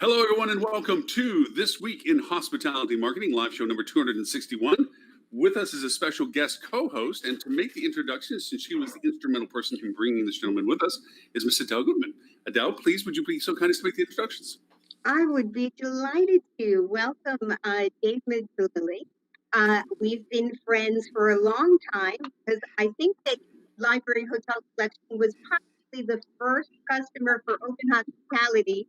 Hello, everyone, and welcome to This Week in Hospitality Marketing, live show number 261. With us is a special guest co-host, and to make the introduction, since she was the instrumental person in bringing this gentleman with us, is Miss Adele Goodman. Adele, please, would you be so kind as to make the introductions? I would be delighted to welcome Dave Millili. We've been friends for a long time because I think that Library Hotel Collection was probably the first customer for Open Hospitality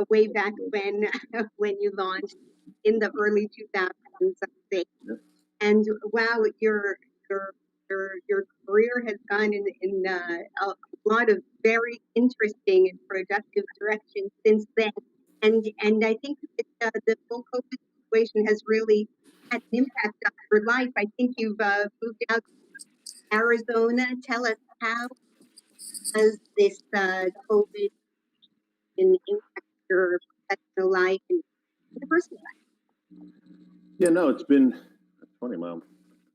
way back when when you launched in the early 2000s, I think. And wow, your career has gone in a lot of very interesting and productive directions since then. And I think that the whole COVID situation has really had an impact on your life. I think you've moved out to Arizona. Tell us, how has this COVID impact your professional life and your personal life? Yeah, no, it's funny, Mom.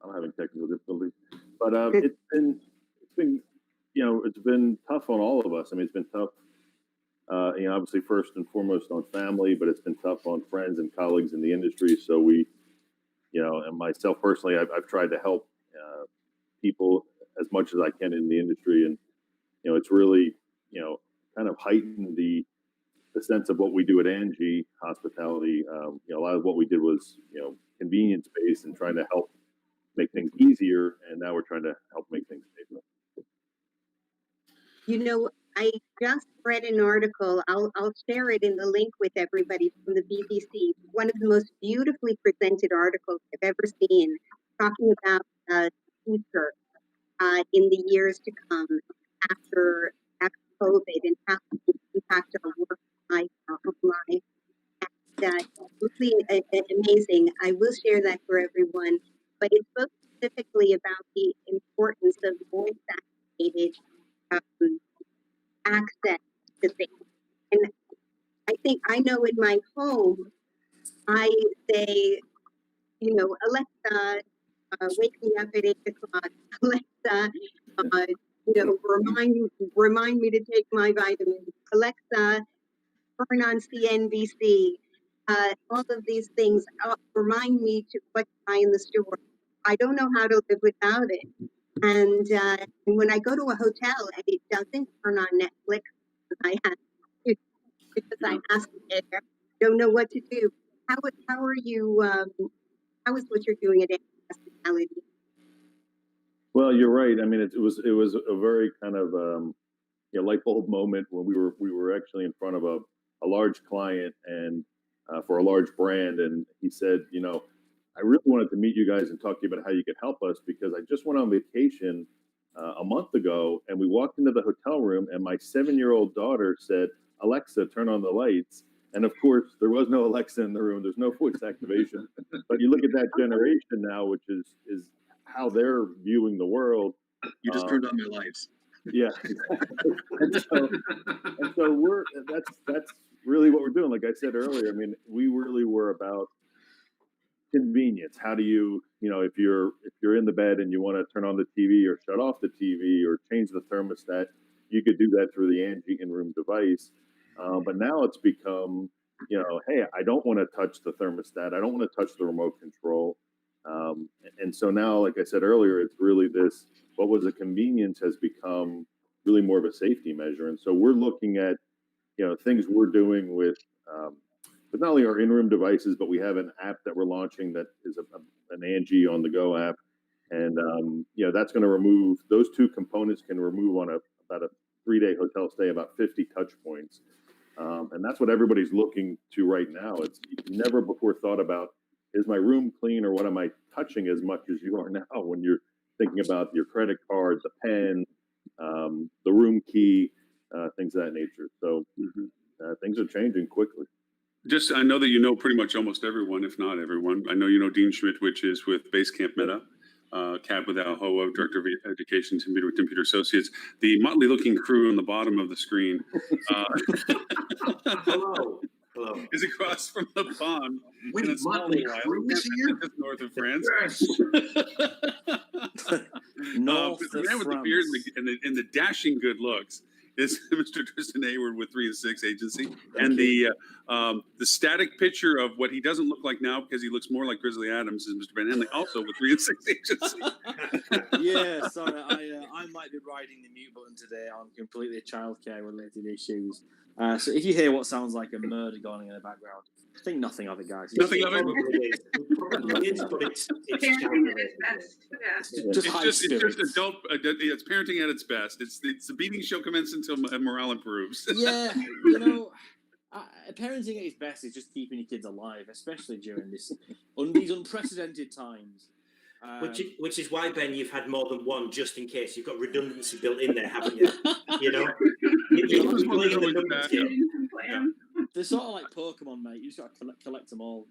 I'm having technical difficulties, but it's been it's been tough on all of us. I mean, it's been tough. Obviously first and foremost on family, but it's been tough on friends and colleagues in the industry. So we, and myself personally, I've tried to help people as much as I can in the industry, and it's really kind of heightened the sense of what we do at Angie Hospitality. A lot of what we did was convenience based and trying to help make things easier, and now we're trying to help make things safer. I just read an article. I'll share it in the link with everybody from the BBC. One of the most beautifully presented articles I've ever seen, talking about the future in the years to come after COVID and how it will impact our work life, our home life. And really amazing. I will share that for everyone. But it spoke specifically about the importance of voice-activated access to things. And I think I know in my home, I say, Alexa, wake me up at 8 o'clock. Alexa, remind me to take my vitamins. Alexa, turn on CNBC. All of these things remind me to what to buy in the store. I don't know how to live without it. And when I go to a hotel and it doesn't turn on Netflix, I have to, because I asked it there, don't know what to do. How are you? How is what you're doing at Hospitality? Well, you're right. I mean, it was a very kind of light bulb moment when we were actually in front of a large client and for a large brand, and he said, I really wanted to meet you guys and talk to you about how you could help us, because I just went on vacation a month ago, and we walked into the hotel room, and my 7-year-old daughter said, Alexa, turn on the lights. And of course, there was no Alexa in the room. There's no voice activation. But you look at that generation now, which is how they're viewing the world. You just turned on their lights. Yeah, exactly. and so that's really what we're doing. Like I said earlier, I mean, we really were about convenience. How do you, if you're in the bed and you want to turn on the TV or shut off the TV or change the thermostat, you could do that through the Angie in-room device. But now it's become, hey, I don't want to touch the thermostat. I don't want to touch the remote control. And so now, like I said earlier, it's really this, what was a convenience has become really more of a safety measure. And so we're looking at, things we're doing with not only our in-room devices, but we have an app that we're launching that is an Angie on the go app. And, that's going to remove, those two components can remove on about a 3-day hotel stay, about 50 touch points. And that's what everybody's looking to right now. It's never before thought about, is my room clean, or what am I touching as much as you are now when you're thinking about your credit card, the pen, the room key, things of that nature. So things are changing quickly. I know that you know pretty much almost everyone, if not everyone. I know you know Dean Schmidt, which is with Basecamp Meta, Cab with Al Hoa, Director of Education, with Computer Associates, the motley-looking crew on the bottom of the screen. Hello. Is across from the pond. Wait, motley crew is here? Just north of France. Yes. The man with the beard and the dashing good looks is Mr. Tristan Hayward with 3 and 6 Agency, and the static picture of what he doesn't look like now because he looks more like Grizzly Adams is Mr. Ben Henley, also with 3 and 6 Agency. Yeah, sorry, I might be riding the mute button today on completely childcare related issues. So if you hear what sounds like a murder going on in the background, think nothing of it, guys. Nothing of it. Probably is, but it's Parenting at its best. Yeah. Just It's adult. It's parenting at its best. It's the beating show commence until morale improves. Yeah, parenting at its best is just keeping your kids alive, especially during these unprecedented times. which is why, Ben, you've had more than one just in case. You've got redundancy built in there, haven't you? They're sort of like Pokemon, mate. You just got to collect them all.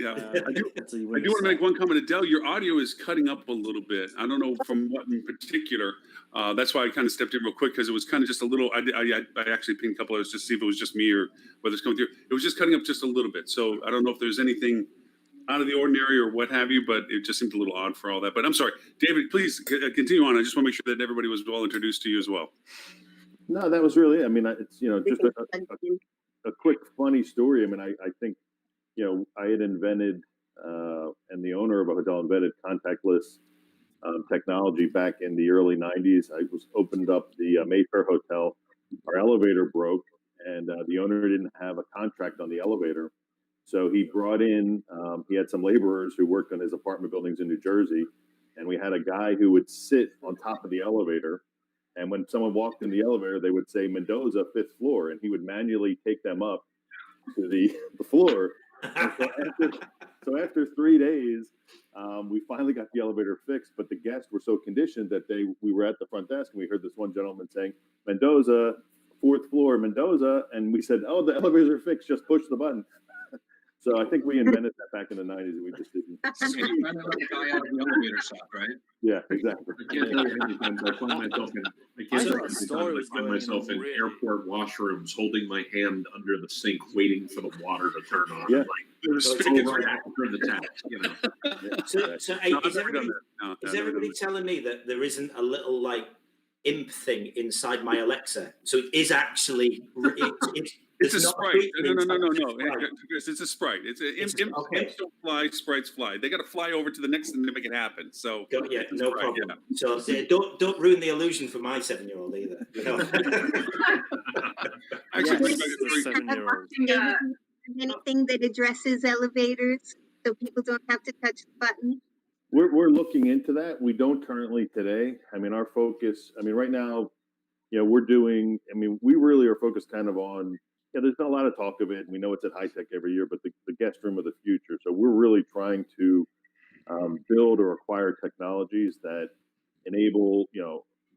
Yeah, I do want to make one comment. Adele, your audio is cutting up a little bit. I don't know from what in particular. That's why I kind of stepped in real quick because it was kind of just a little. I actually pinged a couple others to see if it was just me or whether it's coming through. It was just cutting up just a little bit. So I don't know if there's anything out of the ordinary or what have you, but it just seemed a little odd for all that. But I'm sorry, David. Please continue on. I just want to make sure that everybody was well introduced to you as well. No, that was really it. I mean, it's just a quick funny story. I mean, I think. I had invented, and the owner of a hotel invented contactless technology back in the early 90s. I opened up the Mayfair Hotel. Our elevator broke, and the owner didn't have a contract on the elevator. So he brought in, he had some laborers who worked on his apartment buildings in New Jersey, and we had a guy who would sit on top of the elevator. And when someone walked in the elevator, they would say, Mendoza, 5th floor, and he would manually take them up to the floor. So after 3 days, we finally got the elevator fixed, but the guests were so conditioned that we were at the front desk and we heard this one gentleman saying, Mendoza, 4th floor, Mendoza. And we said, oh, the elevators are fixed. Just push the button. So I think we invented that back in the 90s and we just didn't. So you kind of like a guy out of the elevator shop, right? Yeah, exactly. I can't tell you how many times I find myself in airport washrooms holding my hand under the sink waiting for the water to turn on. Yeah. Like, turn the tap, So is everybody telling me that there isn't a little like imp thing inside my Alexa? So it is actually It's a sprite. No. Chris, it's a sprite. It's imps don't fly, sprites fly. They got to fly over to the next thing to make it happen. So no problem. Yeah. So don't ruin the illusion for my 7-year-old either. Actually, anything that addresses elevators so people don't have to touch the button? We're looking into that. We don't currently today. I mean, our focus. I mean, right now, we're doing. I mean, we really are focused kind of on. There's been a lot of talk of it, and we know it's at high tech every year, but the guest room of the future. So we're really trying to build or acquire technologies that enable,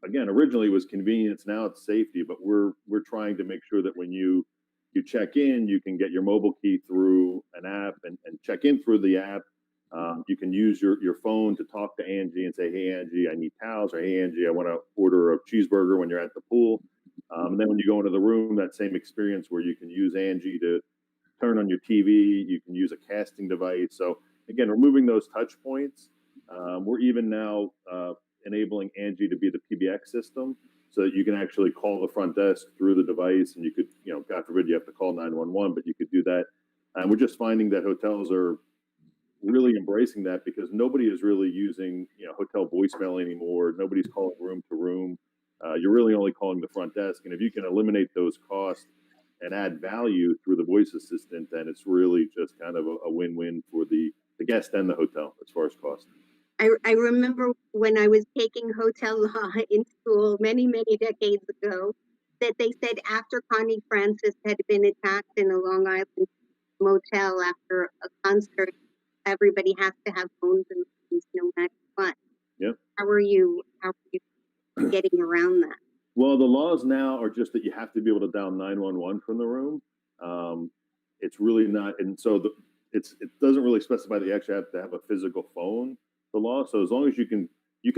again, originally it was convenience, now it's safety, but we're trying to make sure that when you check in, you can get your mobile key through an app and check in through the app. You can use your phone to talk to Angie and say, hey, Angie, I need towels, or hey, Angie, I want to order a cheeseburger when you're at the pool. And then when you go into the room, that same experience where you can use Angie to turn on your TV, you can use a casting device. So again, removing those touch points. We're even now enabling Angie to be the PBX system so that you can actually call the front desk through the device, and you could, God forbid you have to call 911, but you could do that. And we're just finding that hotels are really embracing that because nobody is really using, hotel voicemail anymore. Nobody's calling room to room. You're really only calling the front desk. And if you can eliminate those costs and add value through the voice assistant, then it's really just kind of a win-win for the guest and the hotel as far as cost. I remember when I was taking hotel law in school many, many decades ago, that they said after Connie Francis had been attacked in a Long Island motel after a concert, everybody has to have phones and no matter what. Yep. How are you getting around that? Well, the laws now are just that you have to be able to dial 911 from the room. It's really not, and so it doesn't really specify that you actually have to have a physical phone. The law, so as long as you can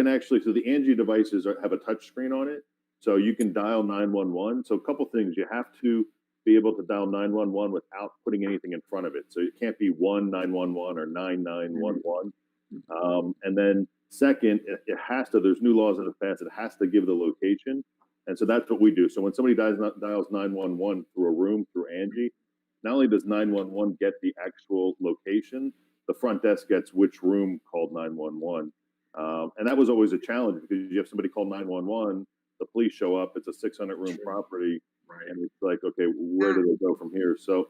actually, so the Angie devices have a touch screen on it, so you can dial 911. So a couple things, you have to be able to dial 911 without putting anything in front of it. So it can't be 1-911 or 9911. And then second, it has to, there's new laws in the past, it has to give the location. And so that's what we do. So when somebody dials 911 through a room through Angie, not only does 911 get the actual location, the front desk gets which room called 911. And that was always a challenge because you have somebody call 911, the police show up, it's a 600 room property, Right. and it's like, okay, where do they go from here? So,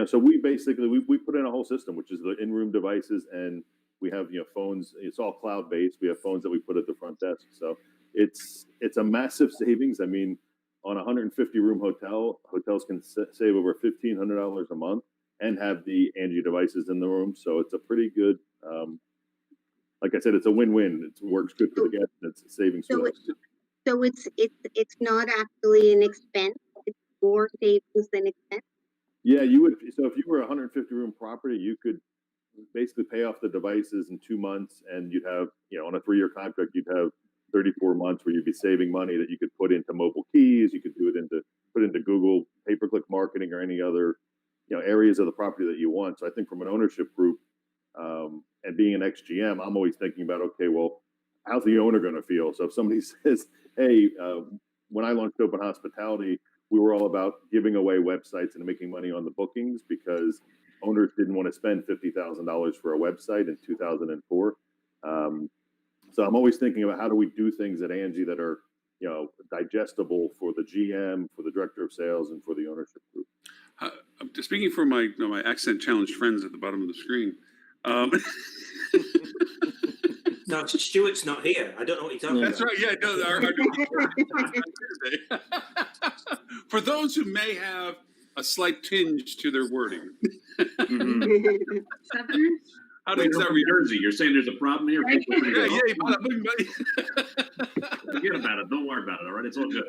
so we basically, we put in a whole system, which is the in-room devices, and we have, phones, it's all cloud-based. We have phones that we put at the front desk. So it's a massive savings. I mean, on a 150 room hotel, hotels can save over $1,500 a month and have the Angie devices in the room. So it's a pretty good, like I said, it's a win-win. It works good for the guests, and it's a savings to us. So it's not actually an expense. It's more savings than expense. Yeah, you would. So if you were a 150 room property, you could basically pay off the devices in 2 months, and you'd have, on a 3-year contract, you'd have 34 months where you'd be saving money that you could put into mobile keys. You could put into Google pay-per-click marketing or any other, areas of the property that you want. So I think from an ownership group, and being an ex-GM, I'm always thinking about, okay, well, how's the owner going to feel? So if somebody says, hey, when I launched Open Hospitality, we were all about giving away websites and making money on the bookings because owners didn't want to spend $50,000 for a website in 2004. So I'm always thinking about how do we do things at Angie that are, digestible for the GM, for the director of sales, and for the ownership group. Speaking for my accent challenged friends at the bottom of the screen. No, Stuart's not here. I don't know what you're talking That's about. right. Yeah, no, for those who may have a slight tinge to their wording. Southerners? How Wait, does that from read? Jersey, you're saying there's a problem here? Right. Forget about it. Don't worry about it. All right, it's all good.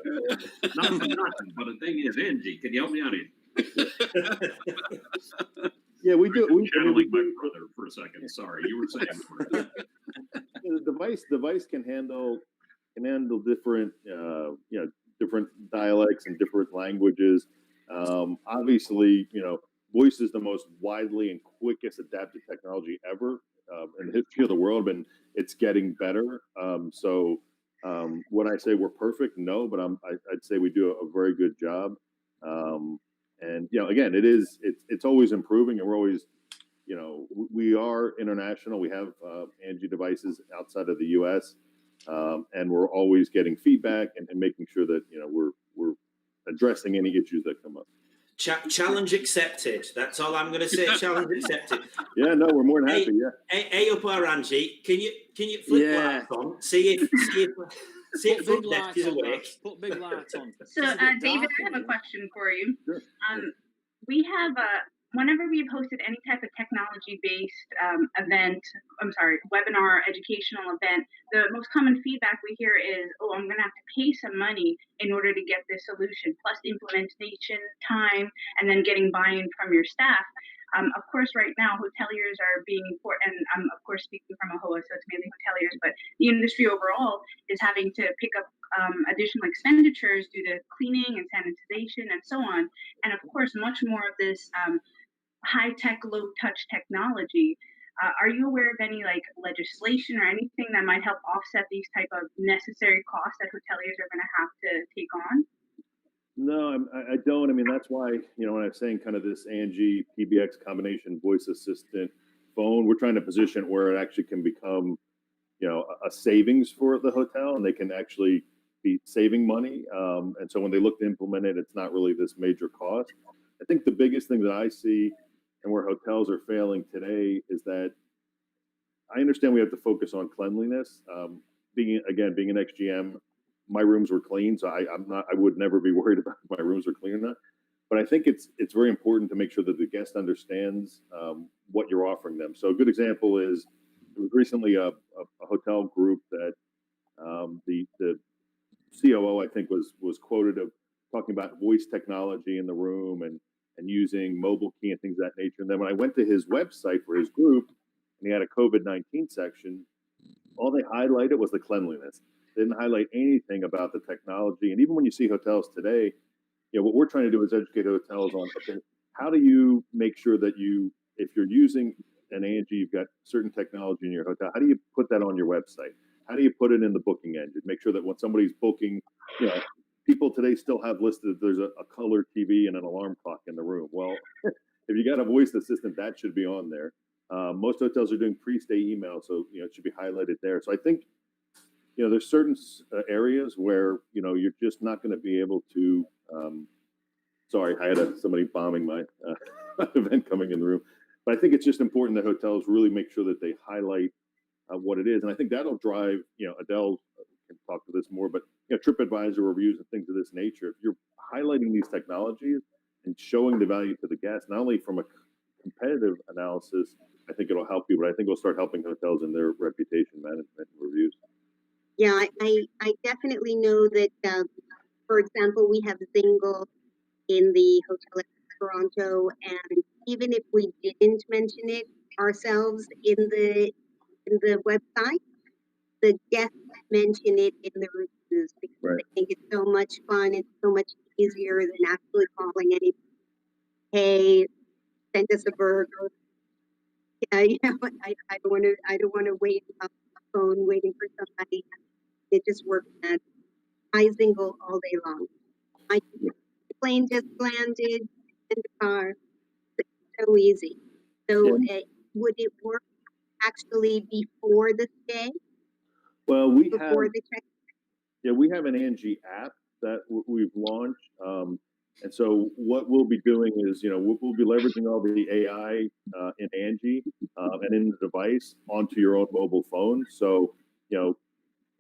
Not for nothing, but the thing is, Angie, can you help me out here? Yeah, we do. Channeling my brother for a second. Sorry, you were saying. The device can handle different different dialects and different languages. Obviously, voice is the most widely and quickest adapted technology ever in the history of the world, and it's getting better. So when I say we're perfect, no, but I'd say we do a very good job. And again, it's always improving, and we're always, we are international. We have Angie devices outside of the U.S., and we're always getting feedback and making sure that we're addressing any issues that come up. Challenge accepted. That's all I'm going to say. Challenge accepted. Yeah, no, we're more than happy. Hey, up there, Angie. Can you flip lights on? See if front desk is awake. Put big lights on. So, David, I have a question for you. Sure. We have whenever we've hosted any type of technology-based webinar, educational event, the most common feedback we hear is, "Oh, I'm going to have to pay some money in order to get this solution, plus implementation time, and then getting buy-in from your staff." Of course, right now, hoteliers are being important, and I'm, of course, speaking from a HOA, so it's mainly hoteliers, but the industry overall is having to pick up additional expenditures due to cleaning and sanitization and so on. And of course, much more of this high-tech, low-touch technology. Are you aware of any legislation or anything that might help offset these type of necessary costs that hoteliers are going to have to take on? No, I don't. I mean, that's why, when I'm saying kind of this Angie PBX combination voice assistant phone, we're trying to position it where it actually can become, a savings for the hotel, and they can actually be saving money. And so when they look to implement it, it's not really this major cost. I think the biggest thing that I see and where hotels are failing today is that I understand we have to focus on cleanliness. Being an ex-GM, my rooms were clean, so I would never be worried about if my rooms are clean or not. But I think it's very important to make sure that the guest understands what you're offering them. So a good example is there was recently a hotel group that the COO, I think, was quoted of talking about voice technology in the room and using mobile key and things of that nature. And then when I went to his website for his group, and he had a COVID-19 section, all they highlighted was the cleanliness. They didn't highlight anything about the technology. And even when you see hotels today, what we're trying to do is educate hotels on, okay, how do you make sure that if you're using an Angie, you've got certain technology in your hotel, how do you put that on your website? how do you put it in the booking engine? Make sure that when somebody's booking, you know, people today still have listed there's a color TV and an alarm clock in the room. Well, if you got a voice assistant, that should be on there. Most hotels are doing pre-stay email, so you know it should be highlighted there. So I think there's certain areas where you're just not going to be able to. Sorry, I had somebody bombing my event coming in the room, but I think it's just important that hotels really make sure that they highlight what it is, and I think that'll drive. Adele can talk to this more, but TripAdvisor reviews and things of this nature. If you're highlighting these technologies and showing the value to the guests, not only from a competitive analysis, I think it'll help you, but I think it'll start helping hotels in their reputation management reviews. Yeah, I definitely know that, for example, we have Zingle in the hotel in Toronto, and even if we didn't mention it ourselves in the website, the guests mention it in the reviews because Right. they think it's so much fun and so much easier than actually calling anybody. Hey, send us a burger. I don't want to wait on the phone waiting for somebody. It just works. I Zingle all day long. The plane just landed in the car. It's so easy. So would it work actually before the stay? Well, we have an Angie app that we've launched, and so what we'll be doing is, we'll be leveraging all the AI in Angie and in the device onto your own mobile phone. So,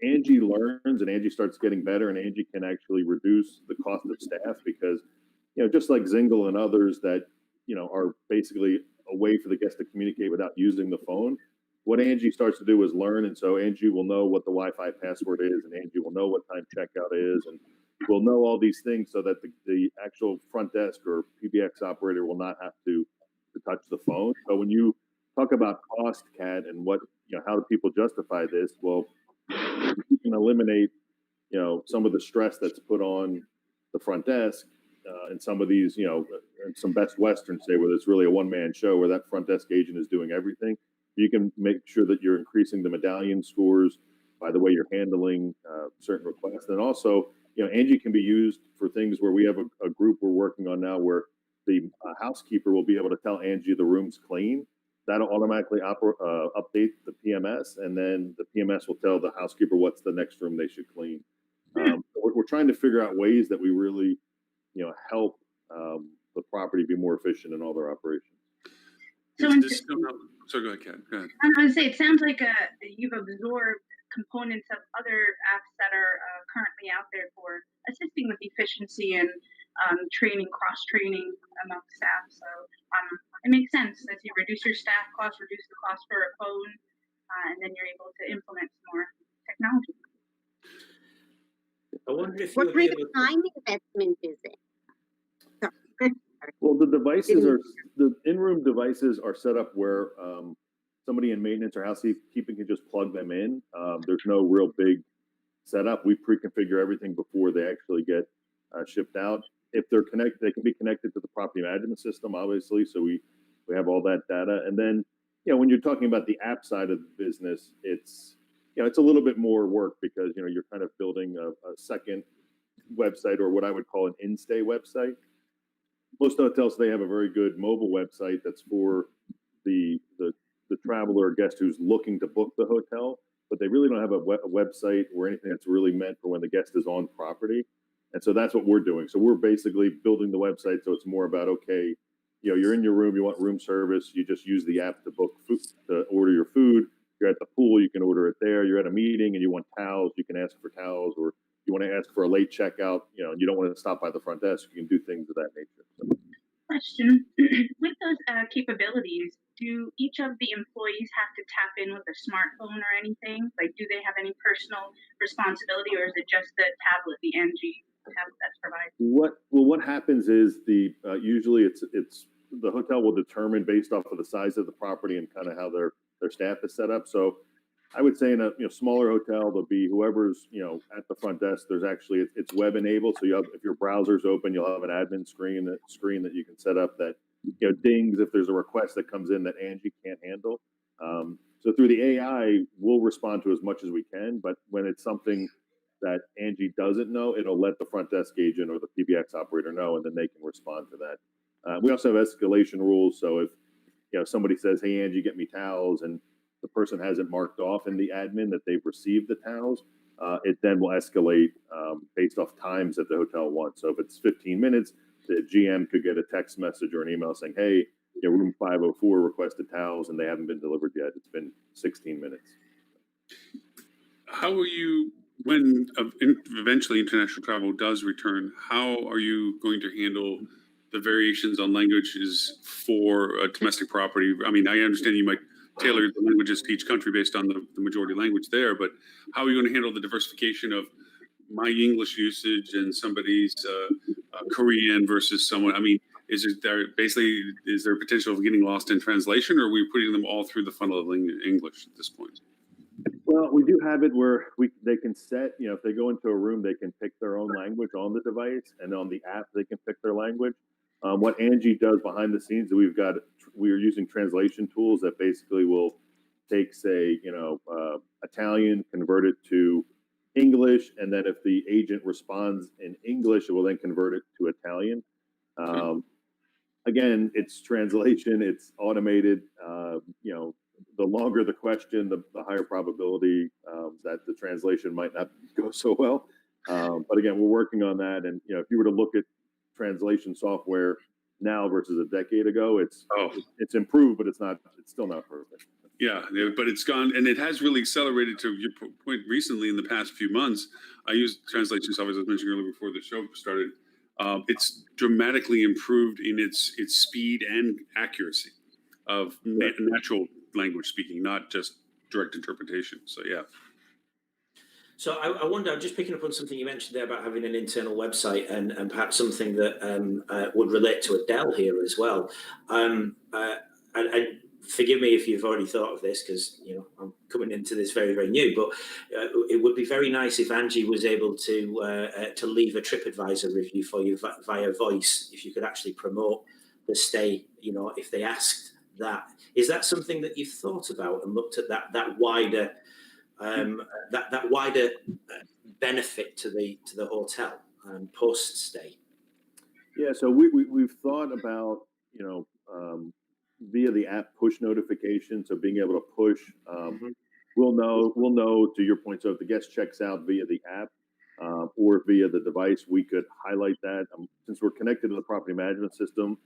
Angie learns and Angie starts getting better, and Angie can actually reduce the cost of staff because, just like Zingle and others that, are basically a way for the guest to communicate without using the phone. What Angie starts to do is learn, and so Angie will know what the Wi-Fi password is, and Angie will know what time checkout is, and will know all these things so that the actual front desk or PBX operator will not have to touch the phone. So when you talk about cost, Kat, and what how do people justify this? Well, you can eliminate some of the stress that's put on the front desk, and some of these and some Best Western say where it's really a one-man show where that front desk agent is doing everything. You can make sure that you're increasing the medallion scores by the way you're handling certain requests. And also, Angie can be used for things where we have a group we're working on now where the housekeeper will be able to tell Angie the room's clean. That'll automatically update the PMS, and then the PMS will tell the housekeeper what's the next room they should clean. We're trying to figure out ways that we really, help the property be more efficient in all their operations. So go ahead, Kat. Go ahead. I'm going to say, it sounds like you've absorbed components of other apps that are currently out there for assisting with efficiency and training, cross-training among staff. So it makes sense as you reduce your staff costs, reduce the cost for a phone, and then you're able to implement some more technology. I wonder if what kind of time investment is it? Well, the in-room devices are set up where somebody in maintenance or housekeeping can just plug them in. There's no real big setup. We pre-configure everything before they actually get shipped out. If they're connected, they can be connected to the property management system, obviously. So we have all that data. And then, when you're talking about the app side of the business, it's a little bit more work because you're kind of building a second website, or what I would call an in-stay website. Most hotels today have a very good mobile website that's for the traveler or guest who's looking to book the hotel, but they really don't have a website or anything that's really meant for when the guest is on property. And so that's what we're doing. So we're basically building the website so it's more about, okay, you're in your room, you want room service, you just use the app to book food, to order your food. You're at the pool, you can order it there. You're at a meeting and you want towels, you can ask for towels, or you want to ask for a late checkout, and you don't want to stop by the front desk, you can do things of that nature. So. Question, with those capabilities, do each of the employees have to tap in with a smartphone or anything? Like, do they have any personal responsibility, or is it just the tablet, the Angie tablet that's provided? What happens is usually it's the hotel will determine based off of the size of the property and kind of how their staff is set up. So I would say in a smaller hotel, there'll be whoever's at the front desk. There's actually it's web enabled, so if your browser's open, you'll have an admin screen that you can set up that dings if there's a request that comes in that Angie can't handle. So through the AI, we'll respond to as much as we can, but when it's something that Angie doesn't know, it'll let the front desk agent or the PBX operator know, and then they can respond to that. We also have escalation rules. So if somebody says, "Hey Angie, get me towels," and the person hasn't marked off in the admin that they've received the towels, it then will escalate based off times that the hotel wants. So if it's 15 minutes, the GM could get a text message or an email saying, "Hey, room 504 requested towels and they haven't been delivered yet. It's been 16 minutes." How will you, when eventually international travel does return, how are you going to handle the variations on languages for a domestic property? I mean, I understand you might tailor the languages to each country based on the majority language there, but how are you going to handle the diversification of my English usage and somebody's Korean versus someone? I mean, is there potential of getting lost in translation, or are we putting them all through the funnel of English at this point? Well, we do have it where they can set, if they go into a room, they can pick their own language on the device, and on the app, they can pick their language. What Angie does behind the scenes, we are using translation tools that basically will take, say, Italian, convert it to English, and then if the agent responds in English, it will then convert it to Italian. Again, it's translation, it's automated. The longer the question, the higher probability that the translation might not go so well. But again, we're working on that. And if you were to look at translation software now versus a decade ago, it's improved, but it's still not perfect. Yeah, but it's gone, and it has really accelerated. To your point, recently in the past few months, I used translation software, as I was mentioning earlier before the show started. It's dramatically improved in its speed and accuracy of natural language speaking, not just direct interpretation. So yeah. So I wonder, I'm just picking up on something you mentioned there about having an internal website and perhaps something that would relate to Adele here as well. And forgive me if you've already thought of this, because I'm coming into this very, very new, but it would be very nice if Angie was able to leave a TripAdvisor review for you via voice, if you could actually promote the stay, if they asked that. Is that something that you've thought about and looked at that wider that wider benefit to the hotel post stay? Yeah, so we've thought about via the app push notification, so being able to push, we'll know to your point. So if the guest checks out via the app or via the device, we could highlight that. Since we're connected to the property management system,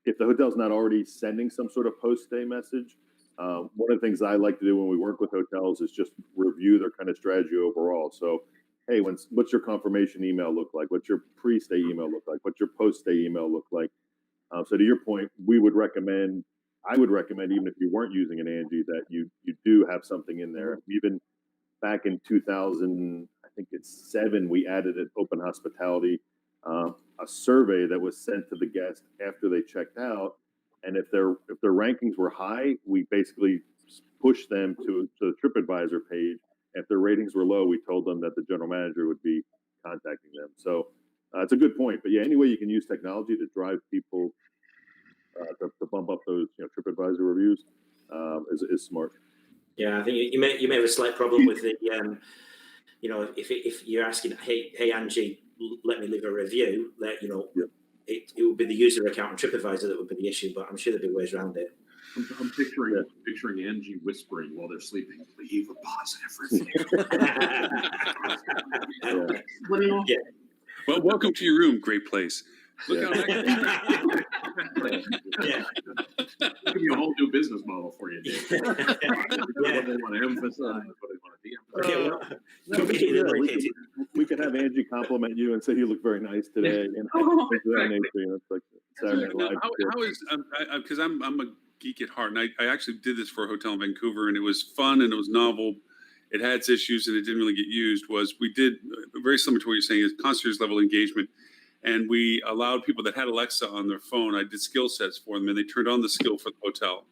if the hotel's not already sending some sort of post-stay message, one of the things I like to do when we work with hotels is just review their kind of strategy overall. So, hey, what's your confirmation email look like? What's your pre-stay email look like? What's your post-stay email look like? So to your point, I would recommend, even if you weren't using an Angie, that you do have something in there. Even back in 2000, I think it's 7, we added at Open Hospitality a survey that was sent to the guest after they checked out, and if their rankings were high, we basically pushed them to the TripAdvisor page. If their ratings were low, we told them that the general manager would be contacting them. So it's a good point. But yeah, any way you can use technology to drive people to bump up those TripAdvisor reviews is smart. Yeah, I think you may have a slight problem with the if you're asking, hey Angie, let me leave a review, that it would be the user account on TripAdvisor that would be the issue, but I'm sure there'd be ways around it. I'm picturing Angie whispering while they're sleeping, leave a positive review. Yeah. Well, welcome to your room. Great place. Look how Give you a whole new business model for you, Dave. What they want to emphasize, what they want to de-emphasize. We could have Angie compliment you and say you look very nice today. And it's like Saturday Night Live. How is because I'm a geek at heart, and I actually did this for a hotel in Vancouver, and it was fun and it was novel. It had its issues and it didn't really get used. We did very similar to what you're saying, is concierge level engagement. And we allowed people that had Alexa on their phone, I did skill sets for them, and they turned on the skill for the hotel.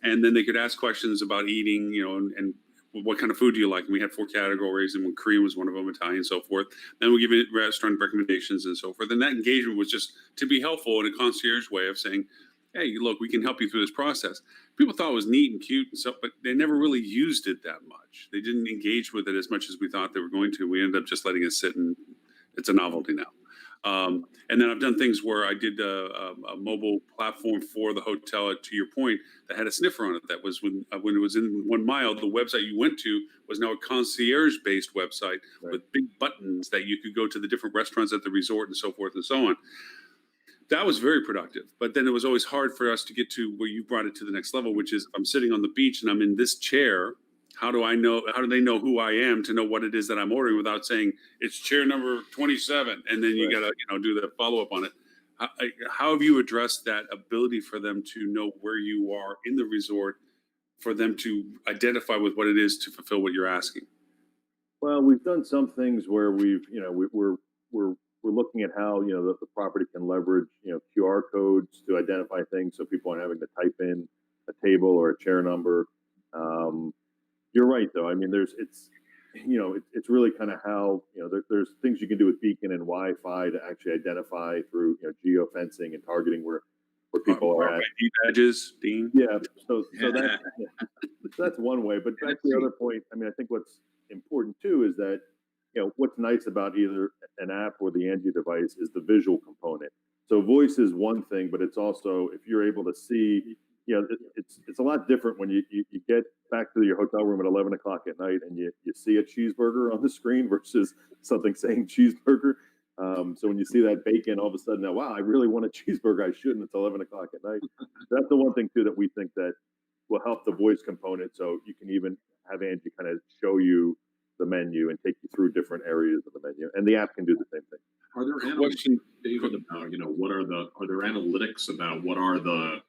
And then they could ask questions about eating, and what kind of food do you like? And we had 4 categories, and Korean was one of them, Italian, and so forth. Then we give it restaurant recommendations and so forth. And that engagement was just to be helpful in a concierge way of saying, hey, look, we can help you through this process. People thought it was neat and cute and stuff, but they never really used it that much. They didn't engage with it as much as we thought they were going to. We ended up just letting it sit, and it's a novelty now. And then I've done things where I did a mobile platform for the hotel, to your point, that had a sniffer on it. That was when it was in 1 mile, the website you went to was now a concierge-based website with big buttons that you could go to the different restaurants at the resort and so forth and so on. That was very productive. But then it was always hard for us to get to where you brought it to the next level, which is I'm sitting on the beach and I'm in this chair. How do they know who I am to know what it is that I'm ordering without saying it's chair number 27? And then you got to, do the follow up on it. How have you addressed that ability for them to know where you are in the resort, for them to identify with what it is to fulfill what you're asking? Well, we've done some things where we're looking at how the property can leverage QR codes to identify things, so people aren't having to type in a table or a chair number. You're right, though. I mean, it's really kind of how there's things you can do with beacon and Wi-Fi to actually identify through geofencing and targeting where people are at. ID badges, Dean. Yeah, so that's one way. But back to the other point, I mean, I think what's important too is that what's nice about either an app or the Angie device is the visual component. So voice is one thing, but it's also, if you're able to see, it's a lot different when you get back to your hotel room at 11 o'clock at night and you see a cheeseburger on the screen versus something saying cheeseburger. So when you see that bacon, all of a sudden, now, wow, I really want a cheeseburger. I shouldn't. It's 11 o'clock at night. That's the one thing too that we think that will help the voice component. So you can even have Angie kind of show you the menu and take you through different areas of the menu, and the app can do the same thing. Are there analytics, David, about are there analytics about what are the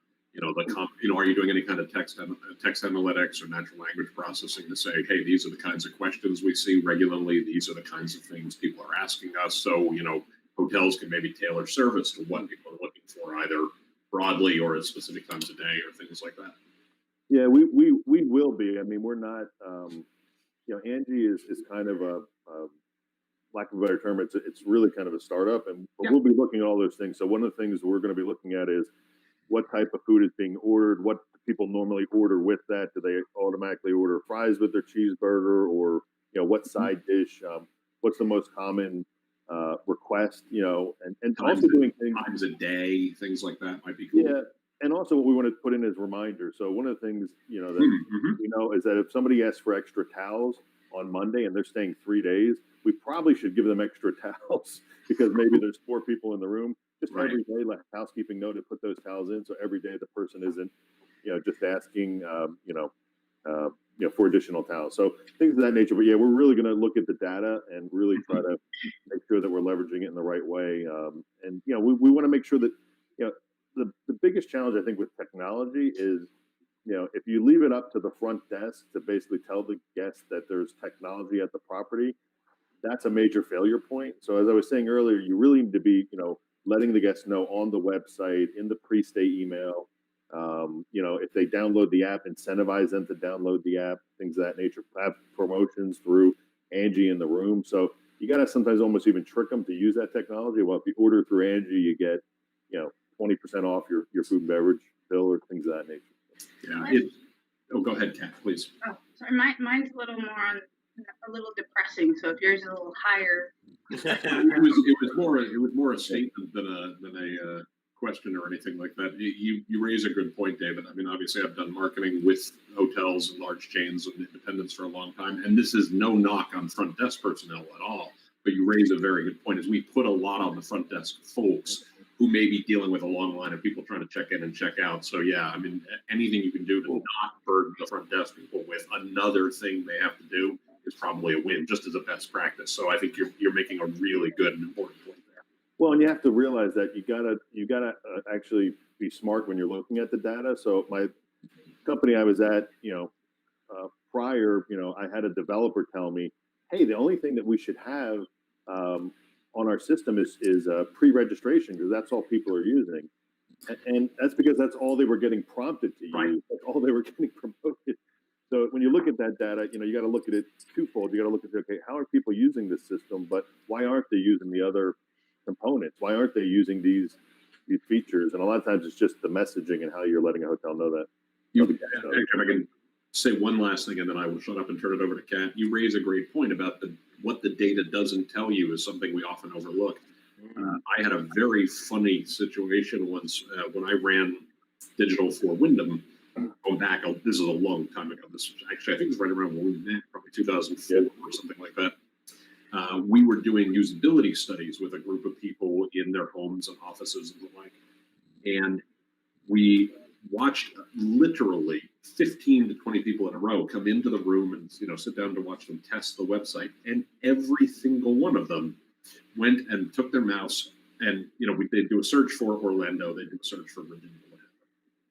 are you doing any kind of text analytics or natural language processing to say, hey, these are the kinds of questions we see regularly, these are the kinds of things people are asking us, so hotels can maybe tailor service to what people are looking for, either broadly or at specific times of day or things like that? Yeah, we will be. I mean, we're not. Angie is kind of a lack of a better term. It's really kind of a startup, and we'll be looking at all those things. So one of the things we're going to be looking at is what type of food is being ordered, what people normally order with that. Do they automatically order fries with their cheeseburger, or what side dish? What's the most common request? And also doing things times a day, things like that might be cool. Yeah. And also what we want to put in is reminders. So one of the things, that we know is that if somebody asks for extra towels on Monday and they're staying 3 days, we probably should give them extra towels because maybe there's 4 people in the room. Just every day, like housekeeping note to put those towels in. So every day the person isn't, just asking, for additional towels. So things of that nature. But yeah, we're really going to look at the data and really try to make sure that we're leveraging it in the right way. And we want to make sure that, the biggest challenge I think with technology is, if you leave it up to the front desk to basically tell the guests that there's technology at the property, that's a major failure point. So as I was saying earlier, you really need to be, letting the guests know on the website, in the pre-stay email, if they download the app, incentivize them to download the app, things of that nature, have promotions through Angie in the room. So you got to sometimes almost even trick them to use that technology. Well, if you order through Angie, you get, 20% off your food and beverage bill or things of that nature. Yeah. Go ahead, Kat, please. Oh, sorry. Mine's a little depressing. So if yours is a little higher, it was more a statement than a question or anything like that. You raise a good point, David. I mean, obviously, I've done marketing with hotels and large chains and independents for a long time, and this is no knock on front desk personnel at all. But you raise a very good point. Is we put a lot on the front desk folks who may be dealing with a long line of people trying to check in and check out. So yeah, I mean, anything you can do to not burden the front desk people with another thing they have to do is probably a win, just as a best practice. So I think you're making a really good and important point there. Well, and you have to realize that you gotta actually be smart when you're looking at the data. So my company I was at, prior, I had a developer tell me, hey, the only thing that we should have on our system is pre-registration, because that's all people are using. And that's because that's all they were getting prompted to use. That's all they were getting promoted. So when you look at that data, you got to look at it twofold. You got to look at, okay, how are people using this system, but why aren't they using the other components? Why aren't they using these, these features, and a lot of times it's just the messaging and how you're letting a hotel know that. If I can say one last thing, and then I will shut up and turn it over to Kat. You raise a great point about what the data doesn't tell you is something we often overlook. I had a very funny situation once when I ran digital for Wyndham. Going back, this is a long time ago. This was actually, I think it was right around when we met, probably 2004 or something like that. We were doing usability studies with a group of people in their homes and offices and the like. And we watched literally 15 to 20 people in a row come into the room and sit down to watch them test the website. And every single one of them went and took their mouse and they'd do a search for Orlando, they'd do a search for Virginia.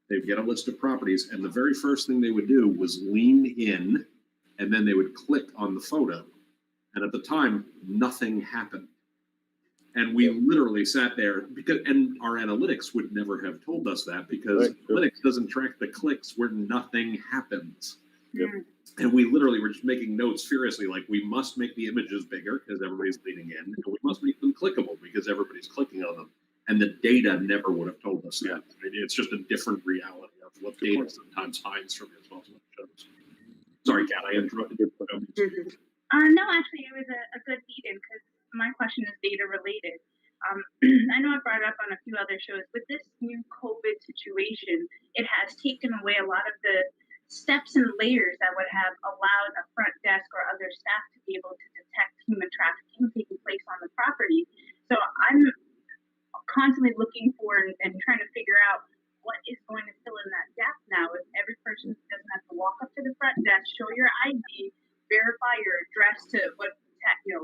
They'd get a list of properties, and the very first thing they would do was lean in, and then they would click on the photo. And at the time, nothing happened. And we literally sat there and our analytics would never have told us that because analytics doesn't track the clicks where nothing happens. Yep. And we literally were just making notes furiously, like we must make the images bigger because everybody's leaning in, and we must make them clickable because everybody's clicking on them. And the data never would have told us that. It's just a different reality of what data sometimes hides from as well. Sorry, Kat, I interrupted you. No, actually, it was a good lead-in because my question is data related. I know I brought it up on a few other shows. With this new COVID situation, it has taken away a lot of the steps and layers that would have allowed a front desk or other staff to be able to detect human trafficking taking place on the property. So I'm constantly looking for and trying to figure out what is going to fill in that gap now. If every person doesn't have to walk up to the front desk, show your ID, verify your address to what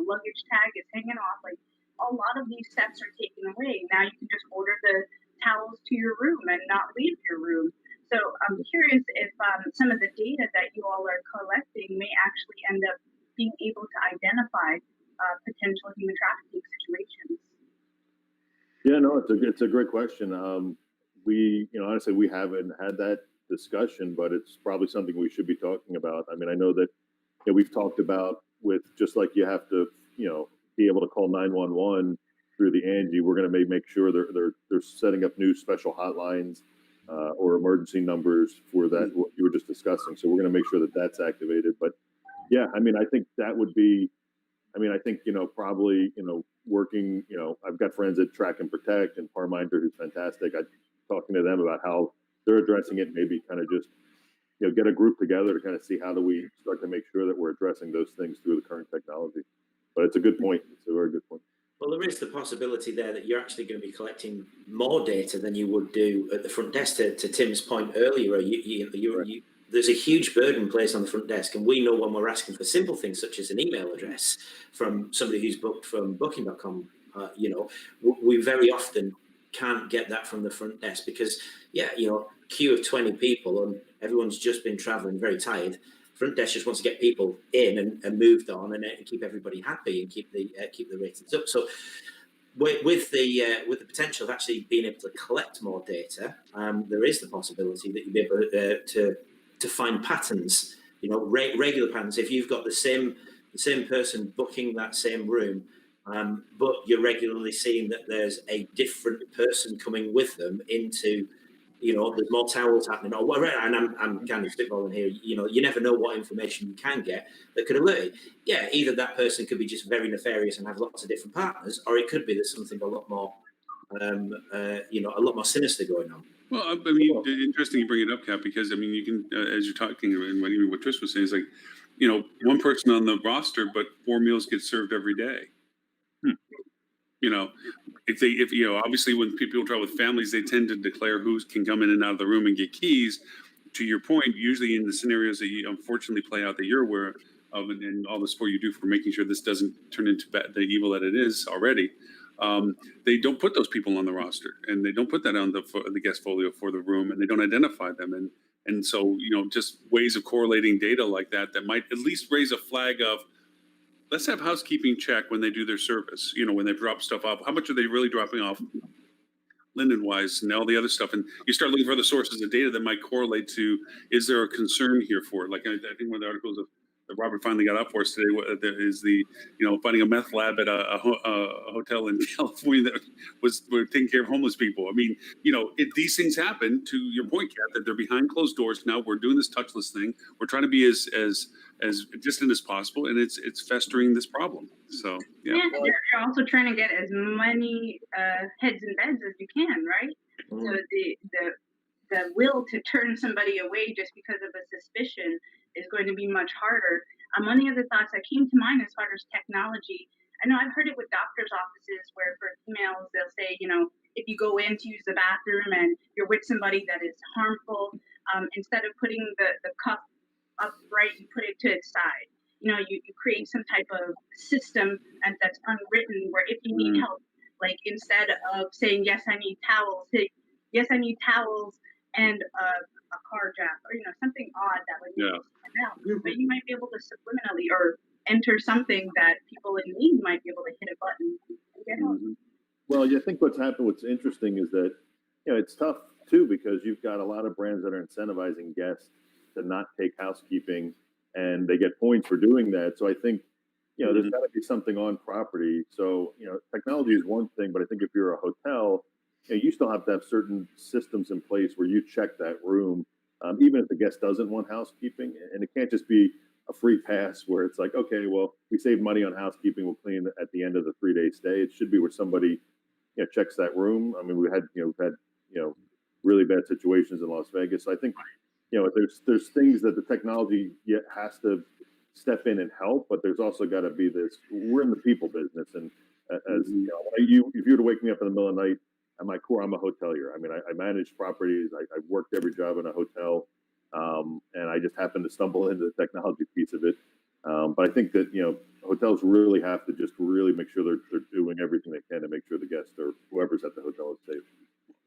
luggage tag is hanging off. Like a lot of these steps are taken away. Now you can just order the towels to your room and not leave your room. So I'm curious if some of the data that you all are collecting may actually end up being able to identify potential human trafficking situations. Yeah, no, it's a great question. We, honestly, we haven't had that discussion, but it's probably something we should be talking about. I mean, I know that we've talked about with just like you have to, be able to call 911 through the Angie. We're going to make sure they're setting up new special hotlines or emergency numbers for that what you were just discussing. So we're going to make sure that that's activated. But yeah, I mean, I think that would be. I mean, I think probably working. I've got friends at Track and Protect and Parminder, who's fantastic. I'm talking to them about how they're addressing it. Maybe kind of just get a group together to kind of see how do we start to make sure that we're addressing those things through the current technology. But it's a good point. It's a very good point. Well, there is the possibility there that you're actually going to be collecting more data than you would do at the front desk. To Tim's point earlier, there's a huge burden placed on the front desk, and we know when we're asking for simple things such as an email address from somebody who's booked from Booking.com, we very often can't get that from the front desk because, queue of 20 people and everyone's just been traveling very tired. Front desk just wants to get people in and moved on and keep everybody happy and keep the ratings up. So with the potential of actually being able to collect more data, there is the possibility that you'll be able to find patterns, regular patterns. If you've got the same person booking that same room, but you're regularly seeing that there's a different person coming with them into. There's more towels happening or whatever, and I'm kind of spitballing here. You never know what information you can get that could alert you. Yeah, either that person could be just very nefarious and have lots of different partners, or it could be there's something a lot more, a lot more sinister going on. Well, I mean, interesting you bring it up, Kat, because I mean, you can, as you're talking, and what Trish was saying is like, one person on the roster, but 4 meals get served every day. If obviously when people travel with families, they tend to declare who can come in and out of the room and get keys. To your point, usually in the scenarios that you unfortunately play out that you're aware of, and all the support you do for making sure this doesn't turn into the evil that it is already, they don't put those people on the roster, and they don't put that on the guest folio for the room, and they don't identify them, and so just ways of correlating data like that might at least raise a flag of. Let's have housekeeping check when they do their service, when they drop stuff off. How much are they really dropping off linen-wise and all the other stuff? And you start looking for other sources of data that might correlate to, is there a concern here for it? Like I think one of the articles of Robert finally got out for us today is the finding a meth lab at a hotel in California that were taking care of homeless people. I mean, these things happen. To your point, Kat, that they're behind closed doors now. We're doing this touchless thing. We're trying to be as distant as possible, and it's festering this problem. So yeah. You're also trying to get as many heads and beds as you can, right? So the will to turn somebody away just because of a suspicion is going to be much harder. One of the other thoughts that came to mind as far as technology, I know I've heard it with doctors' offices where for females they'll say, if you go in to use the bathroom and you're with somebody that is harmful, instead of putting the cup upright, you put it to its side. You create some type of system and that's unwritten where if you need help, like instead of saying yes, I need towels, say yes, I need towels and a car jack or something odd that would make out. But you might be able to subliminally or enter something that people in need might be able to hit a button and get help. Well, I think what's interesting is that it's tough too because you've got a lot of brands that are incentivizing guests to not take housekeeping, and they get points for doing that. So I think there's got to be something on property. So technology is one thing, but I think if you're a hotel, you still have to have certain systems in place where you check that room, even if the guest doesn't want housekeeping. And it can't just be a free pass where it's like, okay, well, we save money on housekeeping, we'll clean at the end of the 3-day stay. It should be where somebody checks that room. I mean, we've had really bad situations in Las Vegas. So I think there's things that the technology has to step in and help, but there's also got to be this. We're in the people business, and as if you were to wake me up in the middle of the night. At my core, I'm a hotelier. I mean, I manage properties. I've worked every job in a hotel, and I just happened to stumble into the technology piece of it. But I think that hotels really have to just really make sure they're doing everything they can to make sure the guests or whoever's at the hotel is safe.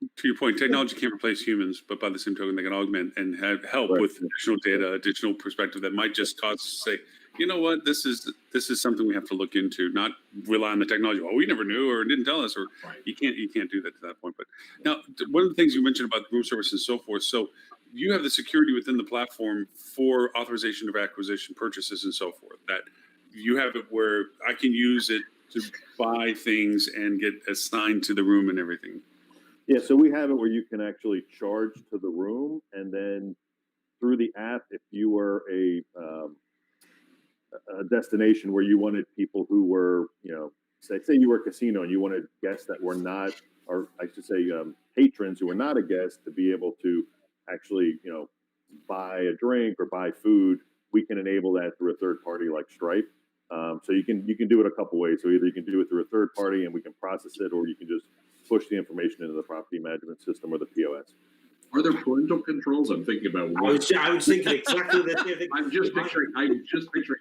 To your point, technology can't replace humans, but by the same token, they can augment and help with additional data, additional perspective that might just cause us to say, you know what, this is something we have to look into, not rely on the technology. Oh, we never knew or didn't tell us, or you can't do that to that point. But now, one of the things you mentioned about room service and so forth. So you have the security within the platform for authorization of acquisition, purchases, and so forth. That you have it where I can use it to buy things and get assigned to the room and everything. Yeah, so we have it where you can actually charge to the room, and then through the app, if you were a destination where you wanted people who were, say you were a casino and you wanted guests that were not, or I should say patrons who were not a guest to be able to actually, buy a drink or buy food, we can enable that through a third party like Stripe. So you can do it a couple ways. So either you can do it through a third party and we can process it, or you can just push the information into the property management system or the POS. Are there parental controls? I'm thinking about. I was thinking exactly the same thing. I'm just picturing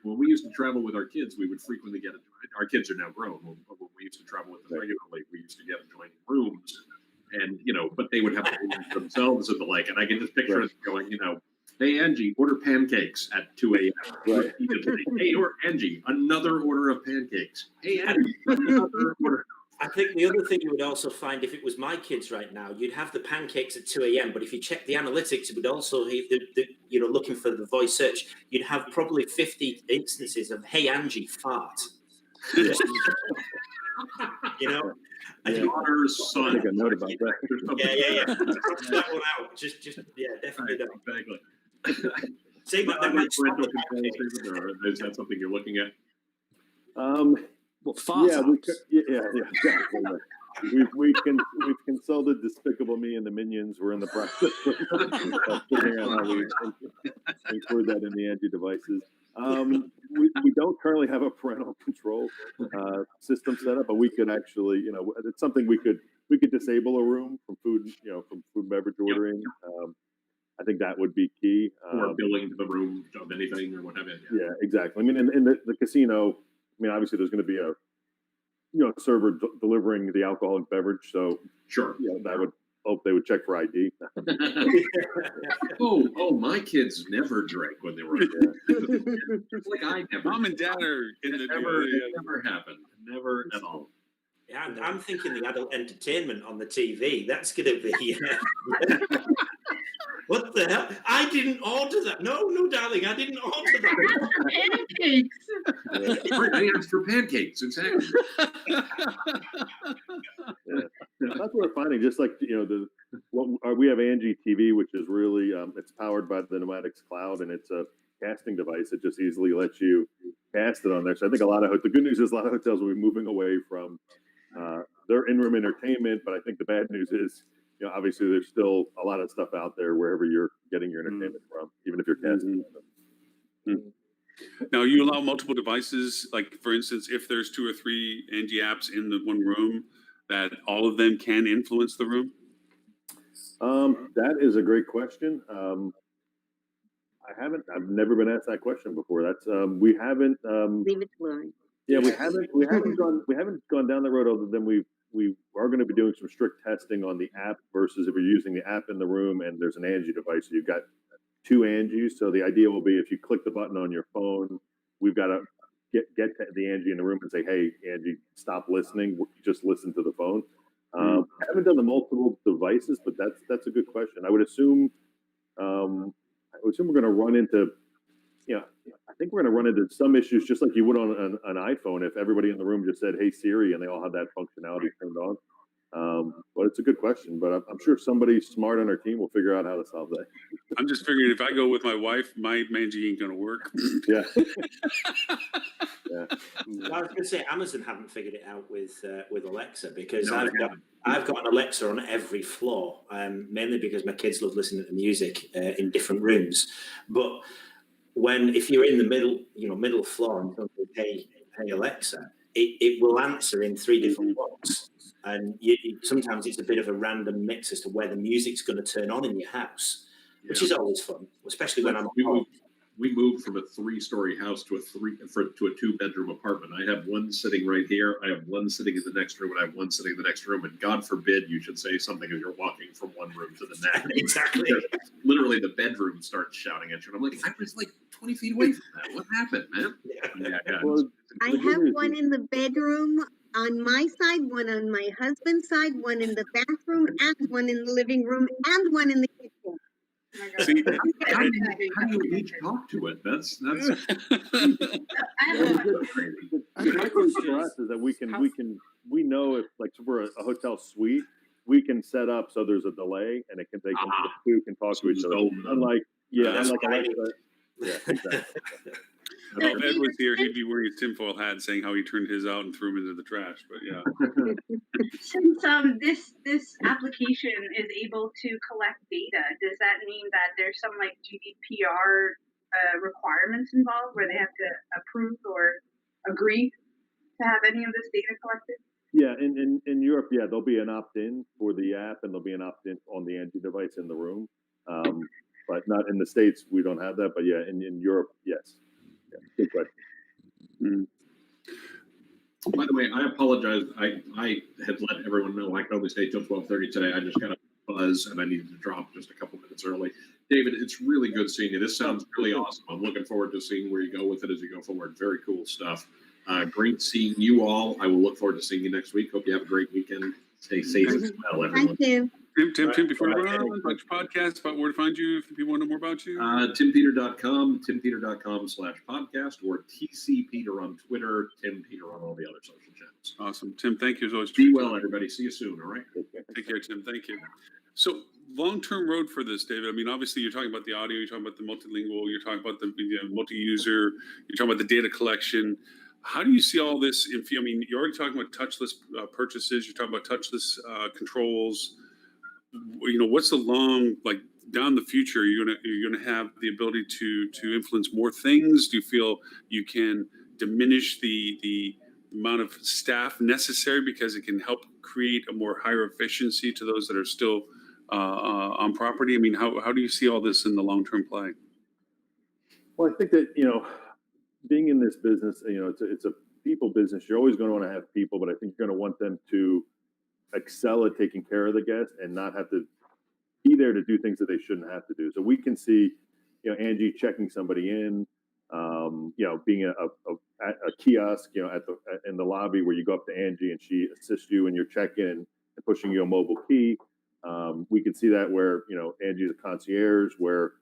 when we used to travel with our kids, we would frequently get our kids are now grown. When we used to travel with them regularly, we used to get adjoining rooms, and but they would have rooms themselves and the like. And I can just picture it going, hey Angie, order pancakes at 2 a.m. Right. Hey, or Angie, another order of pancakes. Hey Angie, another order. I think the other thing you would also find if it was my kids right now, you'd have the pancakes at 2 a.m. But if you check the analytics, it would also, looking for the voice search, you'd have probably 50 instances of "Hey Angie, fart." Daughter's son. I think I know about that. Yeah. That one out. Just definitely don't. Exactly. See, but that might stop the pancakes. Or is that something you're looking at? What fart? Yeah, exactly. We've consulted Despicable Me and the Minions. We're in the process of figuring out how we include that in the Angie devices. We don't currently have a parental control system set up, but we could actually, it's something we could disable a room from food, from food and beverage ordering. I think that would be key. Or billing to the room of anything or whatever. Yeah, exactly. I mean, in the casino, obviously there's going to be a server delivering the alcoholic beverage. So sure, I would hope they would check for ID. oh, my kids never drank when they were like I never. Mom and dad are in the never happened. Never at all. Yeah, I'm thinking the adult entertainment on the TV. That's going to be. What the hell? I didn't order that. No, darling, I didn't order that. Pancakes. Right, I asked for pancakes, exactly. That's what we're finding. Just like we have Angie TV, which is really it's powered by the Pneumatics Cloud, and it's a casting device that just easily lets you cast it on there. So I think the good news is a lot of hotels will be moving away from their in-room entertainment, but I think the bad news is, obviously there's still a lot of stuff out there wherever you're getting your entertainment from, even if you're casting. Now, you allow multiple devices, like for instance, if there's 2 or 3 Angie apps in the one room, that all of them can influence the room? That is a great question. I've never been asked that question before. That's we haven't. Leave it to Lauren. Yeah, we haven't gone down the road, other than we are going to be doing some strict testing on the app versus if you're using the app in the room and there's an Angie device, so you've got 2 Angies. So the idea will be if you click the button on your phone, we've got to get to the Angie in the room and say, "Hey, Angie, stop listening. Just listen to the phone." I haven't done the multiple devices, but that's a good question. I would assume we're going to run into, I think we're going to run into some issues just like you would on an iPhone if everybody in the room just said, "Hey Siri," and they all have that functionality turned on. But it's a good question. But I'm sure somebody smart on our team will figure out how to solve that. I'm just figuring if I go with my wife, my Angie ain't going to work. Yeah. I was going to say Amazon haven't figured it out with Alexa, because I've got an Alexa on every floor, mainly because my kids love listening to music in different rooms. But if you're in the middle floor and say, hey Alexa, it will answer in 3 different blocks, and sometimes it's a bit of a random mix as to where the music's going to turn on in your house, which is always fun, especially when I'm home. We moved from a 3-story house to a 2-bedroom apartment. I have one sitting right here. I have one sitting in the next room, and I have one sitting in the next room. And God forbid you should say something as you're walking from one room to the next. Exactly. Because literally, the bedroom starts shouting at you, and I'm like, I was like 20 feet away from that. What happened, man? Yeah. Well, I have one in the bedroom on my side, one on my husband's side, one in the bathroom, and one in the living room, and one in the kitchen. See, how do you each talk to it? That's I have a question. The question for us is that we know if, like, for a hotel suite, we can set up so there's a delay and the two can talk to each other. Unlike Alexa. Yeah, exactly. If Ed was here, he'd be wearing his tinfoil hat saying how he turned his out and threw him into the trash. But yeah. Since this application is able to collect data, does that mean that there's some like GDPR requirements involved where they have to approve or agree to have any of this data collected? Yeah, in Europe, there'll be an opt-in for the app, and there'll be an opt-in on the Angie device in the room. But not in the States, we don't have that. But yeah, in Europe, yes. Yeah, good question. By the way, I apologize. I had let everyone know I could only stay till 12:30 today. I just got a buzz and I needed to drop just a couple minutes early. David, it's really good seeing you. This sounds really awesome. I'm looking forward to seeing where you go with it as you go forward. Very cool stuff. Great seeing you all. I will look forward to seeing you next week. Hope you have a great weekend. Stay safe as well, everyone. Thank you. Tim, before we run on, bunch of podcasts about where to find you if people want to know more about you. TimPeter.com, TimPeter.com/podcast, or TC Peter on Twitter, Tim Peter on all the other social channels. Awesome. Tim, thank you as always. Be well, everybody. See you soon, all right? Take care, Tim. Thank you. So, long-term road for this, David. I mean, obviously, you're talking about the audio, you're talking about the multilingual, you're talking about the multi-user, you're talking about the data collection. How do you see all this? I mean, you're already talking about touchless purchases. You're talking about touchless controls. What's the long, like, down the future? You're gonna have the ability to influence more things. Do you feel you can diminish the amount of staff necessary because it can help create a more higher efficiency to those that are still on property? I mean, how do you see all this in the long-term play? Well, I think that, being in this business, it's a people business. You're always going to want to have people, but I think you're going to want them to excel at taking care of the guest and not have to be there to do things that they shouldn't have to do. So we can see, Angie checking somebody in, being a kiosk, in the lobby where you go up to Angie and she assists you in your check-in and pushing you a mobile key. We can see that where, Angie's a concierge, where,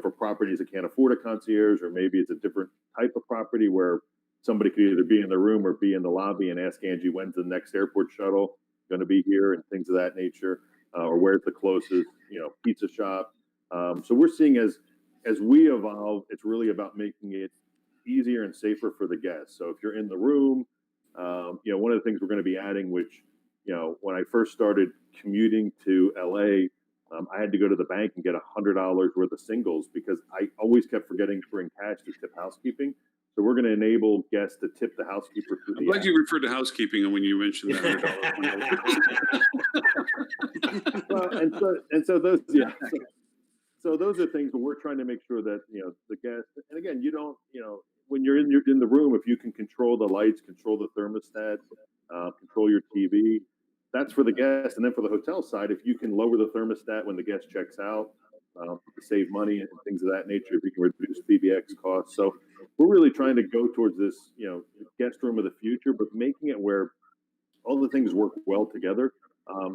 for properties that can't afford a concierge, or maybe it's a different type of property where somebody could either be in the room or be in the lobby and ask Angie, when's the next airport shuttle going to be here, and things of that nature, or where's the closest, pizza shop. So we're seeing as we evolve, it's really about making it easier and safer for the guests. So if you're in the room, one of the things we're going to be adding, which, when I first started commuting to LA, I had to go to the bank and get $100 worth of singles because I always kept forgetting to bring cash to tip housekeeping. So we're going to enable guests to tip the housekeeper through I'm the glad app. you referred to housekeeping when you mentioned that $100. Well, and so those, so those are things that we're trying to make sure that, the guests, and again, you don't, when you're in the room, if you can control the lights, control the thermostat, control your TV, that's for the guests. And then for the hotel side, if you can lower the thermostat when the guest checks out, to save money and things of that nature, if you can reduce PBX costs. So we're really trying to go towards this, guest room of the future, but making it where all the things work well together.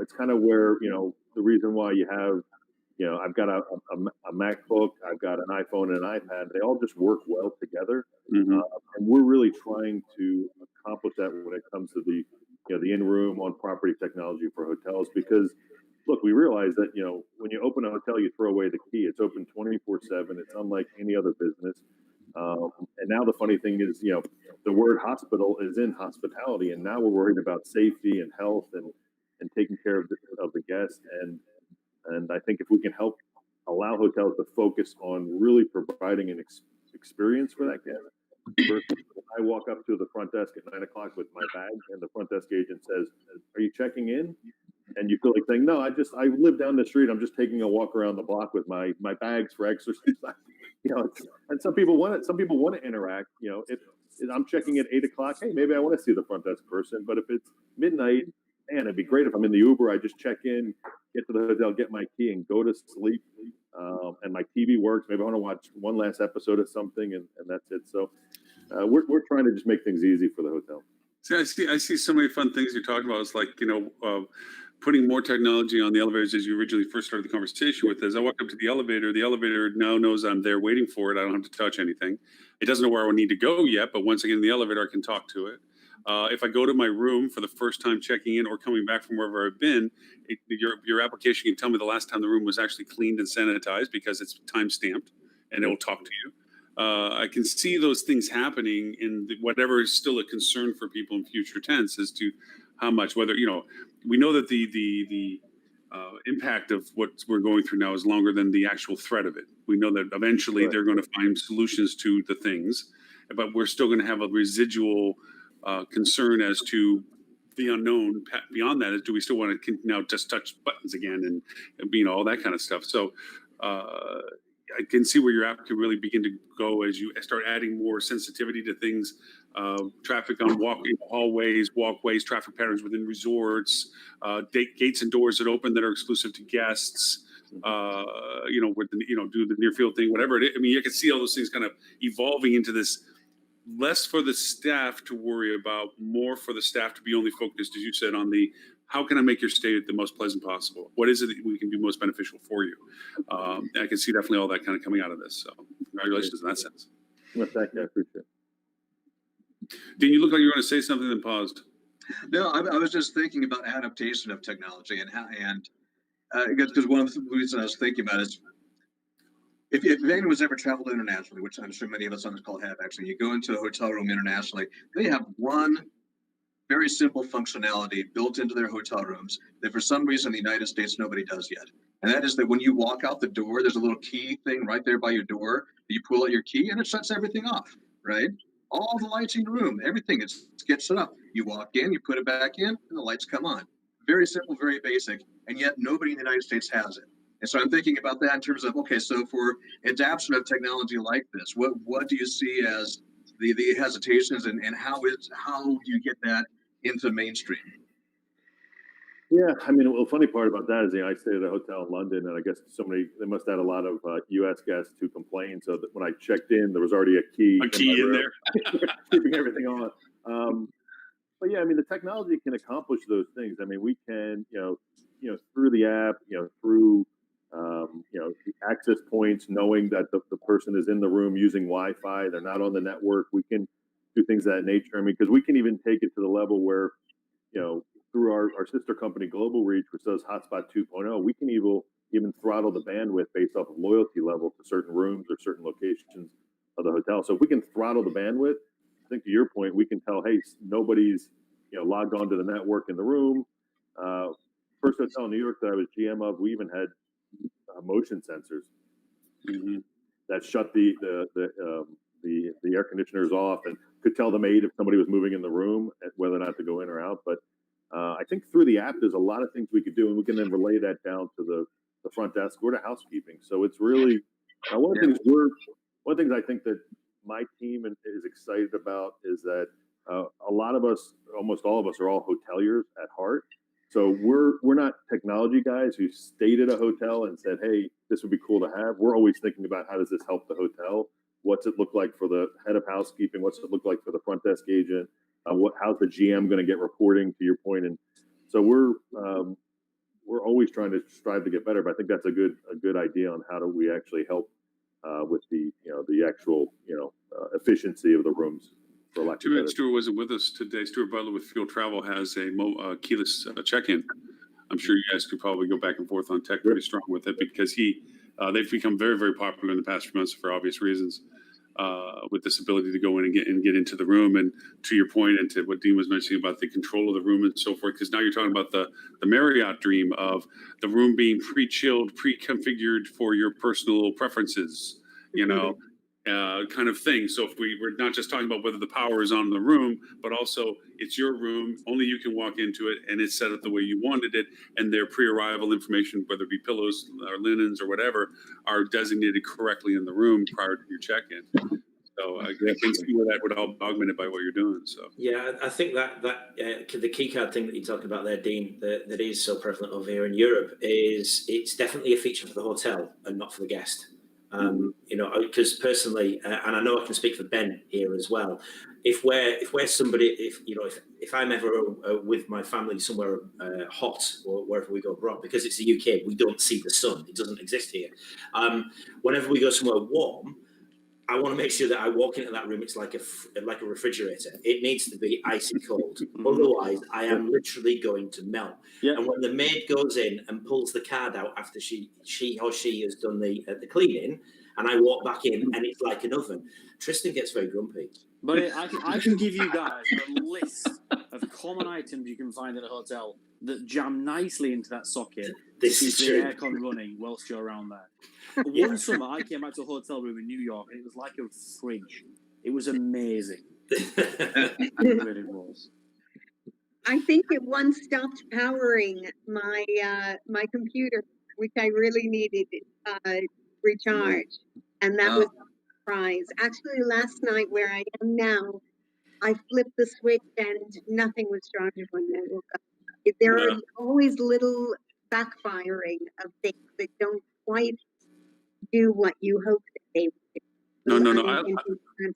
It's kind of where, the reason why you have, I've got a MacBook, I've got an iPhone and an iPad, they all just work well together. Mm-hmm. And we're really trying to accomplish that when it comes to the, the in-room on-property technology for hotels, because look, we realize that, when you open a hotel, you throw away the key. It's open 24/7. It's unlike any other business. And now the funny thing is, the word hospital is in hospitality, and now we're worried about safety and health and taking care of the guests. And I think if we can help allow hotels to focus on really providing an experience for that guest, versus when I walk up to the front desk at 9 o'clock with my bag, and the front desk agent says, "Are you checking in?" And you feel like saying, "No, I live down the street. I'm just taking a walk around the block with my bags for exercise." And some people want it. Some people want to interact. If I'm checking at 8 o'clock, hey, maybe I want to see the front desk person. But if it's midnight, man, it'd be great if I'm in the Uber. I just check in, get to the hotel, get my key, and go to sleep. And my TV works. Maybe I want to watch one last episode of something, and that's it. So we're trying to just make things easy for the hotel. See, I see so many fun things you're talking about. It's like, putting more technology on the elevators, as you originally first started the conversation with. As I walk up to the elevator now knows I'm there waiting for it. I don't have to touch anything. It doesn't know where I need to go yet, but once I get in the elevator, I can talk to it. If I go to my room for the first time checking in or coming back from wherever I've been, your application can tell me the last time the room was actually cleaned and sanitized because it's time stamped, and it will talk to you. I can see those things happening in whatever is still a concern for people in future tense as to how much, whether, we know that the impact of what we're going through now is longer than the actual threat of it. We know that eventually they're going to find solutions to the things, but we're still going to have a residual concern as to the unknown. Beyond that, is do we still want to now just touch buttons again and all that kind of stuff. So I can see where your app can really begin to go as you start adding more sensitivity to things, traffic on hallways, walkways, traffic patterns within resorts, gates and doors that open that are exclusive to guests, with do the near field thing, whatever it is. I mean, you can see all those things kind of evolving into this, less for the staff to worry about, more for the staff to be only focused, as you said, on the how can I make your stay the most pleasant possible? What is it that we can do most beneficial for you? I can see definitely all that kind of coming out of this. So congratulations in that sense. Well, thank you. I appreciate it. Dean, you look like you were going to say something, then paused. No, I was just thinking about adaptation of technology and how, because one of the reasons I was thinking about is if anyone's ever traveled internationally, which I'm sure many of us on this call have actually, you go into a hotel room internationally, they have one very simple functionality built into their hotel rooms that for some reason in the United States nobody does yet. And that is that when you walk out the door, there's a little key thing right there by your door. You pull out your key and it shuts everything off, right? All the lights in your room, everything gets shut off. You walk in, you put it back in, and the lights come on. Very simple, very basic, and yet nobody in the United States has it. And so I'm thinking about that in terms of, okay, so for adoption of technology like this, what do you see as the hesitations and how do you get that into mainstream? Yeah, I mean, the funny part about that is, I stayed at a hotel in London, and I guess they must have had a lot of U.S. guests who complained. So that when I checked in, there was already a key in there, keeping everything on. But yeah, I mean, the technology can accomplish those things. I mean, we can, through the app, through the access points, knowing that the person is in the room using Wi-Fi, they're not on the network. We can do things of that nature. I mean, because we can even take it to the level where, through our sister company Global Reach, which does Hotspot 2.0, we can even throttle the bandwidth based off of loyalty level to certain rooms or certain locations of the hotel. So if we can throttle the bandwidth, I think to your point, we can tell, hey, nobody's logged onto the network in the room. First hotel in New York that I was GM of, we even had motion sensors that shut the air conditioners off and could tell the maid if somebody was moving in the room, whether or not to go in or out. But I think through the app, there's a lot of things we could do, and we can then relay that down to the front desk or to housekeeping. So it's really one of the things I think that my team is excited about is that a lot of us, almost all of us, are all hoteliers at heart. So we're not technology guys who stayed at a hotel and said, hey, this would be cool to have. We're always thinking about how does this help the hotel? What's it look like for the head of housekeeping? What's it look like for the front desk agent? How's the GM going to get reporting, to your point? And so we're always trying to strive to get better. But I think that's a good idea on how do we actually help with the actual efficiency of the rooms. Too bad Stuart wasn't with us today. Stuart Butler with Fuel Travel has a keyless check-in. I'm sure you guys could probably go back and forth on tech pretty strong with it, because they've become very, very popular in the past few months for obvious reasons, with this ability to go in and get into the room. And to your point, and to what Dean was mentioning about the control of the room and so forth, because now you're talking about the Marriott dream of the room being pre-chilled, pre-configured for your personal preferences, kind of thing. So if we're not just talking about whether the power is on in the room, but also it's your room, only you can walk into it, and it's set up the way you wanted it, and their pre-arrival information, whether it be pillows or linens or whatever, are designated correctly in the room prior to your check-in. So I can see where that would all be augmented by what you're doing. So yeah, I think that the key card thing that you're talking about there, Dean, that is so prevalent over here in Europe, is it's definitely a feature for the hotel and not for the guest. Because personally, and I know I can speak for Ben here as well. If I'm ever with my family somewhere hot or wherever we go abroad, because it's the UK, we don't see the sun; it doesn't exist here. Whenever we go somewhere warm, I want to make sure that I walk into that room. It's like a refrigerator. It needs to be icy cold. Otherwise, I am literally going to melt. Yeah. And when the maid goes in and pulls the card out after she has done the cleaning, and I walk back in and it's like an oven, Tristan gets very grumpy. But I can give you guys a list of common items you can find at a hotel that jam nicely into that socket. This is the true. Aircon running whilst you're around there. One summer, I came back to a hotel room in New York, and it was like a fridge. It was amazing. It really was. I think it once stopped powering my computer, which I really needed recharge, and that was a surprise. Actually, last night where I am now, I flipped the switch and nothing was charged when I woke up. There are always little backfiring of things that don't quite do what you hope that they would do. No.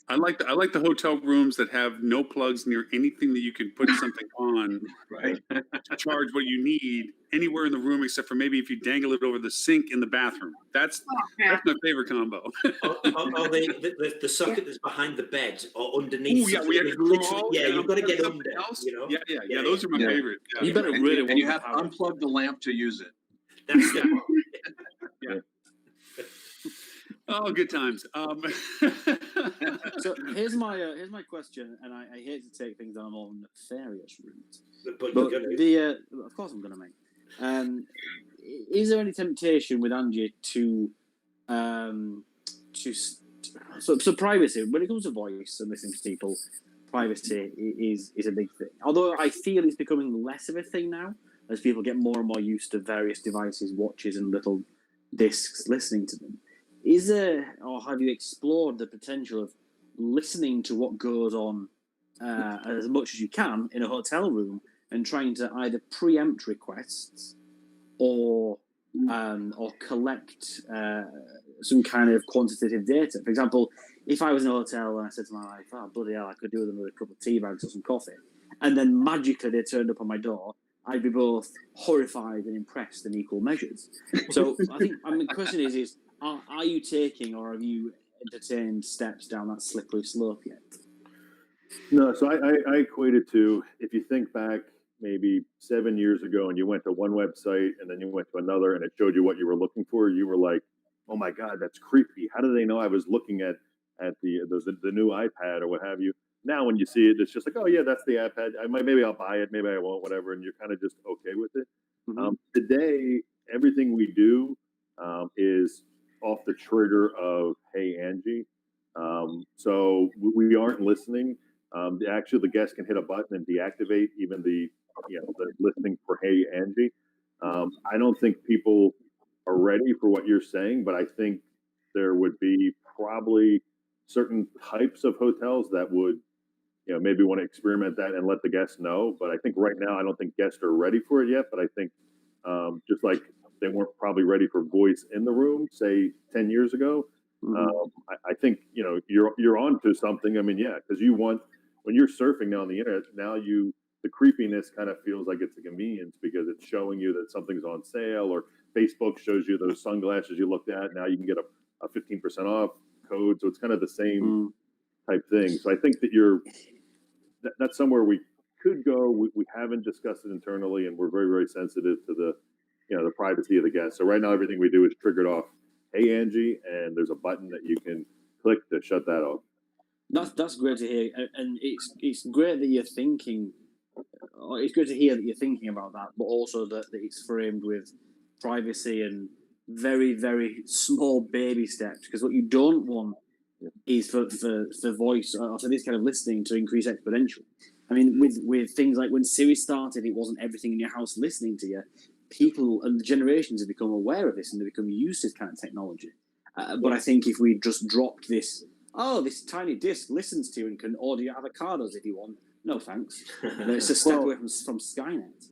I like the hotel rooms that have no plugs near anything that you can put something on, right? To charge what you need anywhere in the room, except for maybe if you dangle it over the sink in the bathroom. That's my favorite combo. Or the socket that's behind the bed or underneath. Ooh, yeah, we have to crawl. Yeah, you've got to get under. Yeah, those are my favorite. Yeah. You better really and you have to unplug the lamp to use it. That's yeah. Oh, good times. So here's my question, and I hate to take things on a more nefarious route, but of course I'm going to make. Is there any temptation with Angie to so privacy when it comes to voice and listening to people? Privacy is a big thing. Although I feel it's becoming less of a thing now as people get more and more used to various devices, watches, and little discs listening to them. Is there, or have you explored the potential of listening to what goes on as much as you can in a hotel room and trying to either preempt requests or collect some kind of quantitative data? For example, if I was in a hotel and I said to my wife, "Oh bloody hell, I could do with another couple of tea bags or some coffee," and then magically they turned up on my door, I'd be both horrified and impressed in equal measures. So I think the question is are you taking or have you entertained steps down that slippery slope yet? No, so I equate it to, if you think back maybe 7 years ago and you went to one website and then you went to another and it showed you what you were looking for, you were like, oh my God, that's creepy. How do they know I was looking at the new iPad or what have you? Now when you see it, it's just like, oh yeah, that's the iPad. Maybe I'll buy it, maybe I won't, whatever, and you're kind of just okay with it. Mm-hmm. Today, everything we do is off the trigger of Hey Angie. So we aren't listening. Actually, the guest can hit a button and deactivate even the listening for Hey Angie. I don't think people are ready for what you're saying, but I think there would be probably certain types of hotels that would, maybe want to experiment that and let the guests know. But I think right now, I don't think guests are ready for it yet. But I think just like they weren't probably ready for voice in the room, say 10 years ago, I think you're on to something. I mean, yeah, because when you're surfing now on the internet, now the creepiness kind of feels like it's a convenience because it's showing you that something's on sale, or Facebook shows you those sunglasses you looked at. Now you can get a 15% off code. So it's kind of the same type thing. So I think that that's somewhere we could go. We haven't discussed it internally, and we're very, very sensitive to the privacy of the guests. So right now, everything we do is triggered off Hey Angie, and there's a button that you can click to shut that off. That's great to hear, and it's great that you're thinking. It's good to hear that you're thinking about that, but also that it's framed with privacy and very, very small baby steps. Because what you don't want is for voice or for this kind of listening to increase exponentially. I mean, with things like when Siri started, it wasn't everything in your house listening to you. People and the generations have become aware of this and they become used to this kind of technology. But I think if we just dropped this tiny disc listens to you and can order your avocados if you want. No thanks. It's a step away from Skynet.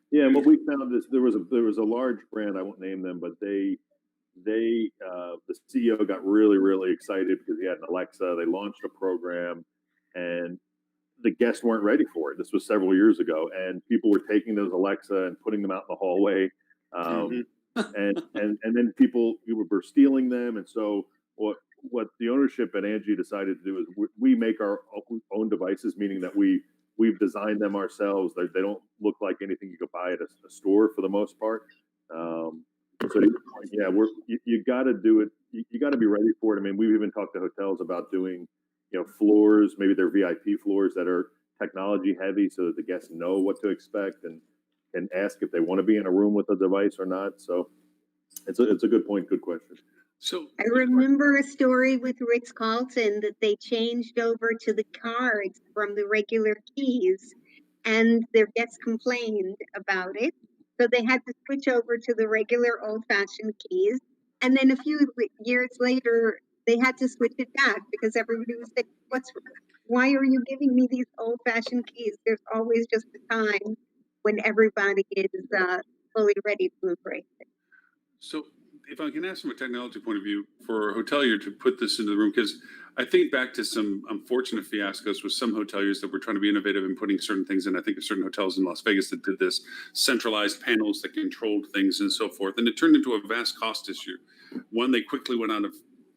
Yeah, and what we found is there was a large brand, I won't name them, but the CEO got really, really excited because he had an Alexa. They launched a program, and the guests weren't ready for it. This was several years ago, and people were taking those Alexa and putting them out in the hallway, and then people were stealing them. And so what the ownership at Angie decided to do is we make our own devices, meaning that we've designed them ourselves. They don't look like anything you could buy at a store for the most part. So yeah, you got to do it. You got to be ready for it. I mean, we've even talked to hotels about doing, floors, maybe they're VIP floors that are technology heavy, so that the guests know what to expect and ask if they want to be in a room with a device or not. So it's a good point. Good question. So I remember a story with Ritz-Carlton that they changed over to the cards from the regular keys, and their guests complained about it. So they had to switch over to the regular old-fashioned keys. And then a few years later, they had to switch it back because everybody was like, why are you giving me these old-fashioned keys? There's always just a time when everybody is fully ready to embrace it. So if I can ask from a technology point of view for a hotelier to put this into the room, because I think back to some unfortunate fiascos with some hoteliers that were trying to be innovative in putting certain things in. I think of certain hotels in Las Vegas that did this, centralized panels that controlled things and so forth. And it turned into a vast cost issue. One, they quickly went out of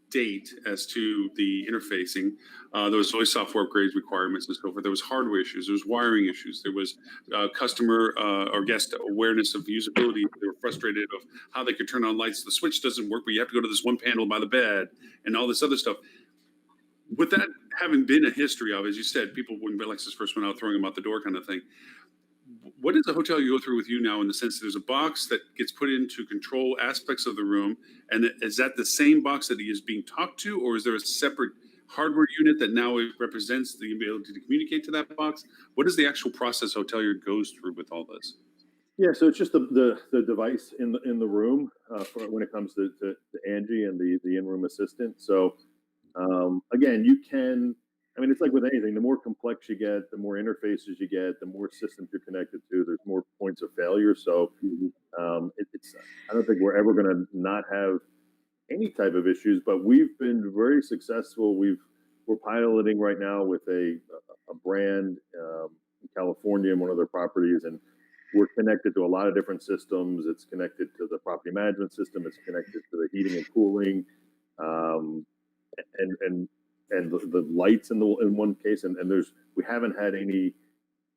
date as to the interfacing. There was always software upgrades requirements and so forth. There was hardware issues. There was wiring issues. There was customer or guest awareness of usability. They were frustrated of how they could turn on lights. The switch doesn't work, but you have to go to this one panel by the bed and all this other stuff. With that having been a history of, as you said, people when Alexis first went out throwing them out the door kind of thing. What does the hotel you go through with you now in the sense that there's a box that gets put in to control aspects of the room? And is that the same box that he is being talked to, or is there a separate hardware unit that now represents the ability to communicate to that box? What is the actual process hotelier goes through with all this? Yeah, so it's just the device in the room for when it comes to Angie and the in-room assistant. So again, you can. I mean, it's like with anything. The more complex you get, the more interfaces you get, the more systems you're connected to. There's more points of failure. So it's. I don't think we're ever going to not have any type of issues. But we've been very successful. We're piloting right now with a brand in California in one of their properties, and we're connected to a lot of different systems. It's connected to the property management system. It's connected to the heating and cooling, and the lights in one case. And we haven't had any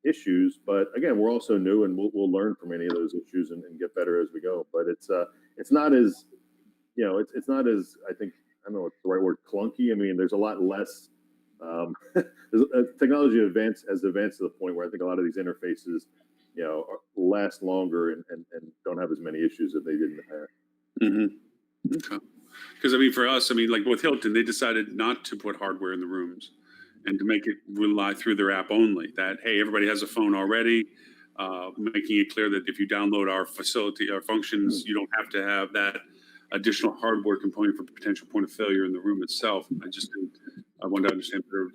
issues, but again, we're also new, and we'll learn from any of those issues and get better as we go. But it's not as, it's not as, I think, I don't know what's the right word, clunky. I mean, there's a lot less. Technology has advanced to the point where I think a lot of these interfaces, last longer and don't have as many issues as they did in the past. Mm-hmm. Okay. Because I mean, for us, I mean, like with Hilton, they decided not to put hardware in the rooms and to make it rely through their app only. That, hey, everybody has a phone already, making it clear that if you download our facility, our functions, you don't have to have that additional hardware component for potential point of failure in the room itself. I wanted to understand better,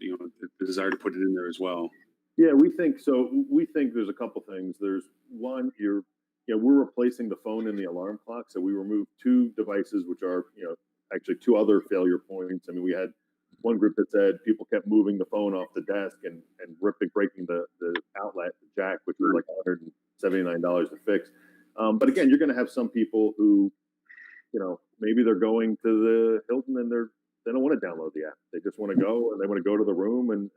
the desire to put it in there as well. Yeah, we think so. We think there's a couple things. There's one, we're replacing the phone and the alarm clock. So we removed two devices, which are, actually two other failure points. I mean, we had one group that said people kept moving the phone off the desk and breaking the outlet, the jack, which was like $179 to fix. But again, you're going to have some people who, maybe they're going to the Hilton and they don't want to download the app. They just want to go and they want to go to the room and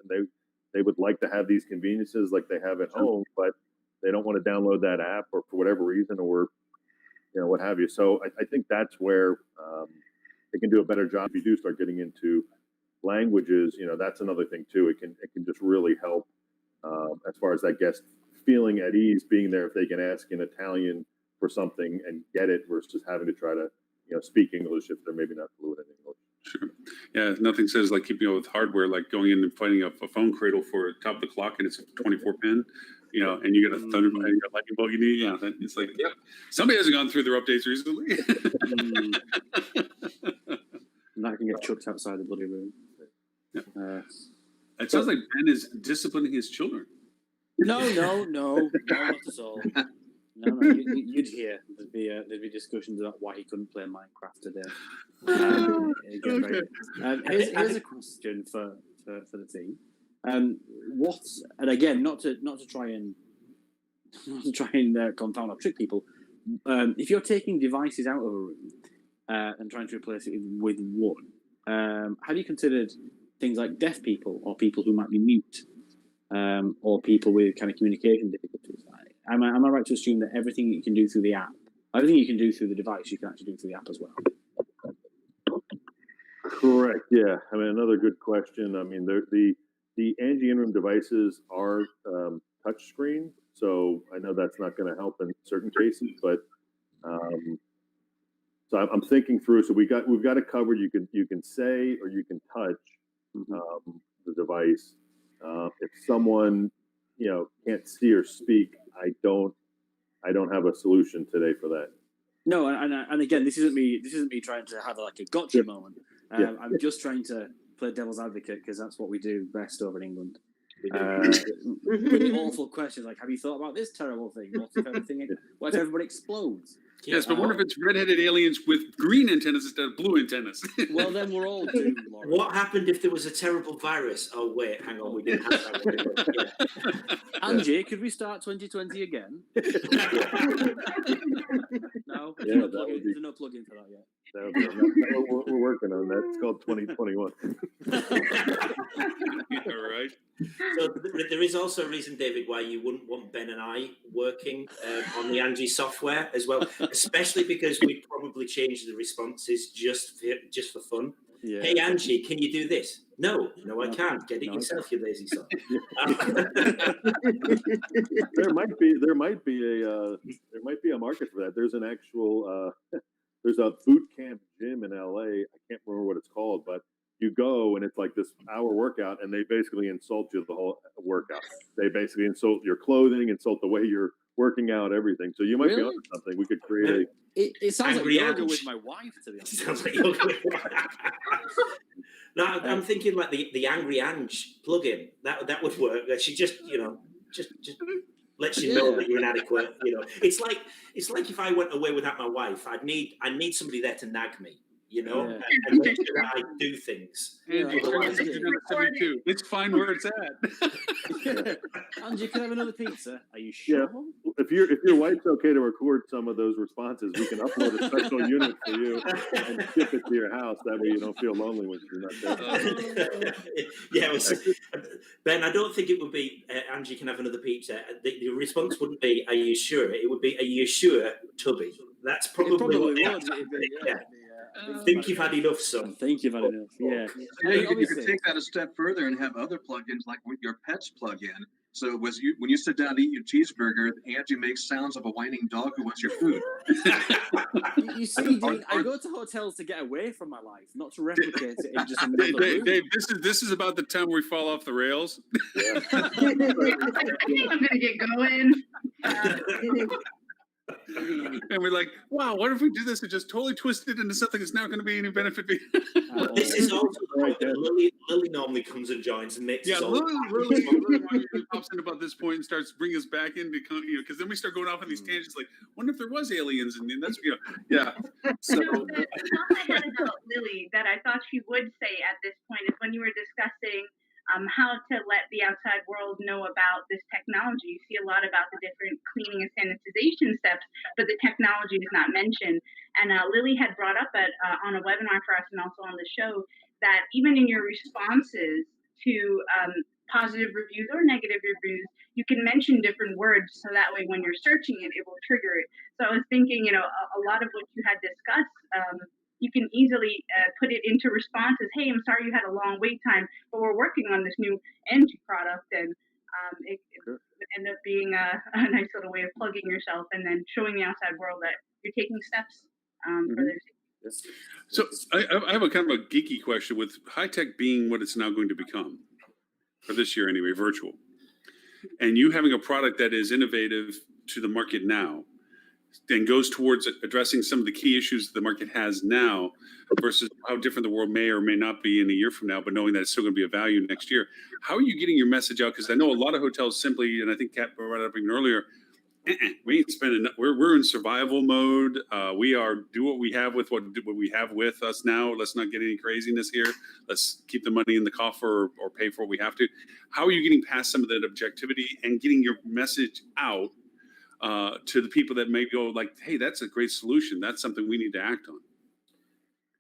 they would like to have these conveniences like they have at home, but they don't want to download that app or for whatever reason or, what have you. So I think that's where they can do a better job. If you do start getting into languages, that's another thing too. It can just really help as far as that guest feeling at ease, being there if they can ask in Italian for something and get it versus having to try to speak English if they're maybe not fluent in English. Sure. Yeah, nothing says like keeping up with hardware, like going in and finding a phone cradle for top of the clock and it's a 24 pin, and you got a Thunderbird and you got lightning bug you need. Yeah, it's like, yeah, somebody hasn't gone through their updates recently. And that can get chucked outside the bloody room. Yeah. It sounds like Ben is disciplining his children. No, not at all. No, you'd hear there'd be discussions about why he couldn't play Minecraft today. Here's a question for the team. And again, not to try and confound or trick people. If you're taking devices out of a room and trying to replace it with one, have you considered things like deaf people or people who might be mute, or people with kind of communication difficulties? Am I right to assume that everything you can do through the app, everything you can do through the device, you can actually do through the app as well? Correct. Yeah. I mean, another good question. I mean, the Angie in-room devices are touch screen, so I know that's not going to help in certain cases, but so I'm thinking through. So we've got it covered. You can say or you can touch the device. If someone can't see or speak, I don't have a solution today for that. No, and again, this isn't me trying to have like a gotcha moment. I'm just trying to play devil's advocate because that's what we do best over in England. Really awful questions like, have you thought about this terrible thing? What if everybody explodes? Yes, but what if it's redheaded aliens with green antennas instead of blue antennas? Well, then we're all doomed, Lauren. What happened if there was a terrible virus? Oh, wait, hang on, we didn't have that one. Angie, could we start 2020 again? No? There's no plug-in for that yet. We're working on that. It's called 2021. All right. So there is also a reason, David, why you wouldn't want Ben and I working on the Angie software as well, especially because we'd probably change the responses just for fun. Yeah. Hey, Angie, can you do this? No, I can't. Get it yourself, you lazy son. There might be a market for that. There's an actual there's a boot camp gym in LA. I can't remember what it's called, but you go and it's like this hour workout, and they basically insult you the whole workout. They basically insult your clothing, insult the way you're working out, everything. So you might be onto something. We could create It sounds like yoga with my wife, to be honest. It sounds like yoga with my wife. No, I'm thinking like the Angry Ange plugin. That would work. She just lets you know that you're inadequate. It's like if I went away without my wife, I need somebody there to nag me. And make sure that I do things. It's fine where it's at. Angie, can I have another pizza? Are you sure? Yeah. if your wife's okay to record some of those responses, we can upload a special unit for you and ship it to your house. That way you don't feel lonely when she's not there. Yeah, Ben, I don't think it would be Angie can have another pizza. The response wouldn't be, "Are you sure?" It would be, "Are you sure, Tubby?" That's probably what the answer would be. Yeah. I think you've had enough, son. I think you've had enough. Yeah. You could take that a step further and have other plugins like with your pets plug in. So when you sit down to eat your cheeseburger, Angie makes sounds of a whining dog who wants your food. You see, Dave, I go to hotels to get away from my life, not to replicate it in just another room. Dave, this is about the time where we fall off the rails. I think I'm gonna get going. And we're like, wow, what if we do this and just totally twist it into something that's not going to be any benefit? This is also the point that Lily normally comes and joins and makes us all. Lily pops in about this point and starts bringing us back into, because then we start going off on these tangents like, wonder if there was aliens, and then that's, yeah. So The thought I had about Lily that I thought she would say at this point is when you were discussing how to let the outside world know about this technology. You see a lot about the different cleaning and sanitization steps, but the technology is not mentioned. And Lily had brought up on a webinar for us and also on the show that even in your responses to positive reviews or negative reviews, you can mention different words so that way when you're searching it, it will trigger it. So I was thinking, a lot of what you had discussed, you can easily put it into responses. Hey, I'm sorry you had a long wait time, but we're working on this new Angie product, and it would end up being a nice little way of plugging yourself and then showing the outside world that you're taking steps for their safety. So I have a kind of a geeky question with high tech being what it's now going to become, for this year anyway, virtual, and you having a product that is innovative to the market now and goes towards addressing some of the key issues the market has now versus how different the world may or may not be in a year from now, but knowing that it's still going to be a value next year. How are you getting your message out? Because I know a lot of hotels simply, and I think Kat brought it up even earlier, we ain't spending, we're in survival mode. We are do what we have with what we have with us now. Let's not get any craziness here. Let's keep the money in the coffer or pay for what we have to. How are you getting past some of that objectivity and getting your message out to the people that may go like, hey, that's a great solution. That's something we need to act on.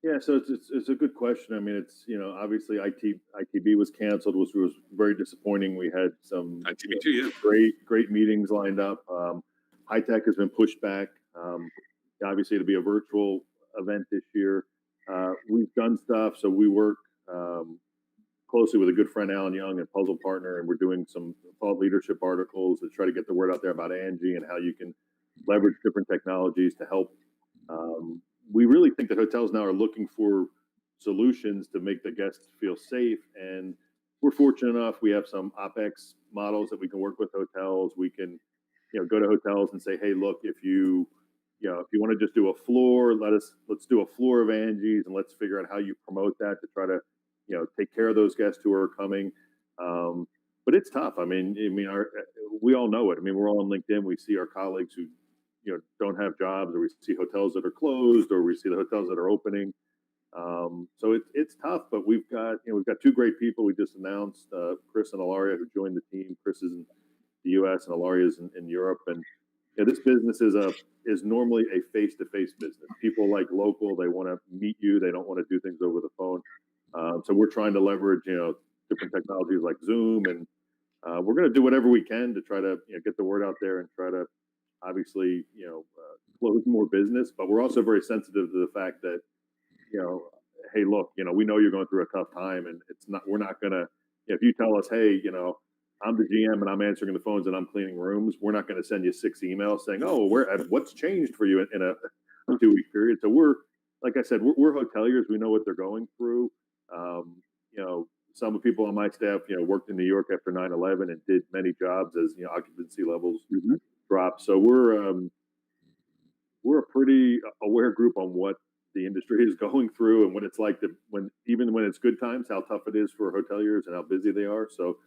Yeah, so it's a good question. I mean, it's, obviously ITB was canceled, which was very disappointing. We had some ITB too, yeah. great meetings lined up. High Tech has been pushed back. Obviously, it'll be a virtual event this year. We've done stuff, so we work closely with a good friend, Alan Young, and Puzzle Partner, and we're doing some thought leadership articles to try to get the word out there about Angie and how you can leverage different technologies to help. We really think that hotels now are looking for solutions to make the guests feel safe, and we're fortunate enough. We have some OpEx models that we can work with hotels. We can, go to hotels and say, hey, look, if you want to just do a floor, let's do a floor of Angie's, and let's figure out how you promote that to try to, take care of those guests who are coming. But it's tough. I mean, we all know it. I mean, we're all on LinkedIn. We see our colleagues who, don't have jobs, or we see hotels that are closed, or we see the hotels that are opening. So it's tough, but we've got two great people. We just announced Chris and Ilaria, who joined the team. Chris is in the U.S. and Ilaria is in Europe. And this business is normally a face-to-face business. People like local. They want to meet you. They don't want to do things over the phone. So we're trying to leverage, different technologies like Zoom, and we're going to do whatever we can to try to get the word out there and try to obviously close more business. But we're also very sensitive to the fact that hey, look, we know you're going through a tough time, and we're not going to, if you tell us, hey, I'm the GM and I'm answering the phones and I'm cleaning rooms, we're not going to send you 6 emails saying, oh, what's changed for you in a 2-week period. So we're, like I said, we're hoteliers. We know what they're going through. Some people on my staff, worked in New York after 9/11 and did many jobs as occupancy levels dropped. So we're a pretty aware group on what the industry is going through and what it's like even when it's good times, how tough it is for hoteliers and how busy they are. So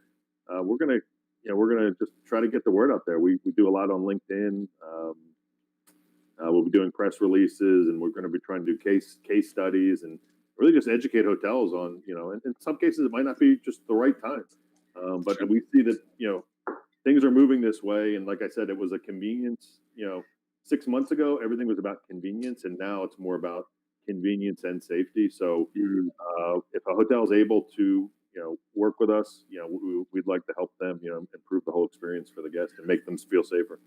we're gonna just try to get the word out there. We do a lot on LinkedIn. We'll be doing press releases, and we're going to be trying to do case studies and really just educate hotels on, and in some cases it might not be just the right time. But we see that, things are moving this way. And like I said, it was a convenience. 6 months ago, everything was about convenience, and now it's more about convenience and safety. So if a hotel is able to, work with us, we'd like to help them, improve the whole experience for the guests and make them feel safer.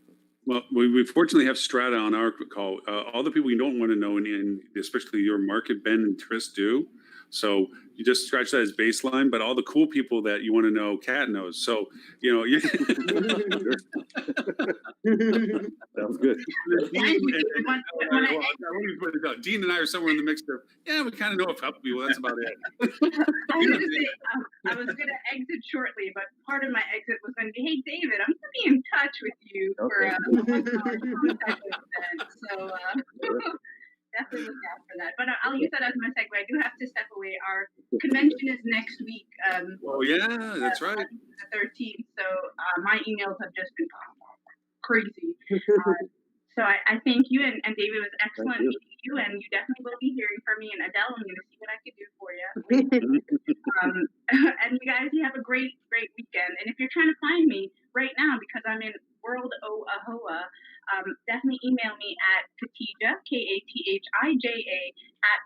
Well, we fortunately have Strata on our call. All the people you don't want to know, and especially your market, Ben and Tris do. So you just scratch that as baseline, but all the cool people that you want to know, Kat knows. So, you Sounds good. Dean and I are somewhere in the mix there. Yeah, we kind of know a couple people. That's about it. I was going to exit shortly, but part of my exit was going to be, hey, David, I'm going to be in touch with you for a contact event. So definitely look out for that. But I'll use that as my segue. I do have to step away. Our convention is next week. Oh, yeah, that's right. The 13th. So my emails have just been crazy. So I thank you, and David, it was excellent meeting you, and you definitely will be hearing from me. And Adele, I'm going to see what I can do for you. And you guys, you have a great weekend. And if you're trying to find me right now, because I'm in World O Ahoa, definitely email me at Katija, KATHIJA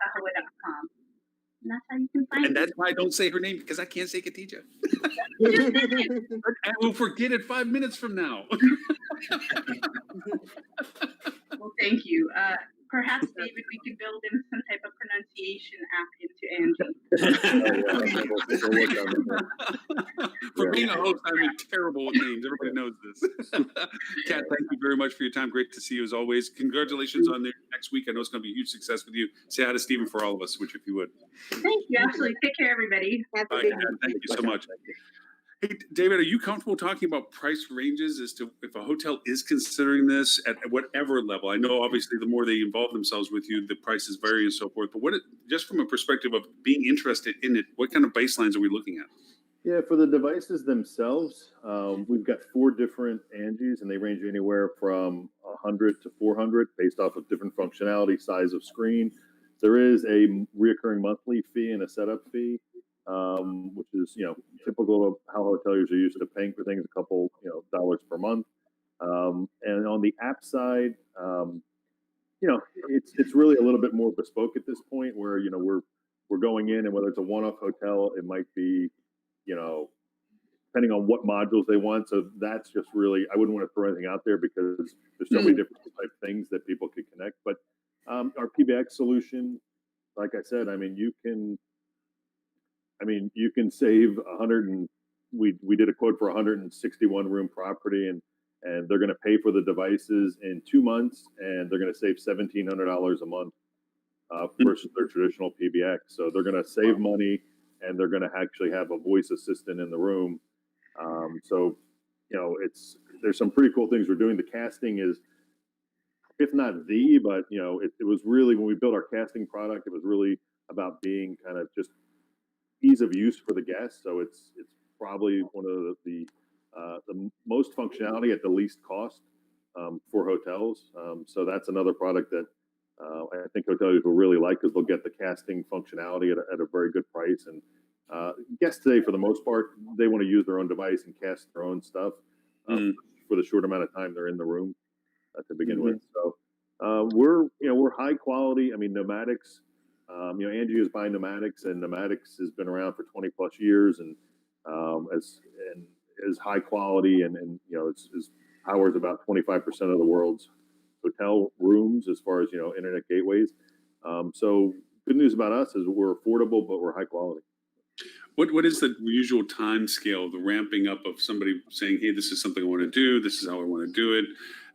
@ahoa.com. And that's how you can find me. And that's why I don't say her name, because I can't say Katija. I will forget it 5 minutes from now. Well, thank you. Perhaps, David, we could build in some type of pronunciation app into Angie. For being a host, I'm terrible with names. Everybody knows this. Kat, thank you very much for your time. Great to see you as always. Congratulations on the next week. I know it's going to be a huge success with you. Say hi to Stephen for all of us, which if you would. Thank you. Absolutely. Take care, everybody. Kat, thank you so much. Hey, David, are you comfortable talking about price ranges as to if a hotel is considering this at whatever level? I know obviously the more they involve themselves with you, the prices vary and so forth, but just from a perspective of being interested in it, what kind of baselines are we looking at? Yeah, for the devices themselves, we've got 4 different Angies, and they range anywhere from 100 to 400 based off of different functionality, size of screen. There is a reoccurring monthly fee and a setup fee, which is, typical of how hoteliers are used to paying for things, a couple, dollars per month. And on the app side, it's really a little bit more bespoke at this point where, we're going in, and whether it's a one-off hotel, it might be, depending on what modules they want. So that's just really, I wouldn't want to throw anything out there because there's so many different type things that people could connect. But our PBX solution, like I said, you can save 100 and we did a quote for 161 room property, and they're going to pay for the devices in 2 months, and they're going to save $1,700 a month versus their traditional PBX. So they're going to save money, and they're going to actually have a voice assistant in the room. So there's some pretty cool things we're doing. The casting is, if not but it was really, when we built our casting product, it was really about being kind of just ease of use for the guests. So it's probably one of the most functionality at the least cost for hotels. So that's another product that I think hoteliers will really like, because they'll get the casting functionality at a very good price. And guests today, for the most part, they want to use their own device and cast their own stuff for the short amount of time they're in the room to begin with. So we're high quality. I mean, Nomadics. Angie is buying Nomadics, and Nomadics has been around for 20 plus years, and is high quality, and its powers about 25% of the world's hotel rooms as far as internet gateways. So good news about us is we're affordable, but we're high quality. What is the usual time scale, the ramping up of somebody saying, hey, this is something I want to do, this is how I want to do it?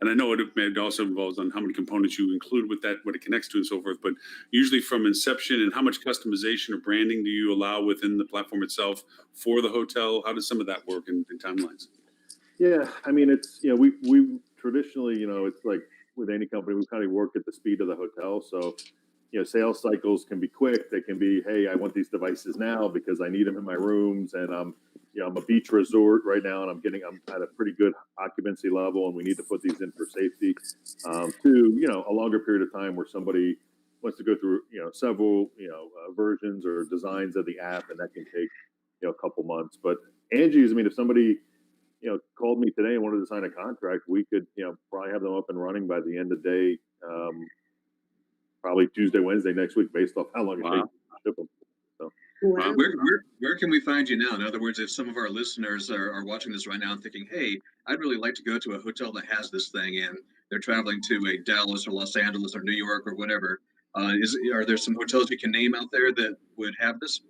And I know it also involves on how many components you include with that, what it connects to and so forth, but usually from inception, and how much customization or branding do you allow within the platform itself for the hotel? How does some of that work in timelines? Yeah, I mean, it's, we traditionally, it's like with any company, we kind of work at the speed of the hotel. So sales cycles can be quick. They can be, hey, I want these devices now because I need them in my rooms, and I'm a beach resort right now, and I'm at a pretty good occupancy level, and we need to put these in for safety. To a longer period of time where somebody wants to go through several versions or designs of the app, and that can take a couple months. But Angie's, I mean, if somebody called me today and wanted to sign a contract, we could, probably have them up and running by the end of the day, probably Tuesday, Wednesday next week, based off how long it takes to ship them. So, Wow. Where can we find you now? In other words, if some of our listeners are watching this right now and thinking, hey, I'd really like to go to a hotel that has this thing, and they're traveling to a Dallas or Los Angeles or New York or whatever, are there some hotels you can name out there that would have this?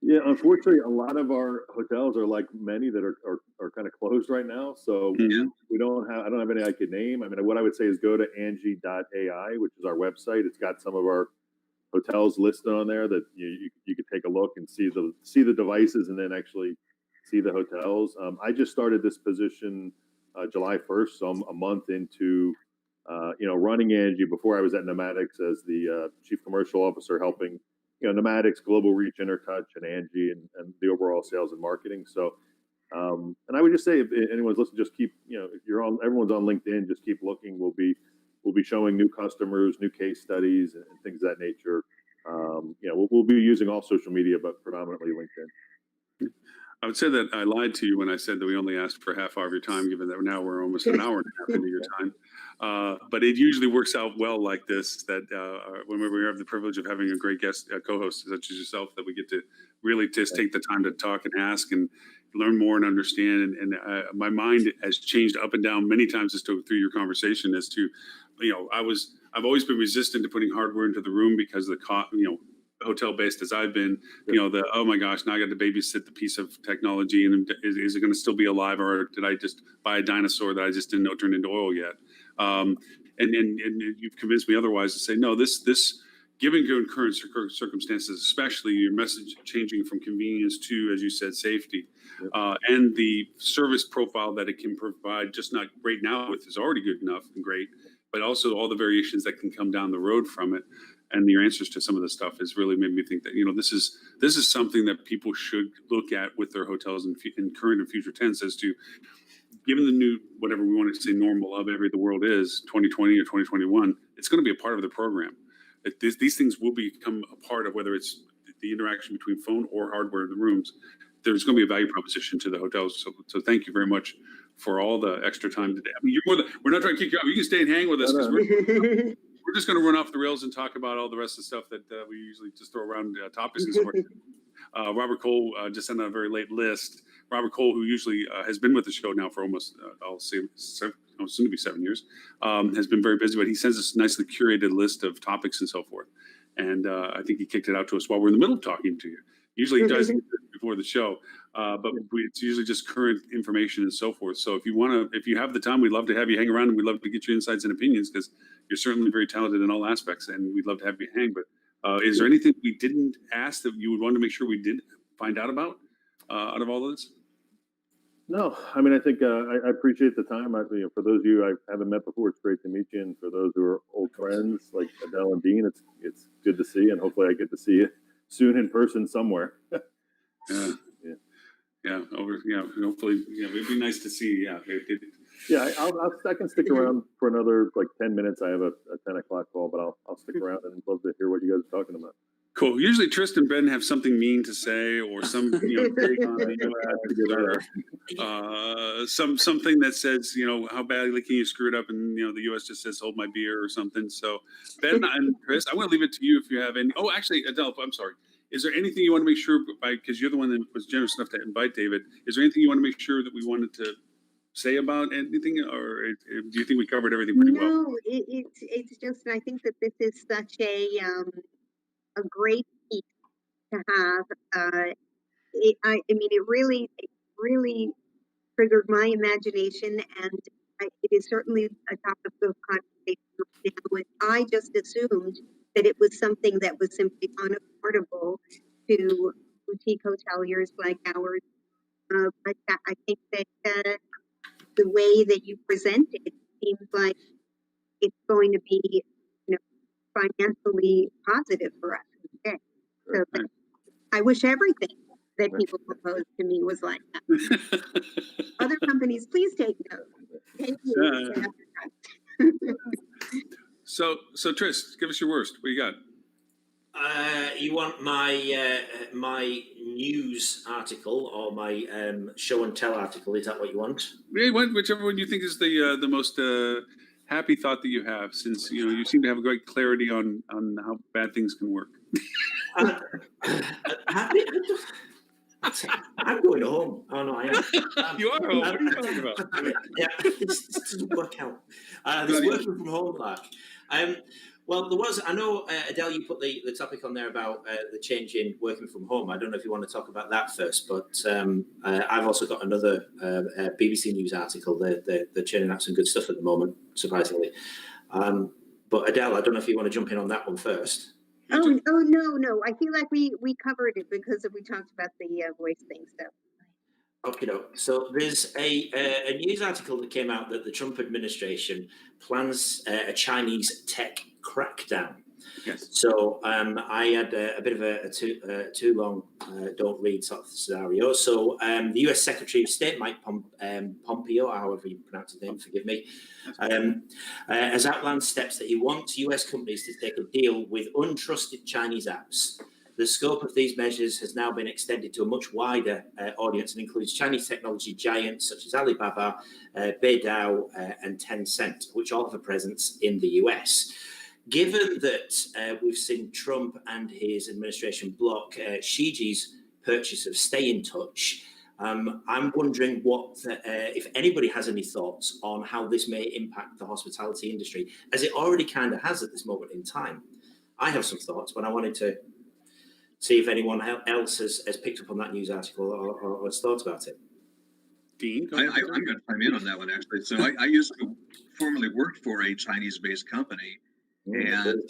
yeah, unfortunately, a lot of our hotels are like many that are kind of closed right now. So Mhm. I don't have any I could name. I mean, what I would say is go to Angie.ai, which is our website. It's got some of our hotels listed on there that you could take a look and see the devices and then actually see the hotels. I just started this position July 1st, so I'm a month into running Angie. Before I was at Pneumatics as the chief commercial officer, helping Pneumatics, Global Reach, Intertouch, and Angie, and the overall sales and marketing. So, and I would just say if anyone's listening, just keep if everyone's on LinkedIn, just keep looking. We'll be showing new customers, new case studies, and things of that nature. We'll be using all social media, but predominantly LinkedIn. I would say that I lied to you when I said that we only asked for half hour of your time, given that now we're almost an hour and a half into your time. But it usually works out well like this, that when we have the privilege of having a great guest co-host such as yourself, that we get to really just take the time to talk and ask and learn more and understand. And my mind has changed up and down many times through your conversation as to, I've always been resistant to putting hardware into the room because of the hotel based as I've been, oh my gosh, now I got to babysit the piece of technology, and is it going to still be alive, or did I just buy a dinosaur that I just didn't know turned into oil yet? And you've convinced me otherwise to say no. This given current circumstances, especially your message changing from convenience to, as you said, safety, and the service profile that it can provide, just not right now, which is already good enough and great, but also all the variations that can come down the road from it. And your answers to some of the stuff has really made me think that this is something that people should look at with their hotels in current and future tense, as to, given the new whatever we want to say normal of the world is 2020 or 2021, it's going to be a part of the program. These things will become a part of whether it's the interaction between phone or hardware in the rooms. There's going to be a value proposition to the hotels. So thank you very much for all the extra time today. I mean, we're not trying to kick you out. You can stay and hang with us, because we're just going to run off the rails and talk about all the rest of the stuff that we usually just throw around topics and so forth. Robert Cole just sent out a very late list. Robert Cole, who usually has been with the show now for almost, I'll say, soon to be 7 years, has been very busy, but he sends us a nicely curated list of topics and so forth. And I think he kicked it out to us while we're in the middle of talking to you. Usually he does before the show, but it's usually just current information and so forth. So if you have the time, we'd love to have you hang around, and we'd love to get your insights and opinions, because you're certainly very talented in all aspects, and we'd love to have you hang. But is there anything we didn't ask that you would want to make sure we did find out about out of all of this? No, I mean, I think I appreciate the time. For those of you I haven't met before, it's great to meet you, and for those who are old friends like Adele and Dean, it's good to see you, and hopefully I get to see you soon in person somewhere. Hopefully, it'd be nice to see. I can stick around for another 10 minutes. I have a 10 o'clock call, but I'll stick around and love to hear what you guys are talking about. Cool. Usually Tristan and Ben have something mean to say, or some take on the US, something that says, how badly can you screw it up, and the US just says hold my beer or something. So Ben and Chris, I want to leave it to you if you have any. Oh, actually, Adele, I'm sorry. Is there anything you want to make sure, because you're the one that was generous enough to invite David, is there anything you want to make sure that we wanted to say about anything, or do you think we covered everything pretty well? No, it's just, I think that this is such a great piece to have. It really triggered my imagination, and it is certainly a topic of conversation now. And I just assumed that it was something that was simply unaffordable to boutique hoteliers like ours. But I think that the way that you present it seems like it's going to be, financially positive for us instead. So I wish everything that people propose to me was like that. Other companies, please take note. Thank you. So Tris, give us your worst. What you got? You want my news article or my show and tell article? Is that what you want? Yeah, whichever one you think is the most happy thought that you have, since you seem to have a great clarity on how bad things can work. I'm going home. Oh no, I am. You are home. What are you talking about? Yeah, this doesn't work out. This working from home, like. Well, there was. I know, Adele, you put the topic on there about the change in working from home. I don't know if you want to talk about that first, but I've also got another BBC News article. They're churning out some good stuff at the moment, surprisingly. But Adele, I don't know if you want to jump in on that one first. Oh no! I feel like we covered it because we talked about the voice thing. So. Okay, so there's a news article that came out that the Trump administration plans a Chinese tech crackdown. Yes. So I had a bit of a too long don't read sort of scenario. So the U.S. Secretary of State Mike Pompeo, however you pronounce his name, forgive me, has outlined steps that he wants U.S. companies to take a deal with untrusted Chinese apps. The scope of these measures has now been extended to a much wider audience and includes Chinese technology giants such as Alibaba, Beidou, and Tencent, which all have a presence in the US. Given that we've seen Trump and his administration block Xi's purchase of Stay in Touch, I'm wondering if anybody has any thoughts on how this may impact the hospitality industry, as it already kind of has at this moment in time. I have some thoughts, but I wanted to see if anyone else has picked up on that news article or has thought about it. Dean? I'm going to chime in on that one, actually. So I used to formerly work for a Chinese-based company, and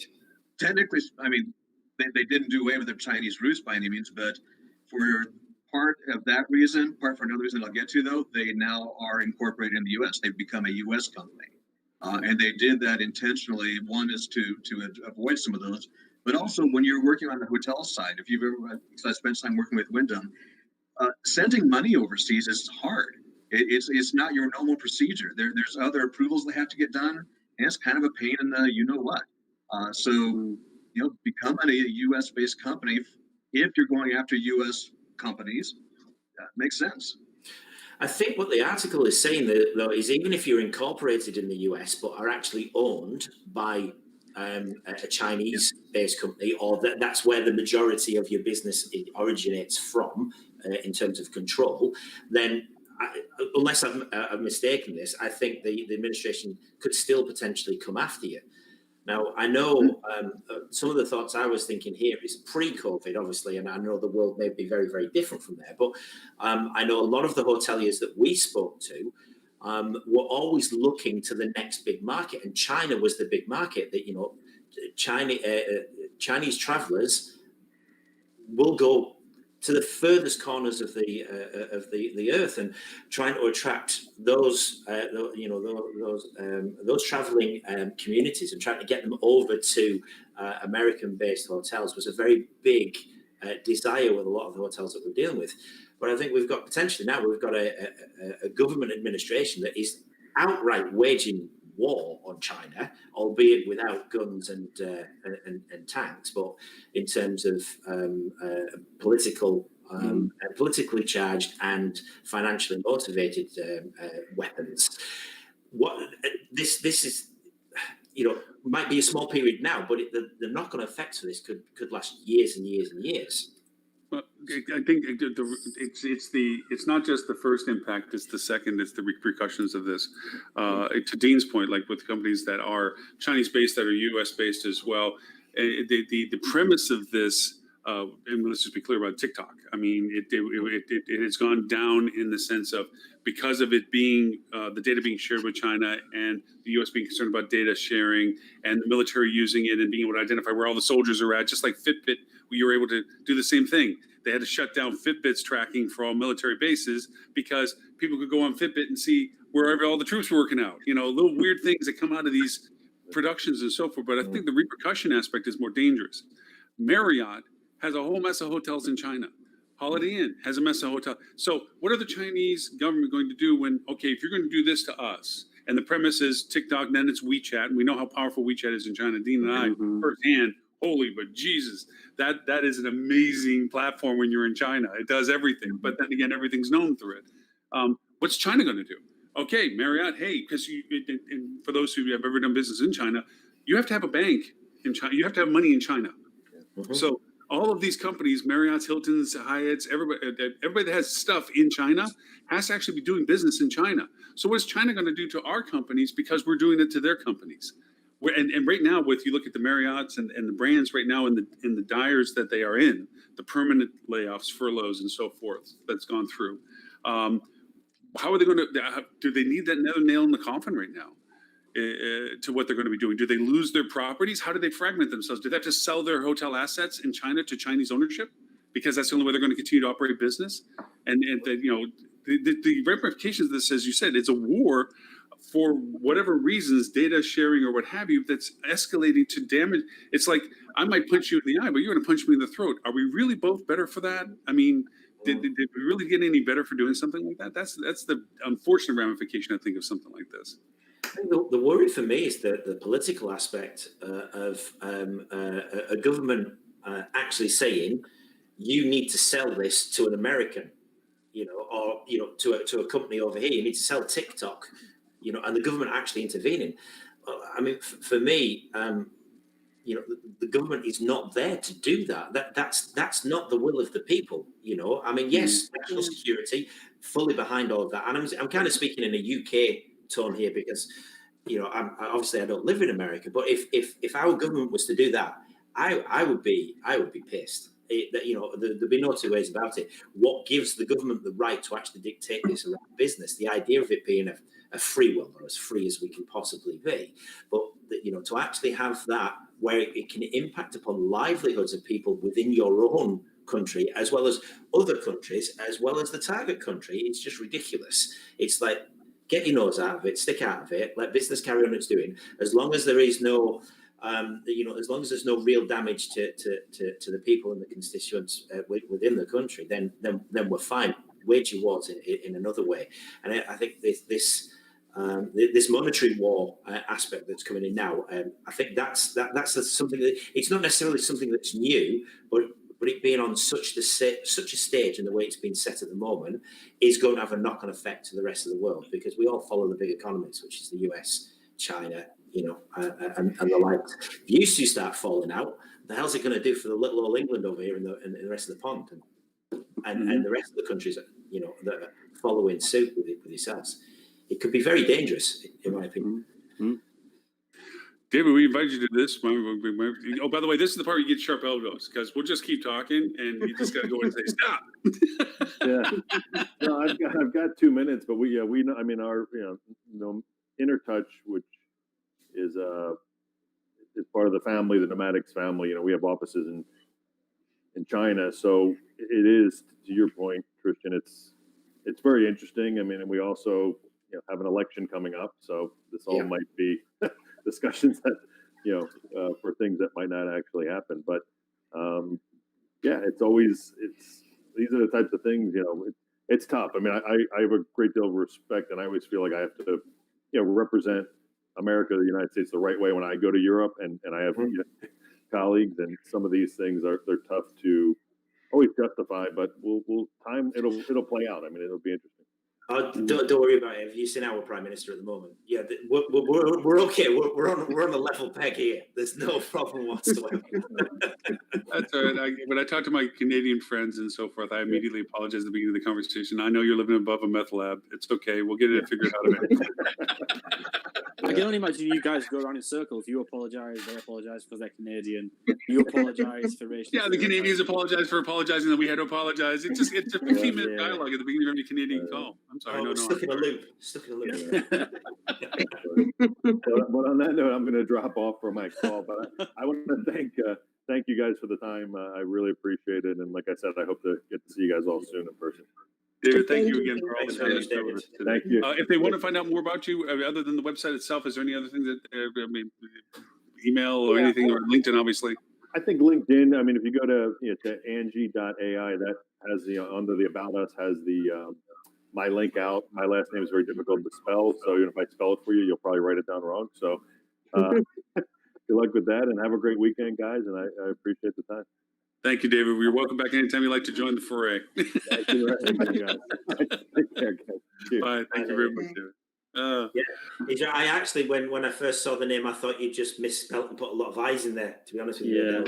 technically, I mean, they didn't do away with their Chinese roots by any means, but for part of that reason, part for another reason I'll get to, though, they now are incorporated in the U.S. They've become a U.S. company. And they did that intentionally. One is to avoid some of those. But also, when you're working on the hotel side, if you've ever, because I spent time working with Wyndham, sending money overseas is hard. It's not your normal procedure. There's other approvals that have to get done, and it's kind of a pain in the you know what. So becoming a U.S. based company, if you're going after U.S. companies, makes sense. I think what the article is saying, though, is even if you're incorporated in the US but are actually owned by a Chinese-based company, or that's where the majority of your business originates from in terms of control, then unless I've mistaken this, I think the administration could still potentially come after you. Now, I know some of the thoughts I was thinking here is pre-COVID, obviously, and I know the world may be very, very different from there, but I know a lot of the hoteliers that we spoke to were always looking to the next big market, and China was the big market that, Chinese travelers will go to the furthest corners of the earth, and trying to attract those traveling communities and trying to get them over to American-based hotels was a very big desire with a lot of the hotels that we're dealing with. But I think we've got a government administration that is outright waging war on China, albeit without guns and tanks, but in terms of politically charged and financially motivated weapons. This is, might be a small period now, but the knock-on effects for this could last years and years and years. Well, I think it's not just the first impact; it's the second. It's the repercussions of this. To Dean's point, like with companies that are Chinese-based, that are U.S.-based as well, the premise of this, and let's just be clear about TikTok. I mean, it has gone down in the sense of, because of it being the data being shared with China and the U.S. being concerned about data sharing and the military using it and being able to identify where all the soldiers are at, just like Fitbit, you were able to do the same thing. They had to shut down Fitbit's tracking for all military bases because people could go on Fitbit and see wherever all the troops were working out. Little weird things that come out of these productions and so forth. But I think the repercussion aspect is more dangerous. Marriott has a whole mess of hotels in China. Holiday Inn has a mess of hotels. So what are the Chinese government going to do when, if you're going to do this to us, and the premise is TikTok, then it's WeChat, and we know how powerful WeChat is in China. Dean and I, firsthand, holy, but Jesus, that is an amazing platform when you're in China. It does everything, but then again, everything's known through it. What's China going to do? Okay, Marriott, hey, because and for those who have ever done business in China, you have to have a bank in China. You have to have money in China. Mhm. So all of these companies, Marriott's, Hilton's, Hyatt's, everybody that has stuff in China has to actually be doing business in China. So what is China going to do to our companies because we're doing it to their companies? And right now, with you look at the Marriotts and the brands right now in the dyers that they are in, the permanent layoffs, furloughs, and so forth that's gone through. How are they going to? Do they need that another nail in the coffin right now? To what they're going to be doing? Do they lose their properties? How do they fragment themselves? Do they have to sell their hotel assets in China to Chinese ownership because that's the only way they're going to continue to operate business? And the ramifications of this, as you said, it's a war for whatever reasons, data sharing or what have you, that's escalating to damage. It's like I might punch you in the eye, but you're going to punch me in the throat. Are we really both better for that? I mean, did we really get any better for doing something like that? That's the unfortunate ramification, I think, of something like this. The worry for me is the political aspect of a government actually saying you need to sell this to an American, or to a company over here. You need to sell TikTok, and the government actually intervening. I mean, for me, the government is not there to do that. That's not the will of the people. I mean, yes, national security, fully behind all of that. And I'm kind of speaking in a UK tone here because, obviously I don't live in America. But if our government was to do that, I would be pissed. There'd be no two ways about it. What gives the government the right to actually dictate this around business? The idea of it being a free will, or as free as we can possibly be, but to actually have that where it can impact upon livelihoods of people within your own country, as well as other countries, as well as the target country, it's just ridiculous. It's like, get your nose out of it, stick out of it, let business carry on its doing. As long as there is no, as long as there's no real damage to the people and the constituents within the country, then we're fine. Wage your wars in another way, and I think this monetary war aspect that's coming in now, I think that's something that it's not necessarily something that's new, but it being on such a stage and the way it's been set at the moment is going to have a knock-on effect to the rest of the world, because we all follow the big economies, which is the US, China, and the like. If these two start falling out, the hell's it going to do for the little old England over here and the rest of the pond, and the rest of the countries that are following suit with yourselves? It could be very dangerous, in my opinion. Mm-hmm. David, we invited you to this. Oh, by the way, this is the part where you get sharp elbows, because we'll just keep talking, and you just got to go and say stop. Yeah, no, I've got 2 minutes, but we know. I mean, our Intertouch, which is part of the family, the Nomadics family. We have offices in China, so it is, to your point, Christian. It's very interesting. I mean, and we also have an election coming up, so this all might be discussions that for things that might not actually happen. But these are the types of things. It's tough. I mean, I have a great deal of respect, and I always feel like I have to represent America, the United States, the right way when I go to Europe, and I have colleagues, and some of these things they're tough to always justify, but it'll play out. I mean, it'll be interesting. Don't worry about it. Have you seen our Prime Minister at the moment? Yeah, we're okay. We're on a level peg here. There's no problem whatsoever. That's all right. When I talk to my Canadian friends and so forth, I immediately apologize at the beginning of the conversation. I know you're living above a meth lab. It's okay. We'll get it figured out. I can only imagine you guys go around in circles. You apologize, they apologize because they're Canadian. You apologize for racial. Yeah, the Canadians apologize for apologizing that we had to apologize. It's a 15-minute dialogue at the beginning of every Canadian call. I'm sorry. Stuck in a loop. But on that note, I'm going to drop off for my call. But I want to thank you guys for the time. I really appreciate it. And like I said, I hope to get to see you guys all soon in person. David, thank you again for all the time. Thank you. If they want to find out more about you, other than the website itself, is there any other things that, email or anything, or LinkedIn, obviously? I think LinkedIn. I mean, if you go to Angie.ai, that has under the About Us has the my link out. My last name is very difficult to spell, so if I spell it for you, you'll probably write it down wrong. So Good luck with that, and have a great weekend, guys. And I appreciate the time. Thank you, David. You're welcome back anytime you'd like to join the foray. Thank you, guys. Take care, guys. Cheers. Bye. Thank you very much, David. Yeah, I actually, when I first saw the name, I thought you just misspelled and put a lot of I's in there. To be honest with you,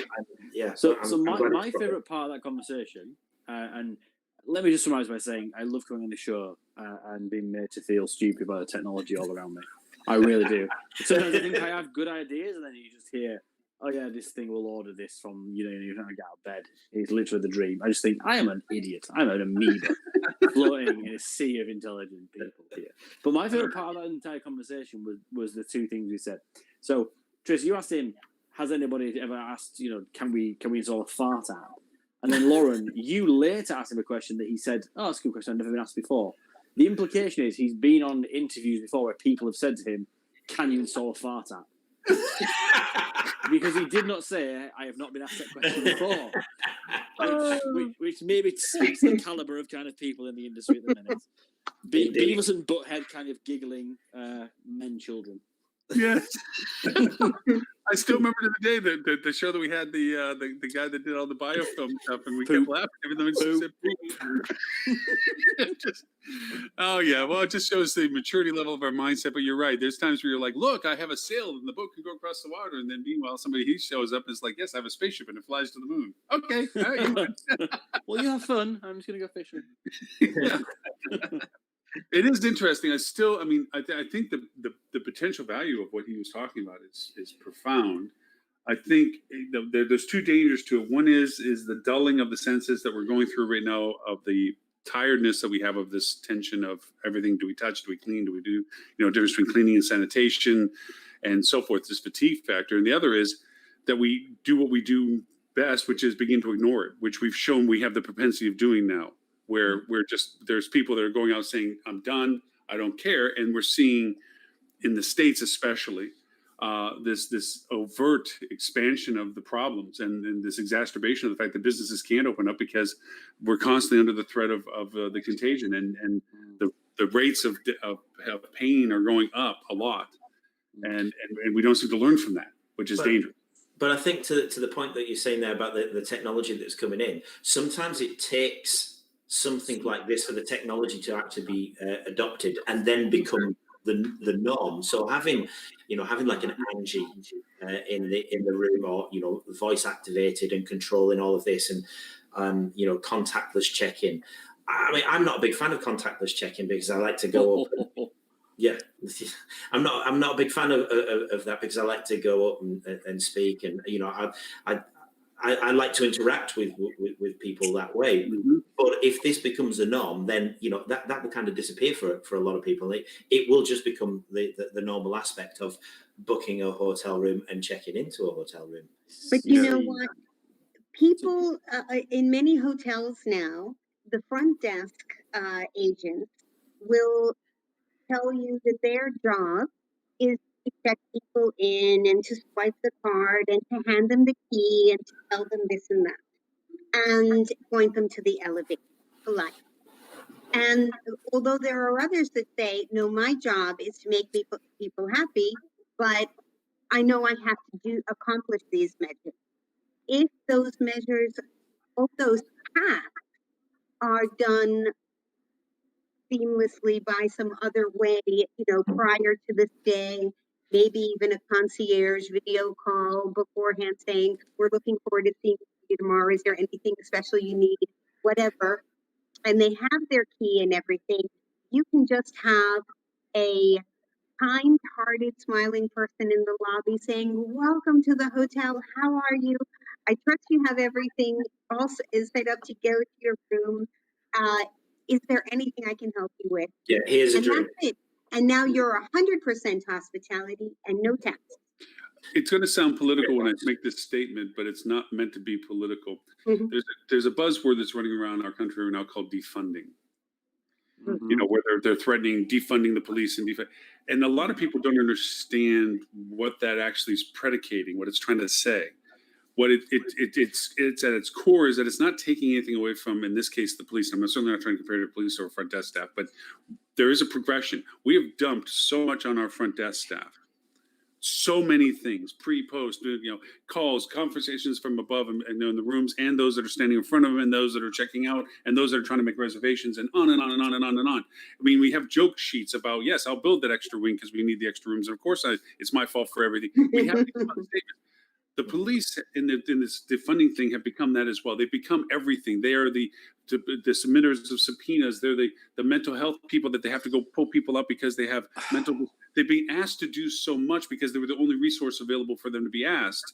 yeah. So my favorite part of that conversation, and let me just summarize by saying I love coming on the show and being made to feel stupid by the technology all around me. I really do. Sometimes I think I have good ideas, and then you just hear, oh yeah, this thing will order this from, you're trying to get out of bed. It's literally the dream. I just think, I am an idiot. I'm an amoeba floating in a sea of intelligent people here. But my favourite part of that entire conversation was the two things we said. So, Tracy, you asked him, has anybody ever asked, can we install a fart app? And then Lauren, you later asked him a question that he said, oh, that's a good question, I've never been asked before. The implication is he's been on interviews before where people have said to him, can you install a fart app? Because he did not say, I have not been asked that question before. Which maybe speaks to the calibre of kind of people in the industry at the minute. Beavis and Butthead kind of giggling men children. Yes. I still remember the day that the show that we had the guy that did all the biofilm stuff, and we kept laughing every time he said poop. Oh yeah, well, it just shows the maturity level of our mindset. But you're right. There's times where you're like, look, I have a sail and the boat can go across the water, and then meanwhile he shows up and is like, yes, I have a spaceship and it flies to the moon. Okay, all right. Well, you have fun. I'm just gonna go fishing. Yeah. It is interesting. I think the potential value of what he was talking about is profound. I think there's two dangers to it. One is the dulling of the senses that we're going through right now, of the tiredness that we have of this tension of everything. Do we touch? Do we clean? Do we do, difference between cleaning and sanitation and so forth, this fatigue factor. And the other is that we do what we do best, which is begin to ignore it, which we've shown we have the propensity of doing now. Where there's people that are going out saying, I'm done, I don't care. And we're seeing in the States especially this overt expansion of the problems and this exacerbation of the fact that businesses can't open up because we're constantly under the threat of the contagion, and the rates of pain are going up a lot. And we don't seem to learn from that, which is dangerous. But I think to the point that you're saying there about the technology that's coming in, sometimes it takes something like this for the technology to actually be adopted and then become the norm. So having like an Angie in the room, or voice activated and controlling all of this, and contactless check-in. I mean, I'm not a big fan of contactless check-in because I like to go up. Yeah, I'm not a big fan of that because I like to go up and speak, and I like to interact with people that way. Mm-hmm. But if this becomes the norm, then that will kind of disappear for a lot of people. It will just become the normal aspect of booking a hotel room and checking into a hotel room. But you know what? People in many hotels now, the front desk agents will tell you that their job is to check people in and to swipe the card and to hand them the key and to tell them this and that and point them to the elevator. Polite. And although there are others that say, no, my job is to make people happy, but I know I have to accomplish these measures. If those measures, all those tasks are done seamlessly by some other way, prior to this day, maybe even a concierge video call beforehand saying, we're looking forward to seeing you tomorrow. Is there anything special you need? Whatever. And they have their key and everything. You can just have a kind-hearted, smiling person in the lobby saying, welcome to the hotel. How are you? I trust you have everything also is set up to go to your room. Is there anything I can help you with? Yeah, here's a drink. That's it. And now you're 100% hospitality and no tax. It's going to sound political when I make this statement, but it's not meant to be political. Mm-hmm. There's a buzzword that's running around our country right now called defunding. Mm-hmm. Where they're threatening defunding the police and a lot of people don't understand what that actually is predicating, what it's trying to say. What it's at its core is that it's not taking anything away from, in this case, the police. I'm certainly not trying to compare to the police or front desk staff, but there is a progression. We have dumped so much on our front desk staff so many things, pre, post, calls, conversations from above and in the rooms, and those that are standing in front of them, and those that are checking out, and those that are trying to make reservations, and on and on and on and on and on. I mean, we have joke sheets about, yes, I'll build that extra wing because we need the extra rooms. And of course, it's my fault for everything. We have these fun statements. The police in this defunding thing have become that as well. They've become everything. They are the submitters of subpoenas. They're the mental health people that they have to go pull people up because they have mental. They're being asked to do so much because they were the only resource available for them to be asked.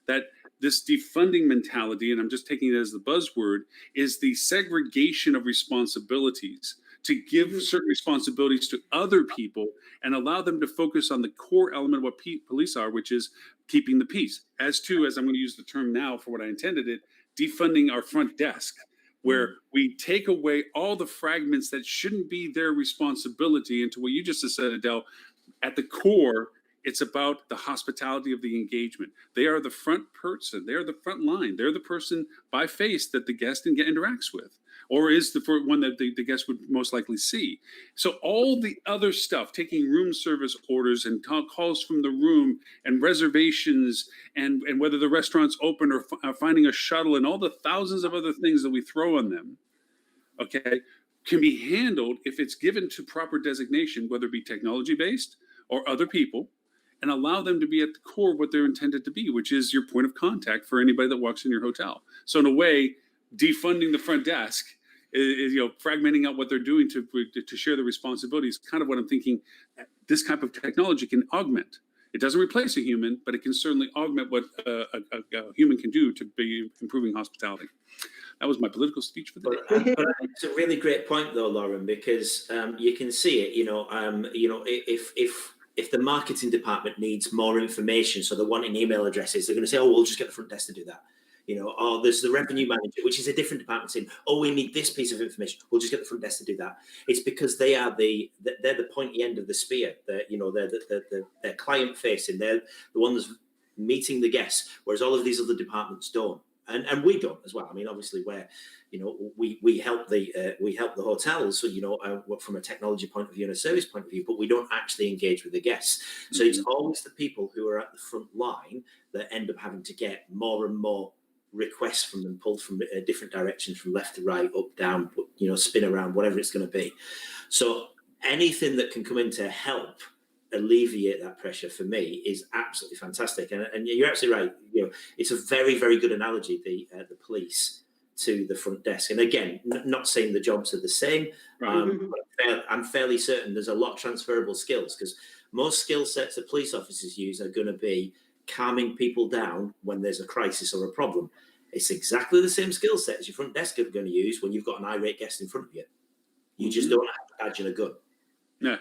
That this defunding mentality, and I'm just taking it as the buzzword, is the segregation of responsibilities, to give certain responsibilities to other people and allow them to focus on the core element of what police are, which is keeping the peace. As I'm going to use the term now for what I intended it, defunding our front desk, where we take away all the fragments that shouldn't be their responsibility. And to what you just said, Adele, at the core, it's about the hospitality of the engagement. They are the front person. They're the front line. They're the person by face that the guest interacts with, or is the one that the guest would most likely see. So all the other stuff, taking room service orders and calls from the room and reservations and whether the restaurant's open or finding a shuttle and all the thousands of other things that we throw on them, okay, can be handled if it's given to proper designation, whether it be technology-based or other people, and allow them to be at the core of what they're intended to be, which is your point of contact for anybody that walks in your hotel. So in a way, defunding the front desk is fragmenting out what they're doing to share the responsibilities. Kind of what I'm thinking. This type of technology can augment. It doesn't replace a human, but it can certainly augment what a human can do to be improving hospitality. That was my political speech for the day. But it's a really great point, though, Lauren, because you can see it. If the marketing department needs more information, so they're wanting email addresses, they're going to say, "Oh, we'll just get the front desk to do that." Or there's the revenue manager, which is a different department, saying, "Oh, we need this piece of information. We'll just get the front desk to do that." It's because they're the pointy end of the spear. They're client facing. They're the ones meeting the guests, whereas all of these other departments don't, and we don't as well. I mean, obviously, we help the hotels, from a technology point of view and a service point of view, but we don't actually engage with the guests. So it's always the people who are at the front line that end up having to get more and more requests from them, pulled from different directions, from left to right, up, down, spin around, whatever it's going to be. So anything that can come in to help alleviate that pressure for me is absolutely fantastic. And you're absolutely right. It's a very, very good analogy, the police to the front desk. And again, not saying the jobs are the same, but I'm fairly certain there's a lot of transferable skills, because most skill sets that police officers use are going to be calming people down when there's a crisis or a problem. It's exactly the same skill set as your front desk are going to use when you've got an irate guest in front of you. You just don't have a badge and a gun. Yeah.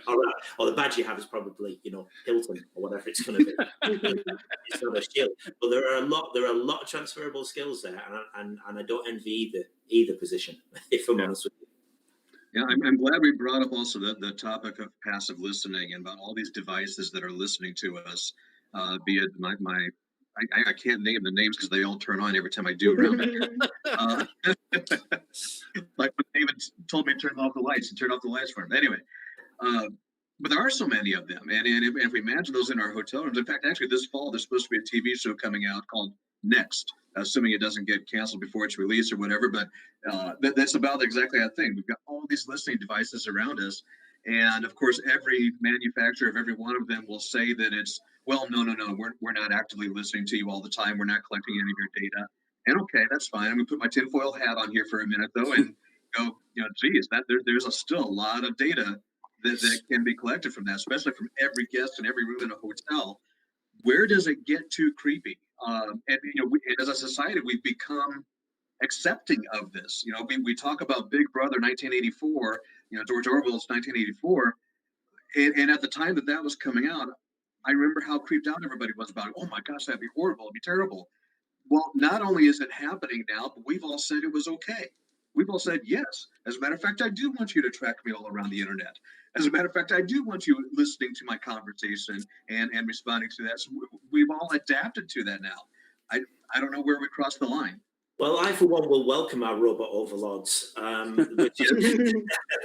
Or the badge you have is probably, Hilton or whatever it's going to be. It's not a shield. But there are a lot of transferable skills there, and I don't envy either position, if I'm honest with you. Yeah, I'm glad we brought up also the topic of passive listening and about all these devices that are listening to us. Be it I can't name the names because they all turn on every time I do around here. Like when David told me to turn off the lights and turn off the lights for him. Anyway, but there are so many of them, and if we imagine those in our hotel rooms. In fact, actually, this fall there's supposed to be a TV show coming out called Next, assuming it doesn't get canceled before it's released or whatever. But that's about exactly that thing. We've got all these listening devices around us, and of course, every manufacturer of every one of them will say that it's, well, no, we're not actively listening to you all the time. We're not collecting any of your data. And okay, that's fine. I'm gonna put my tinfoil hat on here for a minute though, and go, geez, there's still a lot of data that can be collected from that, especially from every guest in every room in a hotel. Where does it get too creepy? And as a society, we've become accepting of this. We talk about Big Brother 1984, George Orwell's 1984, and at the time that was coming out, I remember how creeped out everybody was about it. Oh my gosh, that'd be horrible, it'd be terrible. Well, not only is it happening now, but we've all said it was okay. We've all said, yes, as a matter of fact, I do want you to track me all around the internet. As a matter of fact, I do want you listening to my conversation and responding to that. So we've all adapted to that now. I don't know where we crossed the line. Well, I, for one, will welcome our robot overlords. Which is,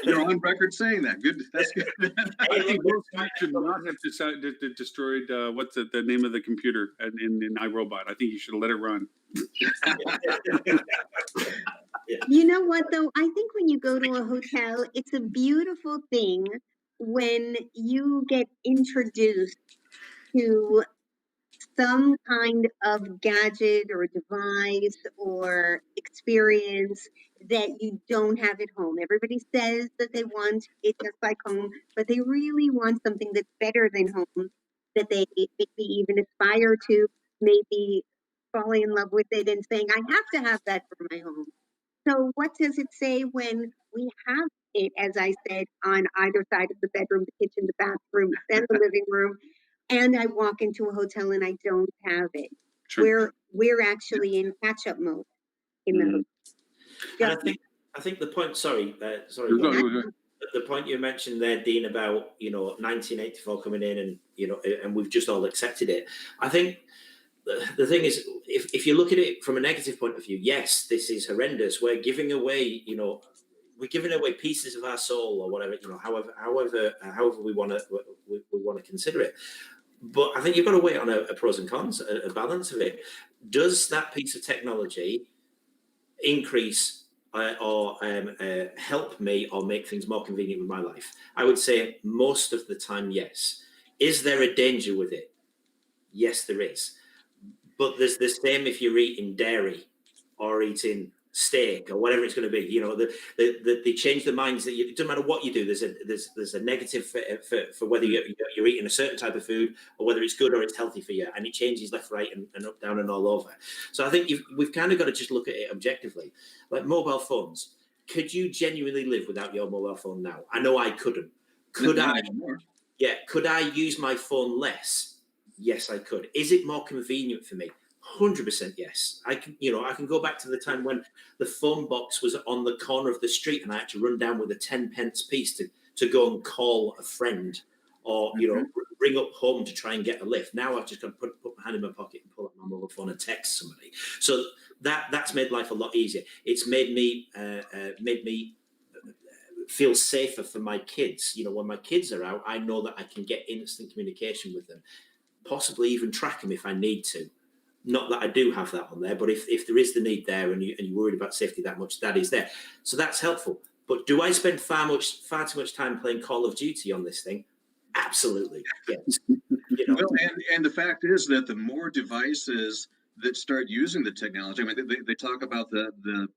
You're on record saying that. Good. That's good. I think Will Smith should not have destroyed what's the name of the computer in iRobot. I think you should let it run. You know what, though? I think when you go to a hotel, it's a beautiful thing when you get introduced to some kind of gadget or device or experience that you don't have at home. Everybody says that they want it just like home, but they really want something that's better than home, that they maybe even aspire to, maybe falling in love with it and saying, I have to have that for my home. So what does it say when we have it, as I said, on either side of the bedroom, the kitchen, the bathroom, and the living room, and I walk into a hotel and I don't have it? Sure. We're actually in catch-up mode in the hotel. And I think the point. Sorry. Go. The point you mentioned there, Dean, about 1984 coming in, and and we've just all accepted it. I think the thing is, if you look at it from a negative point of view, yes, this is horrendous. We're giving away, pieces of our soul or whatever, however we want to consider it. But I think you've got to weigh on a pros and cons, a balance of it. Does that piece of technology increase or help me or make things more convenient with my life? I would say most of the time, yes. Is there a danger with it? Yes, there is. But there's the same if you're eating dairy or eating steak or whatever it's going to be. They change the minds that it doesn't matter what you do. There's a negative for whether you're eating a certain type of food or whether it's good or it's healthy for you, and it changes left, right, and up, down, and all over. So I think we've kind of got to just look at it objectively. Like mobile phones, could you genuinely live without your mobile phone now? I know I couldn't. Could I? Yeah. Could I use my phone less? Yes, I could. Is it more convenient for me? 100% yes. I can go back to the time when the phone box was on the corner of the street and I had to run down with a 10 pence piece to go and call a friend or, ring up home to try and get a lift. Now I've just got to put my hand in my pocket and pull up my mobile phone and text somebody. So that's made life a lot easier. It's made me feel safer for my kids. When my kids are out, I know that I can get instant communication with them, possibly even track them if I need to. Not that I do have that on there, but if there is the need there and you're worried about safety that much, that is there. So that's helpful. But do I spend far too much time playing Call of Duty on this thing? Absolutely, yes. Well, and the fact is that the more devices that start using the technology, I mean, they talk about the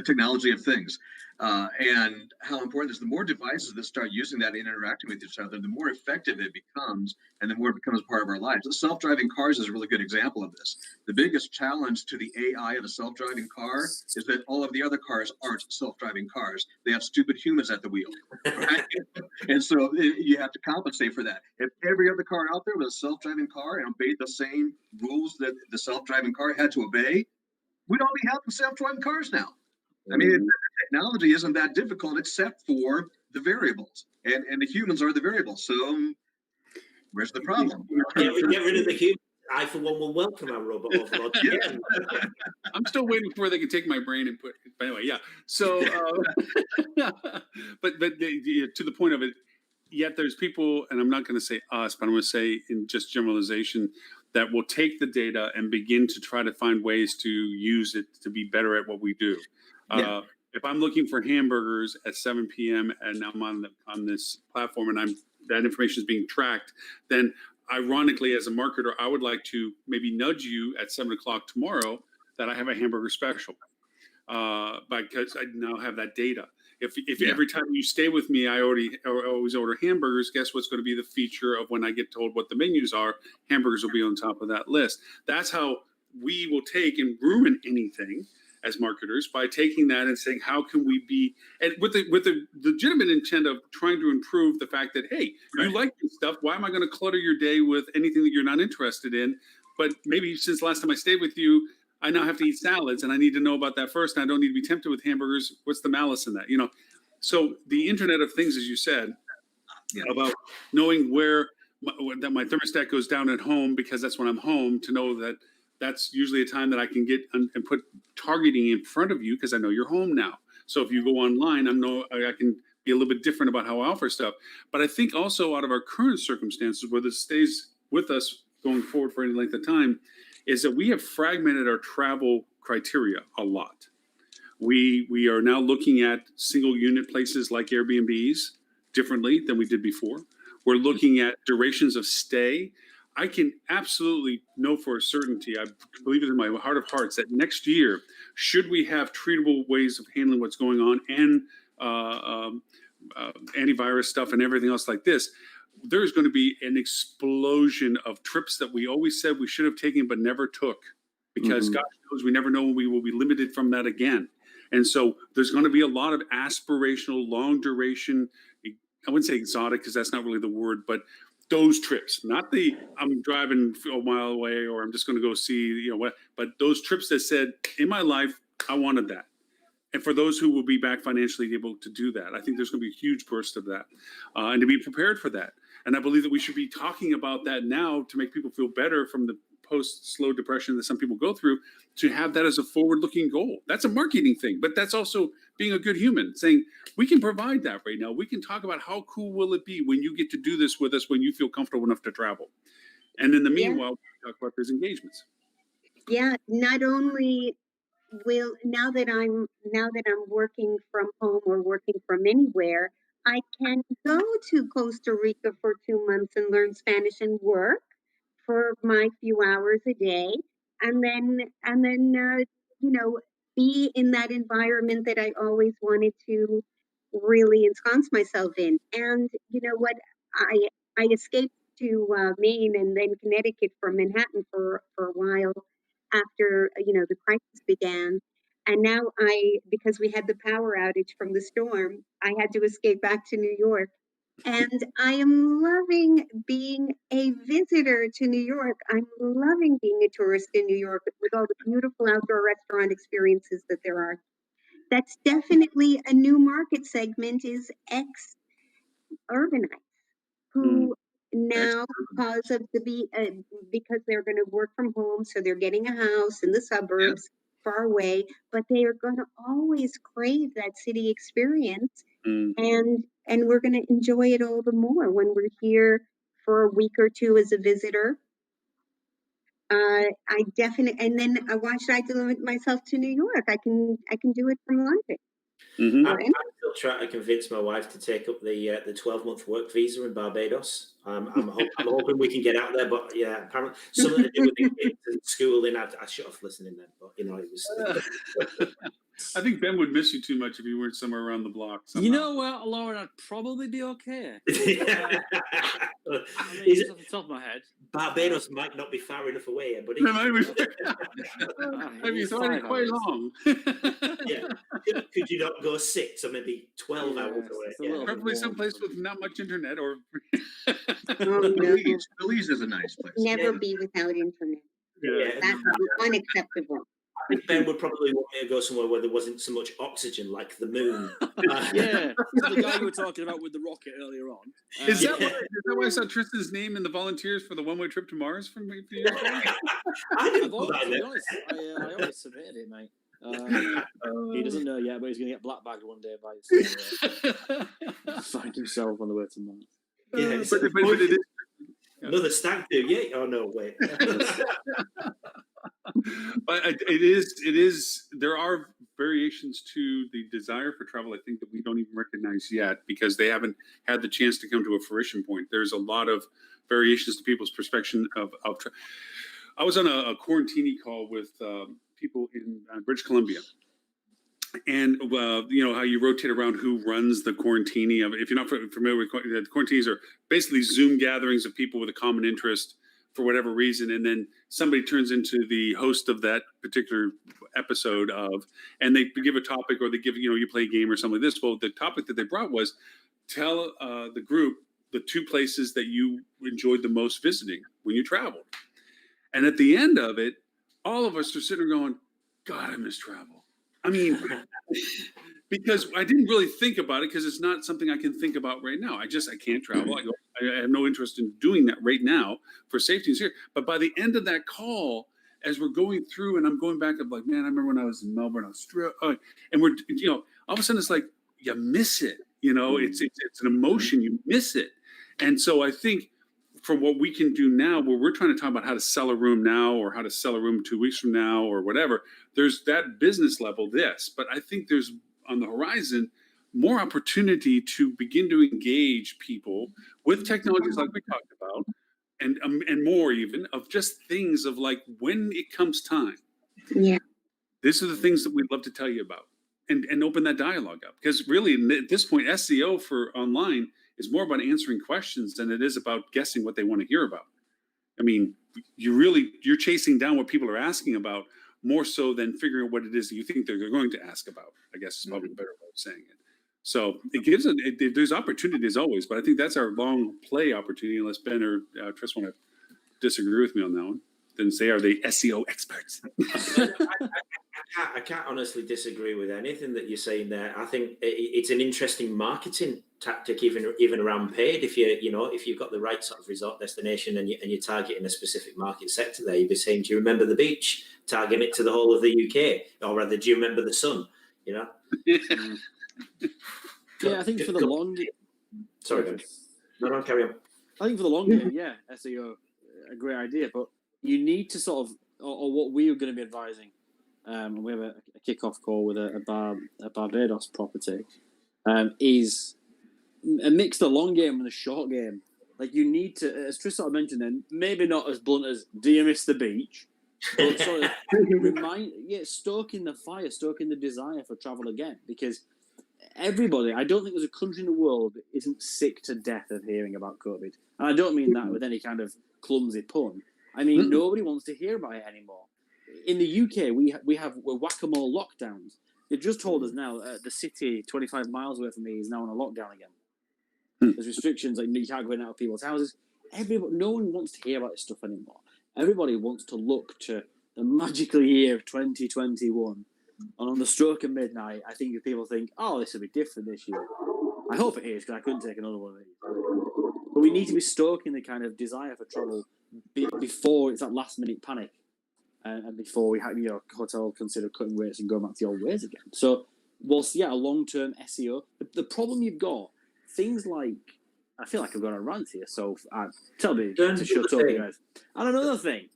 technology of things, and how important it is. The more devices that start using that and interacting with each other, the more effective it becomes, and the more it becomes part of our lives. Self-driving cars is a really good example of this. The biggest challenge to the AI of a self-driving car is that all of the other cars aren't self-driving cars. They have stupid humans at the wheel, right? And so you have to compensate for that. If every other car out there was a self-driving car and obeyed the same rules that the self-driving car had to obey, we'd all be having self-driving cars now. I mean, the technology isn't that difficult except for the variables, and the humans are the variables. So where's the problem? Get rid of the humans. I, for one, will welcome our robot overlord. Yeah. I'm still waiting before they can take my brain and put. But anyway, yeah. So, but to the point of it, yet there's people, and I'm not going to say us, but I'm going to say in just generalization, that will take the data and begin to try to find ways to use it to be better at what we do. Yeah. If I'm looking for hamburgers at 7 p.m. and I'm on this platform and that information is being tracked, then ironically, as a marketer, I would like to maybe nudge you at 7 o'clock tomorrow that I have a hamburger special, because I now have that data. If every time you stay with me, I always order hamburgers, guess what's going to be the feature of when I get told what the menus are? Hamburgers will be on top of that list. That's how we will take and ruin anything as marketers, by taking that and saying, how can we be, and with the legitimate intent of trying to improve the fact that, hey, you like this stuff, why am I going to clutter your day with anything that you're not interested in? But maybe since last time I stayed with you, I now have to eat salads and I need to know about that first, and I don't need to be tempted with hamburgers. What's the malice in that? So the Internet of Things, as you said, about knowing where that my thermostat goes down at home, because that's when I'm home, to know that that's usually a time that I can get and put targeting in front of you because I know you're home now. So if you go online, I can be a little bit different about how I offer stuff. But I think also out of our current circumstances, where this stays with us going forward for any length of time, is that we have fragmented our travel criteria a lot. We are now looking at single unit places like Airbnbs differently than we did before. We're looking at durations of stay. I can absolutely know for a certainty, I believe it in my heart of hearts, that next year, should we have treatable ways of handling what's going on and antivirus stuff and everything else like this, there's going to be an explosion of trips that we always said we should have taken but never took, because gosh knows we never know when we will be limited from that again. And so there's going to be a lot of aspirational, long duration, I wouldn't say exotic because that's not really the word, but those trips, not the I'm driving a mile away or I'm just going to go see, what, but those trips that said in my life, I wanted that. And for those who will be back financially able to do that, I think there's going to be a huge burst of that, and to be prepared for that. And I believe that we should be talking about that now to make people feel better from the post-slow depression that some people go through, to have that as a forward-looking goal. That's a marketing thing, but that's also being a good human, saying we can provide that right now. We can talk about how cool will it be when you get to do this with us when you feel comfortable enough to travel. And in the meanwhile, we talk about those engagements. Yeah, not only will now that I'm working from home or working from anywhere, I can go to Costa Rica for 2 months and learn Spanish and work for my few hours a day, and then be in that environment that I always wanted to really ensconce myself in. And you know what, I escaped to Maine and then Connecticut from Manhattan for a while after the crisis began. And now because we had the power outage from the storm, I had to escape back to New York. And I am loving being a visitor to New York. I'm loving being a tourist in New York with all the beautiful outdoor restaurant experiences that there are. That's definitely a new market segment, is ex-urbanites who now, because they're going to work from home, so they're getting a house in the suburbs far away, but they are going to always crave that city experience. And we're going to enjoy it all the more when we're here for a week or two as a visitor. And then why should I limit myself to New York? I can do it from London. I'm still trying to convince my wife to take up the 12-month work visa in Barbados. I'm hoping we can get out there, but yeah, apparently something to do with the kids and schooling. I shut off listening then, but it was. I think Ben would miss you too much if you weren't somewhere around the block. Somehow. You know what, Lauren? I'd probably be okay. Just off the top of my head, Barbados might not be far enough away, but maybe quite long. Yeah, could you not go 6 or maybe 12 hours away? Yeah. Probably someplace with not much internet, or Belize is a nice place. Never be without internet. Yeah. That's unacceptable. I think Ben would probably want me to go somewhere where there wasn't so much oxygen, like the moon. the guy you were talking about with the rocket earlier on. Is that why I saw Tristan's name in the volunteers for the one-way trip to Mars from a few years ago? I always submitted it, mate. He doesn't know yet, but he's going to get black bagged one day by his find himself on the way to Mars. Yeah, but it is another stag do, yeah? Oh no, wait. But it is. There are variations to the desire for travel, I think, that we don't even recognize yet because they haven't had the chance to come to a fruition point. There's a lot of variations to people's perspective of travel. I was on a quarantini call with people in British Columbia. And how you rotate around who runs the quarantini. If you're not familiar with the quarantinis, are basically Zoom gatherings of people with a common interest for whatever reason, and then somebody turns into the host of that particular episode and they give a topic, or they give you play a game or something like this. Well, the topic that they brought was tell the group the 2 places that you enjoyed the most visiting when you traveled. And at the end of it, all of us are sitting there going, God, I miss travel. I mean, because I didn't really think about it because it's not something I can think about right now. I can't travel. I have no interest in doing that right now for safety and security. But by the end of that call, as we're going through, and I'm going back, I'm like, man, I remember when I was in Melbourne, Australia, and we're, all of a sudden it's like you miss it. It's an emotion, you miss it. And so I think for what we can do now, where we're trying to talk about how to sell a room now or how to sell a room 2 weeks from now or whatever, there's that business level, but I think there's on the horizon more opportunity to begin to engage people with technologies like we talked about, and more even of just things of like when it comes time. Yeah. These are the things that we'd love to tell you about and open that dialogue up. Because really at this point, SEO for online is more about answering questions than it is about guessing what they want to hear about. I mean, you're chasing down what people are asking about more so than figuring out what it is that you think they're going to ask about, I guess is probably a better way of saying it. So there's opportunities always, but I think that's our long play opportunity, unless Ben or Tris want to disagree with me on that one. Then they are the SEO experts. I can't honestly disagree with anything that you're saying there. I think it's an interesting marketing tactic, even around paid. If you've got the right sort of resort destination and you're targeting a specific market sector there, you'd be saying, do you remember the beach? Target it to the whole of the UK, or rather, do you remember the sun? Yeah, I think for the long. Sorry, Ben. No, carry on. I think for the long game, yeah, SEO, a great idea, but you need to sort of, or what we are going to be advising. We have a kickoff call with a Barbados property. Is a mix the long game and the short game. Like you need to, as Tris sort of mentioned, then maybe not as blunt as "Do you miss the beach?" But sort of stoking the fire, stoking the desire for travel again. Because everybody, I don't think there's a country in the world that isn't sick to death of hearing about COVID, and I don't mean that with any kind of clumsy pun. I mean nobody wants to hear about it anymore. In the UK, we're whack-a-mole lockdowns. They've just told us now the city 25 miles away from me is now on a lockdown again. There's restrictions, like you can't go in and out of people's houses. No one wants to hear about this stuff anymore. Everybody wants to look to the magical year of 2021. And on the stroke of midnight, I think if people think, oh, this will be different this year. I hope it is, because I couldn't take another one of these. But we need to be stoking the kind of desire for travel before it's that last-minute panic. And before we have hotel consider cutting rates and going back to the old ways again. So, whilst a long-term SEO, the problem you've got, things like, I feel like I've got a rant here, so tell me to shut up, guys. And another thing,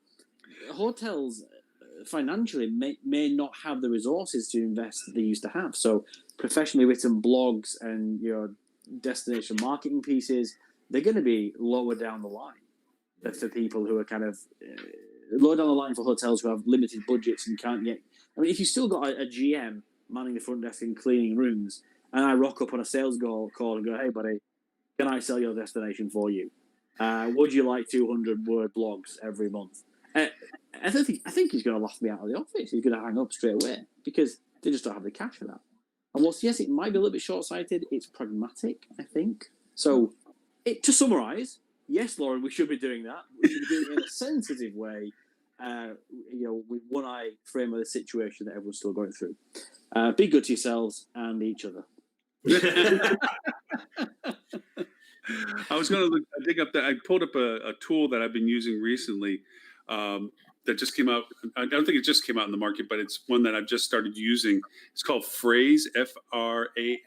hotels financially may not have the resources to invest that they used to have. So, professionally written blogs and your destination marketing pieces, they're going to be lower down the line for people who are kind of lower down the line for hotels who have limited budgets and can't get. I mean, if you've still got a GM manning the front desk and cleaning rooms, and I rock up on a sales call and go, "Hey, buddy, can I sell your destination for you? Would you like 200-word blogs every month?" I think he's going to laugh me out of the office. He's going to hang up straight away because they just don't have the cash for that. And yes, it might be a little bit short-sighted. It's pragmatic, I think. So, to summarise. Yes, Lauren, we should be doing that. We should be doing it in a sensitive way, with one eye frame of the situation that everyone's still going through. Be good to yourselves and each other. I was going to dig up that. I pulled up a tool that I've been using recently that just came out. I don't think it just came out in the market, but it's one that I've just started using. It's called Phrase, FRASE.io.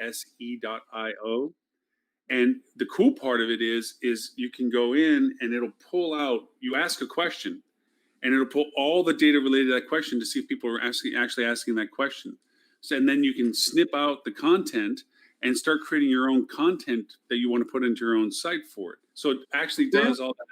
And the cool part of it is you can go in and it'll pull out, you ask a question, and it'll pull all the data related to that question to see if people are actually asking that question. So, and then you can snip out the content and start creating your own content that you want to put into your own site for it. So it actually does all that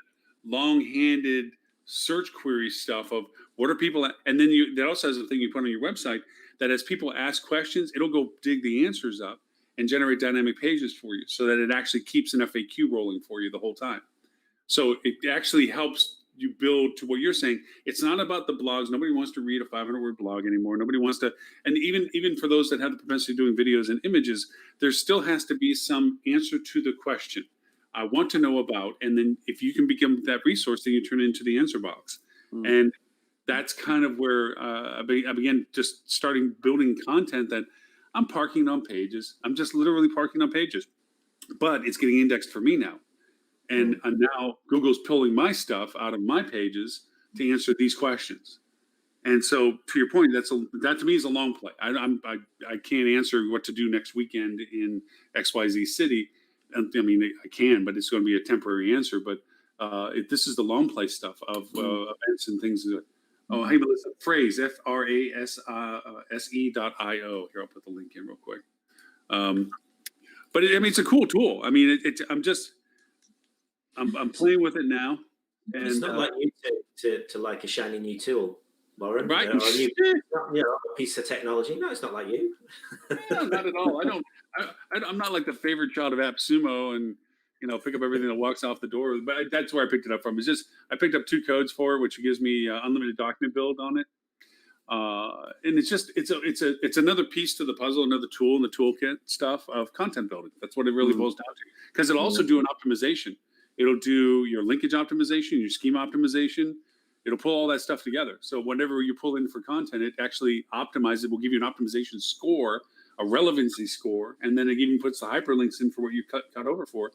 long-handed search query stuff of what are people, and then that also has a thing you put on your website that as people ask questions, it'll go dig the answers up and generate dynamic pages for you so that it actually keeps an FAQ rolling for you the whole time. So it actually helps you build to what you're saying. It's not about the blogs. Nobody wants to read a 500-word blog anymore. Nobody wants to, and even for those that have the propensity of doing videos and images, there still has to be some answer to the question I want to know about. And then if you can become that resource, then you turn it into the answer box. And that's kind of where I began just starting building content that I'm parking on pages. I'm just literally parking on pages, but it's getting indexed for me now. And now Google's pulling my stuff out of my pages to answer these questions. And so, to your point, that to me is a long play. I can't answer what to do next weekend in XYZ city. And I mean, I can, but it's going to be a temporary answer. But this is the long play stuff of events and things. Oh, hey, Melissa, Phrase, FRASE.io. Here, I'll put the link in real quick. But I mean, it's a cool tool. I mean, I'm playing with it now. And it's not like you to like a shiny new tool, Lauren. Right? Or a piece of technology. No, it's not like you. No, not at all. I'm not like the favorite child of AppSumo and pick up everything that walks off the door. But that's where I picked it up from. It's just I picked up 2 codes for it, which gives me unlimited document build on it. And it's another piece to the puzzle, another tool in the toolkit stuff of content building. That's what it really boils down to. Because it'll also do an optimization. It'll do your linkage optimization, your schema optimization. It'll pull all that stuff together. So whenever you pull in for content, it actually optimizes. It will give you an optimization score, a relevancy score, and then it even puts the hyperlinks in for what you cut over for,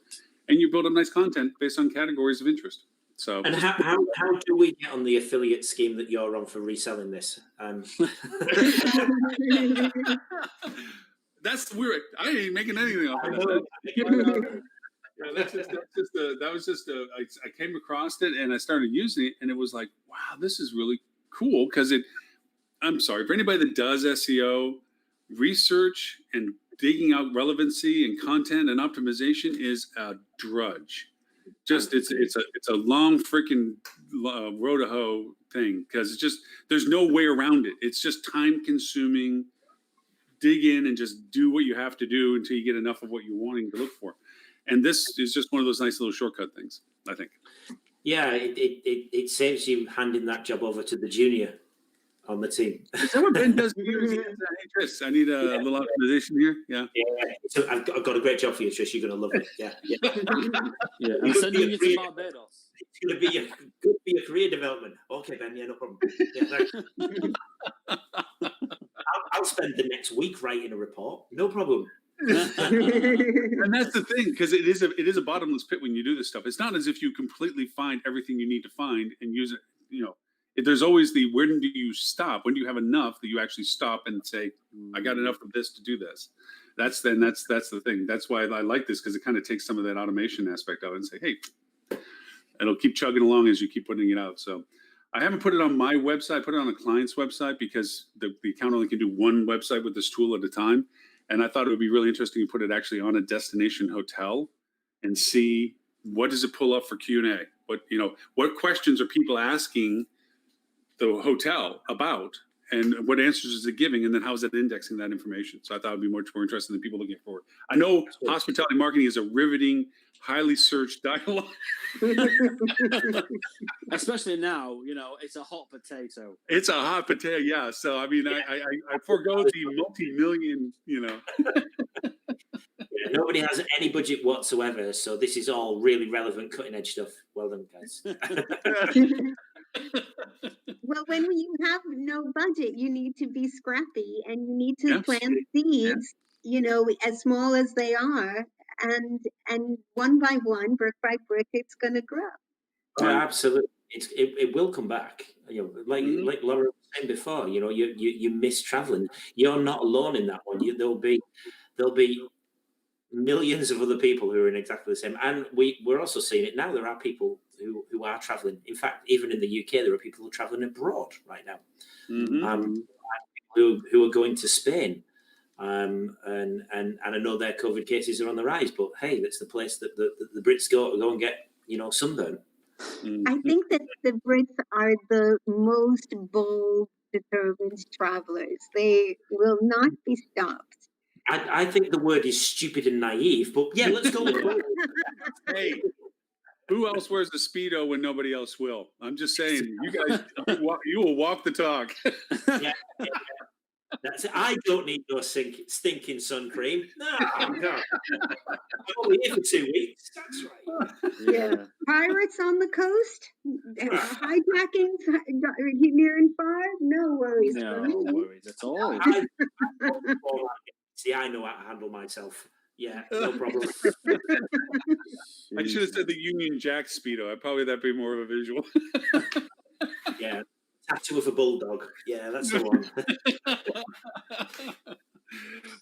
and you build up nice content based on categories of interest. So, and how do we get on the affiliate scheme that you're on for reselling this? That's weird. I ain't making anything off of that. I came across it and I started using it, and it was like, wow, this is really cool because I'm sorry for anybody that does SEO, research and digging out relevancy and content and optimization is a drudge. Just it's a long freaking road to hoe thing because it's just there's no way around it. It's just time consuming. Dig in and just do what you have to do until you get enough of what you're wanting to look for. And this is just one of those nice little shortcut things, I think. Yeah, it saves you handing that job over to the junior on the team. Is that what Ben does? Hey, Tris, I need a little optimization here. Yeah. So I've got a great job for you, Trish. You're going to love it. Yeah. I'm sending you to Barbados. It's going to be your career development. Okay, Ben. Yeah, no problem. Yeah, I'll spend the next week writing a report. No problem. And that's the thing, because it is a bottomless pit when you do this stuff. It's not as if you completely find everything you need to find and use it. There's always when do you stop? When do you have enough that you actually stop and say, I got enough of this to do this? That's the thing. That's why I like this, because it kind of takes some of that automation aspect of it and say, hey, it'll keep chugging along as you keep putting it out. So I haven't put it on my website. I put it on a client's website because the account only can do one website with this tool at a time. And I thought it would be really interesting to put it actually on a destination hotel and see what does it pull up for Q&A. What questions are people asking the hotel about, and what answers is it giving, and then how is it indexing that information? So I thought it would be much more interesting than people looking forward. I know hospitality marketing is a riveting, highly searched dialogue. Especially now, it's a hot potato. It's a hot potato, yeah. So I mean, I forego the multi-million, Yeah, nobody has any budget whatsoever, so this is all really relevant, cutting-edge stuff. Well done, guys. Well, when you have no budget, you need to be scrappy and you need to plant seeds, as small as they are, and one by one, brick by brick, it's going to grow. Oh, absolutely, it will come back. Like Laura was saying before, you miss traveling. You're not alone in that one. There'll be millions of other people who are in exactly the same. And we're also seeing it now. There are people who are traveling. In fact, even in the UK, there are people who are traveling abroad right now. Who are going to Spain. And I know their COVID cases are on the rise, but hey, that's the place that the Brits go and get, sunburn. I think that the Brits are the most bold, determined travelers. They will not be stopped. I think the word is stupid and naive, but yeah, let's go with it. Hey, who else wears a Speedo when nobody else will? I'm just saying, you guys, you will walk the talk. Yeah. That's it. I don't need no stinking sun cream. No, I'm only here for 2 weeks. That's right. Yeah. Pirates on the coast, hijacking near and far. No worries. No worries at all. See, I know how to handle myself. Yeah, no problem. I should have said the Union Jack Speedo. That'd be more of a visual. Yeah. Tattoo of a bulldog. Yeah, that's the one.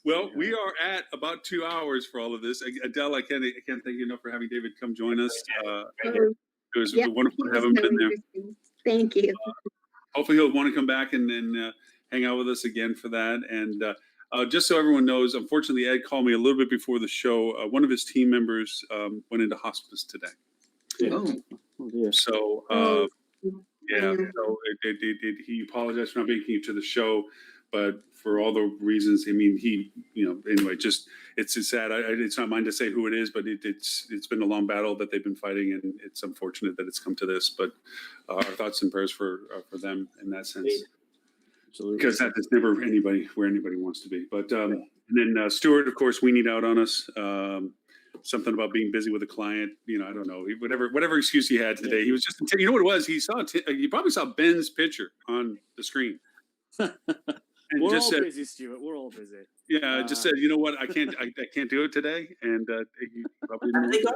Well, we are at about 2 hours for all of this. Adele, I can't thank you enough for having David come join us. It was Yeah, wonderful to it have was him so in there. interesting. Thank you. Hopefully he'll want to come back and then hang out with us again for that. And just so everyone knows, unfortunately, Ed called me a little bit before the show. One of his team members went into hospice today. Oh, So, Oh, yeah, yeah. so he apologized for not making it to the show, but for all the reasons, I mean, anyway, just it's sad. It's not mine to say who it is, but it's been a long battle that they've been fighting, and it's unfortunate that it's come to this. But our thoughts and prayers for them in that sense, Absolutely. because that is never where anybody wants to be. But and then Stuart, of course, we need out on us. Something about being busy with a client, I don't know, whatever excuse he had today. He was just, you know what it was? He probably saw Ben's picture on the screen. And We're just all said, busy, Stuart. We're all busy. Yeah, just said, you know what? I can't do it today. And he probably didn't Have they got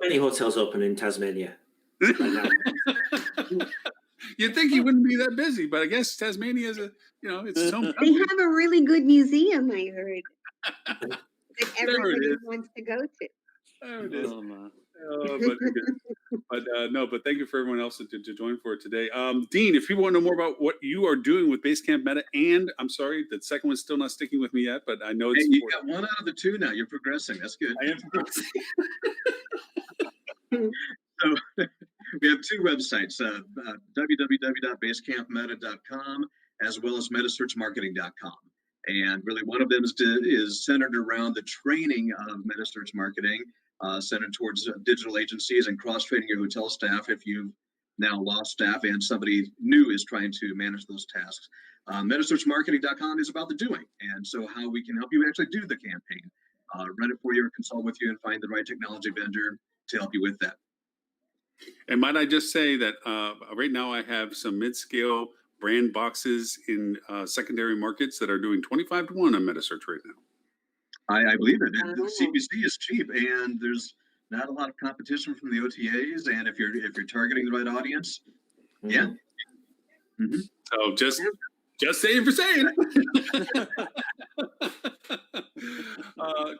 many hotels open in Tasmania right now? You'd think he wouldn't be that busy, but I guess Tasmania is it's its own. They have a really good museum, I heard, that There it everybody is. wants to go to. There it is. Oh, man. But thank you for everyone else to join for it today. Dean, if people want to know more about what you are doing with Basecamp Meta, and I'm sorry, the second one's still not sticking with me yet, but I know it's you got one out of the two now. You're progressing. That's good. I am progressing. So we have two websites, www.basecampmeta.com as well as metasearchmarketing.com. And really one of them is centered around the training of metasearch marketing, centered towards digital agencies and cross-training your hotel staff if you've now lost staff and somebody new is trying to manage those tasks. Metasearchmarketing.com is about the doing, and so how we can help you actually do the campaign. Run it for you, or consult with you, and find the right technology vendor to help you with that. And might I just say that right now I have some mid-scale brand boxes in secondary markets that are doing 25 to 1 on Metasearch right now. I believe it. The CPC is cheap, and there's not a lot of competition from the OTAs. And if you're targeting the right audience, yeah. Mm-hmm. So just saying for saying.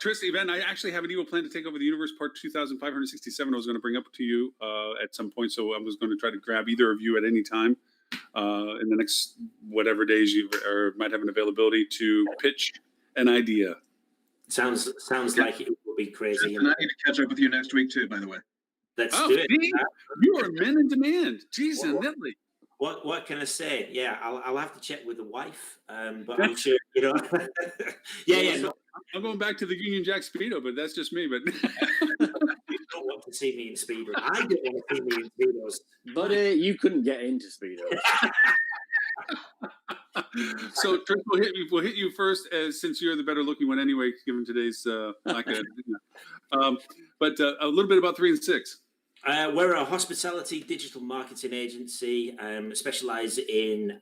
Tris, event, I actually have an evil plan to take over the universe, part 2567. I was going to bring up to you at some point, so I was going to try to grab either of you at any time in the next whatever days you might have an availability to pitch an idea. Sounds like it will be crazy. And I need to catch up with you next week too, by the way. Let's do it. You are men in demand. Jeez, and Italy. What can I say? Yeah, I'll have to check with the wife, but I'm sure yeah. No, I'm going back to the Union Jack Speedo, but that's just me. But you don't want to see me in Speedo. I don't want to see me in Speedos. But you couldn't get into Speedos. So Trish, we'll hit you first, since you're the better looking one anyway, given today's lack of. But a little bit about 3 and 6. We're a hospitality digital marketing agency, specialize in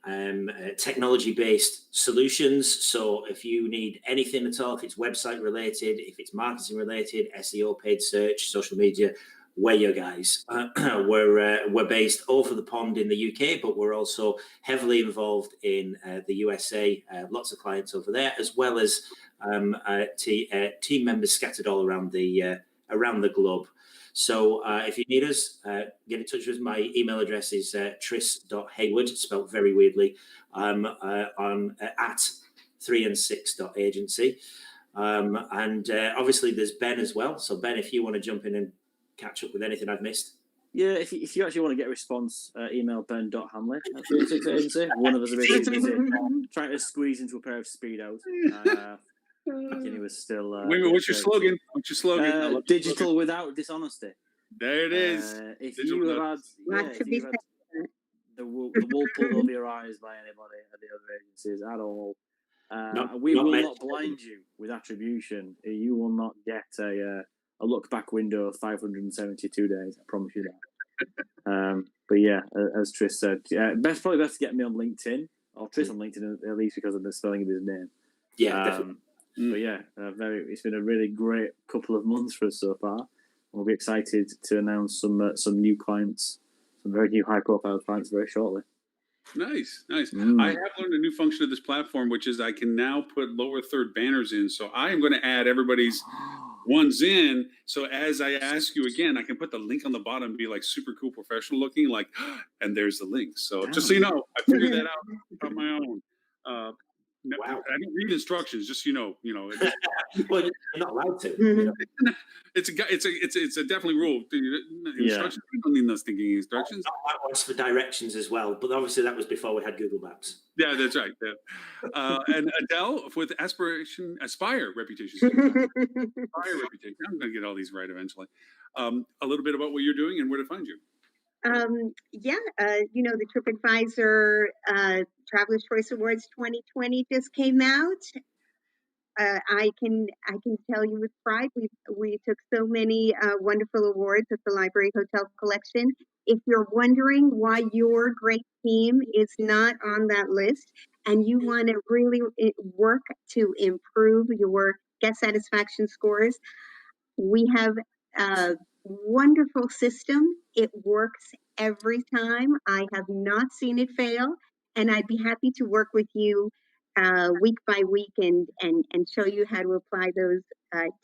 technology-based solutions. So if you need anything at all, if it's website related, if it's marketing related, SEO, paid search, social media, we're your guys. We're based over the pond in the UK, but we're also heavily involved in the USA. Lots of clients over there, as well as team members scattered all around the globe. So if you need us, get in touch with us. My email address is tris.hayward, spelled very weirdly, on at 3and6.agency. And obviously there's Ben as well. So Ben, if you want to jump in and catch up with anything I've missed. Yeah, if you actually want to get a response, email ben.hamley at 3and6.agency. One of us will be busy trying to squeeze into a pair of Speedos. He was still. Wait a minute, what's your slogan? Digital without dishonesty. There it is. If you have had, the wool pulled over your eyes by anybody at the other agencies at all, we will not blind you with attribution. You will not get a look back window of 572 days. I promise you that. But yeah, as Tris said, probably best to get me on LinkedIn or Tris on LinkedIn, at least because of the spelling of his name. Yeah, definitely. But yeah, it's been a really great couple of months for us so far. We'll be excited to announce some new clients, some very new high-profile clients very shortly. Nice, nice. Mm. I have learned a new function of this platform, which is I can now put lower third banners in. So I am going to add everybody's ones in. So as I ask you again, I can put the link on the bottom, be like super cool, professional looking, like, and there's the link. So just so you know, I figured that out on my own. Wow. I don't read instructions, just so you know. It just, Well, you're not allowed to. You know? it's a definitely rule. Instructions. We don't need those thinking instructions. I asked for directions as well, but obviously that was before we had Google Maps. Yeah, that's right. Yeah. And Adele with Aspire reputation. Aspire reputation. I'm going to get all these right eventually. A little bit about what you're doing and where to find you. The TripAdvisor Traveler's Choice Awards 2020 just came out. I can tell you with pride, we took so many wonderful awards at the Library Hotel Collection. If you're wondering why your great team is not on that list and you want to really work to improve your guest satisfaction scores, we have a wonderful system. It works every time. I have not seen it fail, and I'd be happy to work with you week by week and show you how to apply those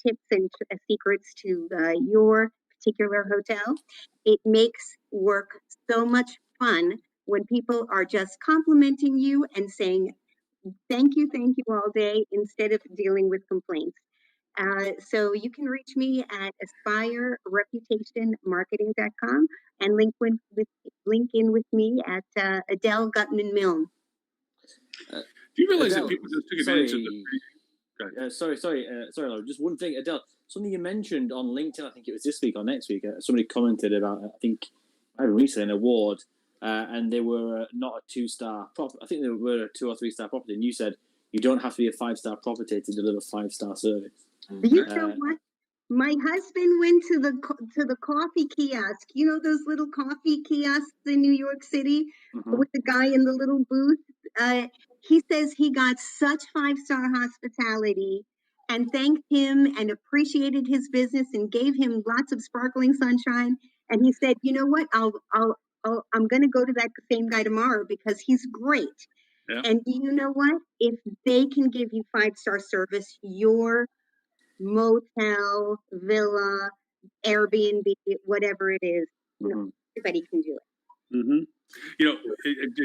tips and secrets to your particular hotel. It makes work so much fun when people are just complimenting you and saying thank you all day instead of dealing with complaints. So you can reach me at aspirereputationmarketing.com and link in with me at Adele Gutman Milne. Do you realize Adele, that people just took advantage of the sorry, Laura. Just one thing, Adele. Something you mentioned on LinkedIn, I think it was this week or next week. Somebody commented about, I think, recently an award, and they were not a 2-star property. I think they were a 2 or 3-star property, and you said you don't have to be a 5-star property to deliver 5-star service. You know what? My husband went to the coffee kiosk. You know those little coffee kiosks in New York City with the guy in the little booth. He says he got such 5-star hospitality and thanked him and appreciated his business and gave him lots of sparkling sunshine. And he said, "You know what? I'm going to go to that same guy tomorrow because he's great." Yeah. And you know what? If they can give you 5-star service, your motel, villa, Airbnb, whatever it is, everybody can do it. And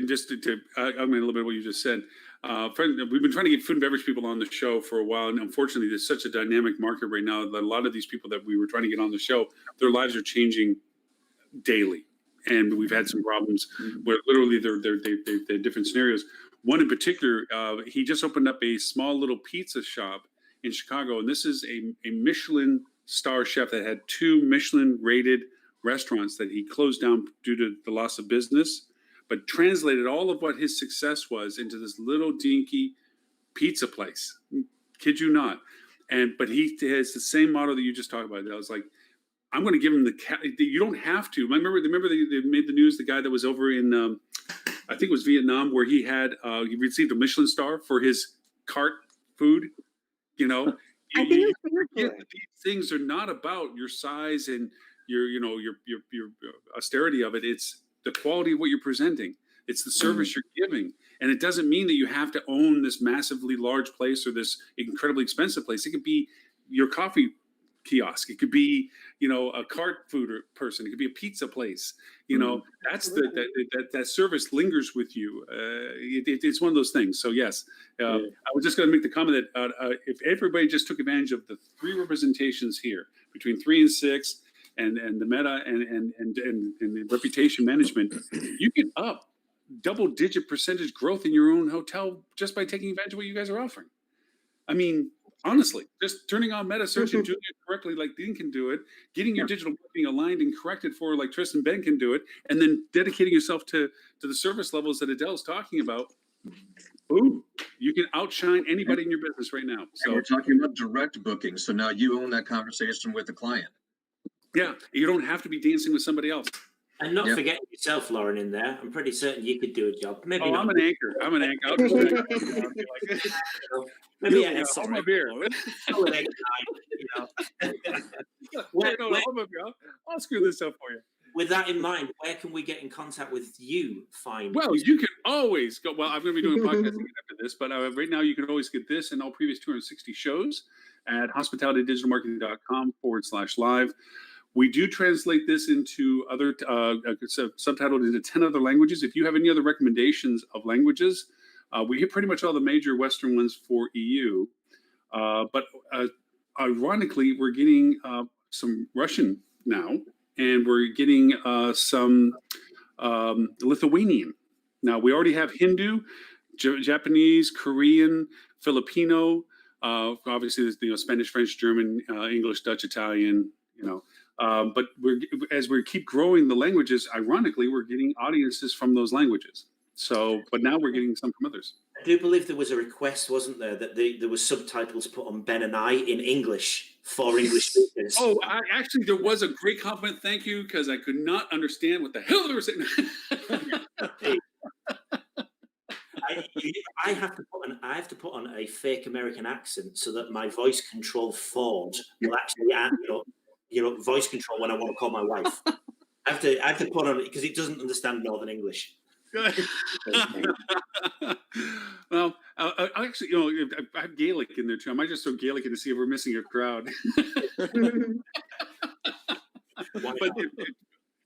just to I mean a little bit of what you just said. We've been trying to get food and beverage people on the show for a while, and unfortunately, there's such a dynamic market right now that a lot of these people that we were trying to get on the show, their lives are changing daily, and we've had some problems where literally they're different scenarios. One in particular, he just opened up a small little pizza shop in Chicago, and this is a Michelin star chef that had 2 Michelin rated restaurants that he closed down due to the loss of business, but translated all of what his success was into this little dinky pizza place. Kid you not. But he has the same model that you just talked about. I was like, I'm going to give him you don't have to. Remember they made the news, the guy that was over in, I think it was Vietnam, where he received a Michelin star for his cart food. I think these things are not about your size and your austerity of it. It's the quality of what you're presenting. It's the service you're giving. And it doesn't mean that you have to own this massively large place or this incredibly expensive place. It could be your coffee kiosk. It could be, a cart food person. It could be a pizza place. That's that service lingers with you. It's one of those things. So yes, I was just going to make the comment that if everybody just took advantage of the 3 representations here between 3 and 6, and the meta and the reputation management, you get up double-digit percentage growth in your own hotel just by taking advantage of what you guys are offering. I mean, honestly, just turning on meta search and doing it correctly like Dean can do it, getting your digital marketing aligned and corrected for like Tristan Ben can do it, and then dedicating yourself to the service levels that Adele's talking about. Boom. You can outshine anybody in your business right now. So and we're talking about direct booking. So now you own that conversation with the client. Yeah, you don't have to be dancing with somebody else. And not forgetting yourself, Lauren, in there. I'm pretty certain you could do a job. Maybe not. I'm an anchor. I'll just maybe I'm a beer. I'll screw this up for you. with that in mind, where can we get in contact with you, Fine? Well, you can always go. Well, I'm going to be doing podcasting after this, but right now you can always get this and all previous 260 shows at hospitalitydigitalmarketing.com/live. We do translate this into other, subtitled into 10 other languages. If you have any other recommendations of languages, we hit pretty much all the major Western ones for EU. But ironically, we're getting some Russian now, and we're getting some Lithuanian. Now, we already have Hindu, Japanese, Korean, Filipino, obviously there's Spanish, French, German, English, Dutch, Italian, but as we keep growing the languages, ironically, we're getting audiences from those languages. So, but now we're getting some from others. I do believe there was a request, wasn't there, that there was subtitles put on Ben and I in English for English speakers. Oh, actually, there was a great compliment. Thank you, because I could not understand what the hell they were saying. I have to put on a fake American accent so that my voice control Ford will actually, voice control when I want to call my wife. I have to put on it because it doesn't understand Northern English. Well, I actually, I have Gaelic in there too. I might just throw Gaelic in to see if we're missing a crowd.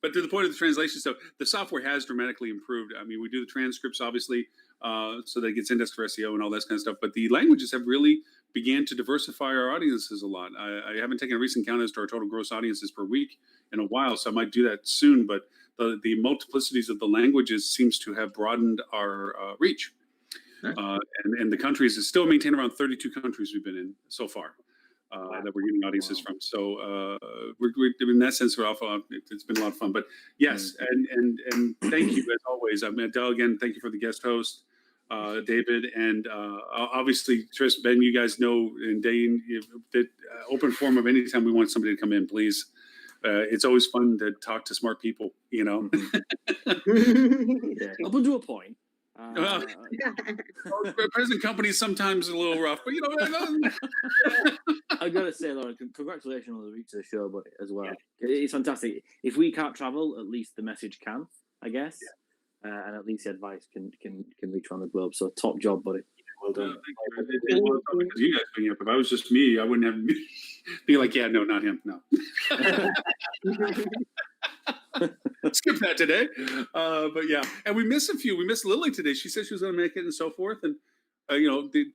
But to the point of the translation stuff, the software has dramatically improved. I mean, we do the transcripts, obviously, so that it gets indexed for SEO and all that kind of stuff. But the languages have really began to diversify our audiences a lot. I haven't taken a recent count as to our total gross audiences per week in a while, so I might do that soon. But the multiplicities of the languages seems to have broadened our reach. And the countries is still maintained around 32 countries we've been in so far. That we're getting audiences from. So we're in that sense, it's been a lot of fun. But yes, and thank you as always. I mean, Adele, again, thank you for the guest host, David, and obviously Tris, Ben. You guys know, and Dane, that open forum of any time we want somebody to come in, please. It's always fun to talk to smart people, Up until a point. Present company is sometimes a little rough, but I gotta say, Lauren, congratulations on the reach of the show, but as well, it's fantastic. If we can't travel, at least the message can, I guess, and at least the advice can reach around the globe. So, top job, buddy. Well done. Because you guys being up. If I was just me, I wouldn't have be like, yeah, no, not him, no. Skip that today, but yeah, and we missed a few. We missed Lily today. She said she was going to make it and so forth, and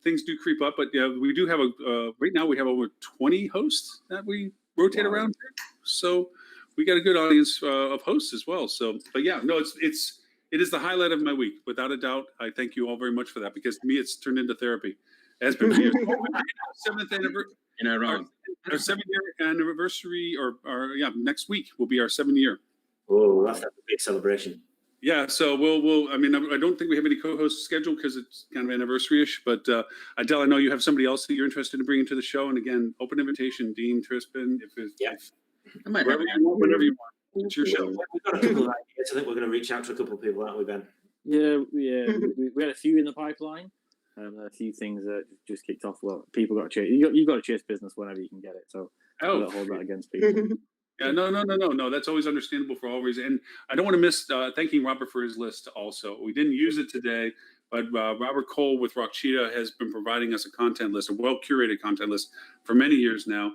things do creep up. But yeah, we do have right now we have over 20 hosts that we rotate around. So we got a good audience of hosts as well. So, but yeah, no, it is the highlight of my week without a doubt. I thank you all very much for that because to me it's turned into therapy. It has been for years. 7th anniversary. You're not wrong. Our 7-year anniversary, or next week will be our 7-year. Oh, that's a big celebration. Yeah, so we'll. I mean, I don't think we have any co-hosts scheduled because it's kind of anniversary-ish. But Adele, I know you have somebody else that you're interested in bringing to the show. And again, open invitation, Dean, Trispin, I might whenever you want. It's your show. We've got a couple of ideas. I think we're going to reach out to a couple of people, aren't we, Ben? Yeah. We had a few in the pipeline. A few things that just kicked off. Well, people got to chase. You got to chase business whenever you can get it. So don't hold that against people. Yeah, no. That's always understandable for all reasons. And I don't want to miss thanking Robert for his list also. We didn't use it today, but Robert Cole with Rock Cheetah has been providing us a content list, a well-curated content list for many years now.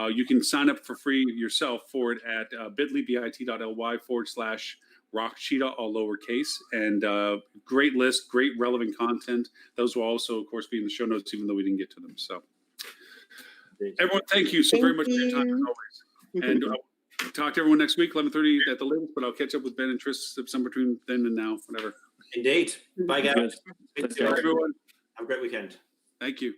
You can sign up for free yourself for it at bit.ly/Rock Cheetah, all lowercase. And great list, great relevant content. Those will also, of course, be in the show notes, even though we didn't get to them. So everyone, thank you so very much for your time as always. And I'll talk to everyone next week, 11:30 at the latest, but I'll catch up with Ben and Tris some between then and now, whatever. Indeed. Bye, guys. Bye, everyone. Have a great weekend. Thank you.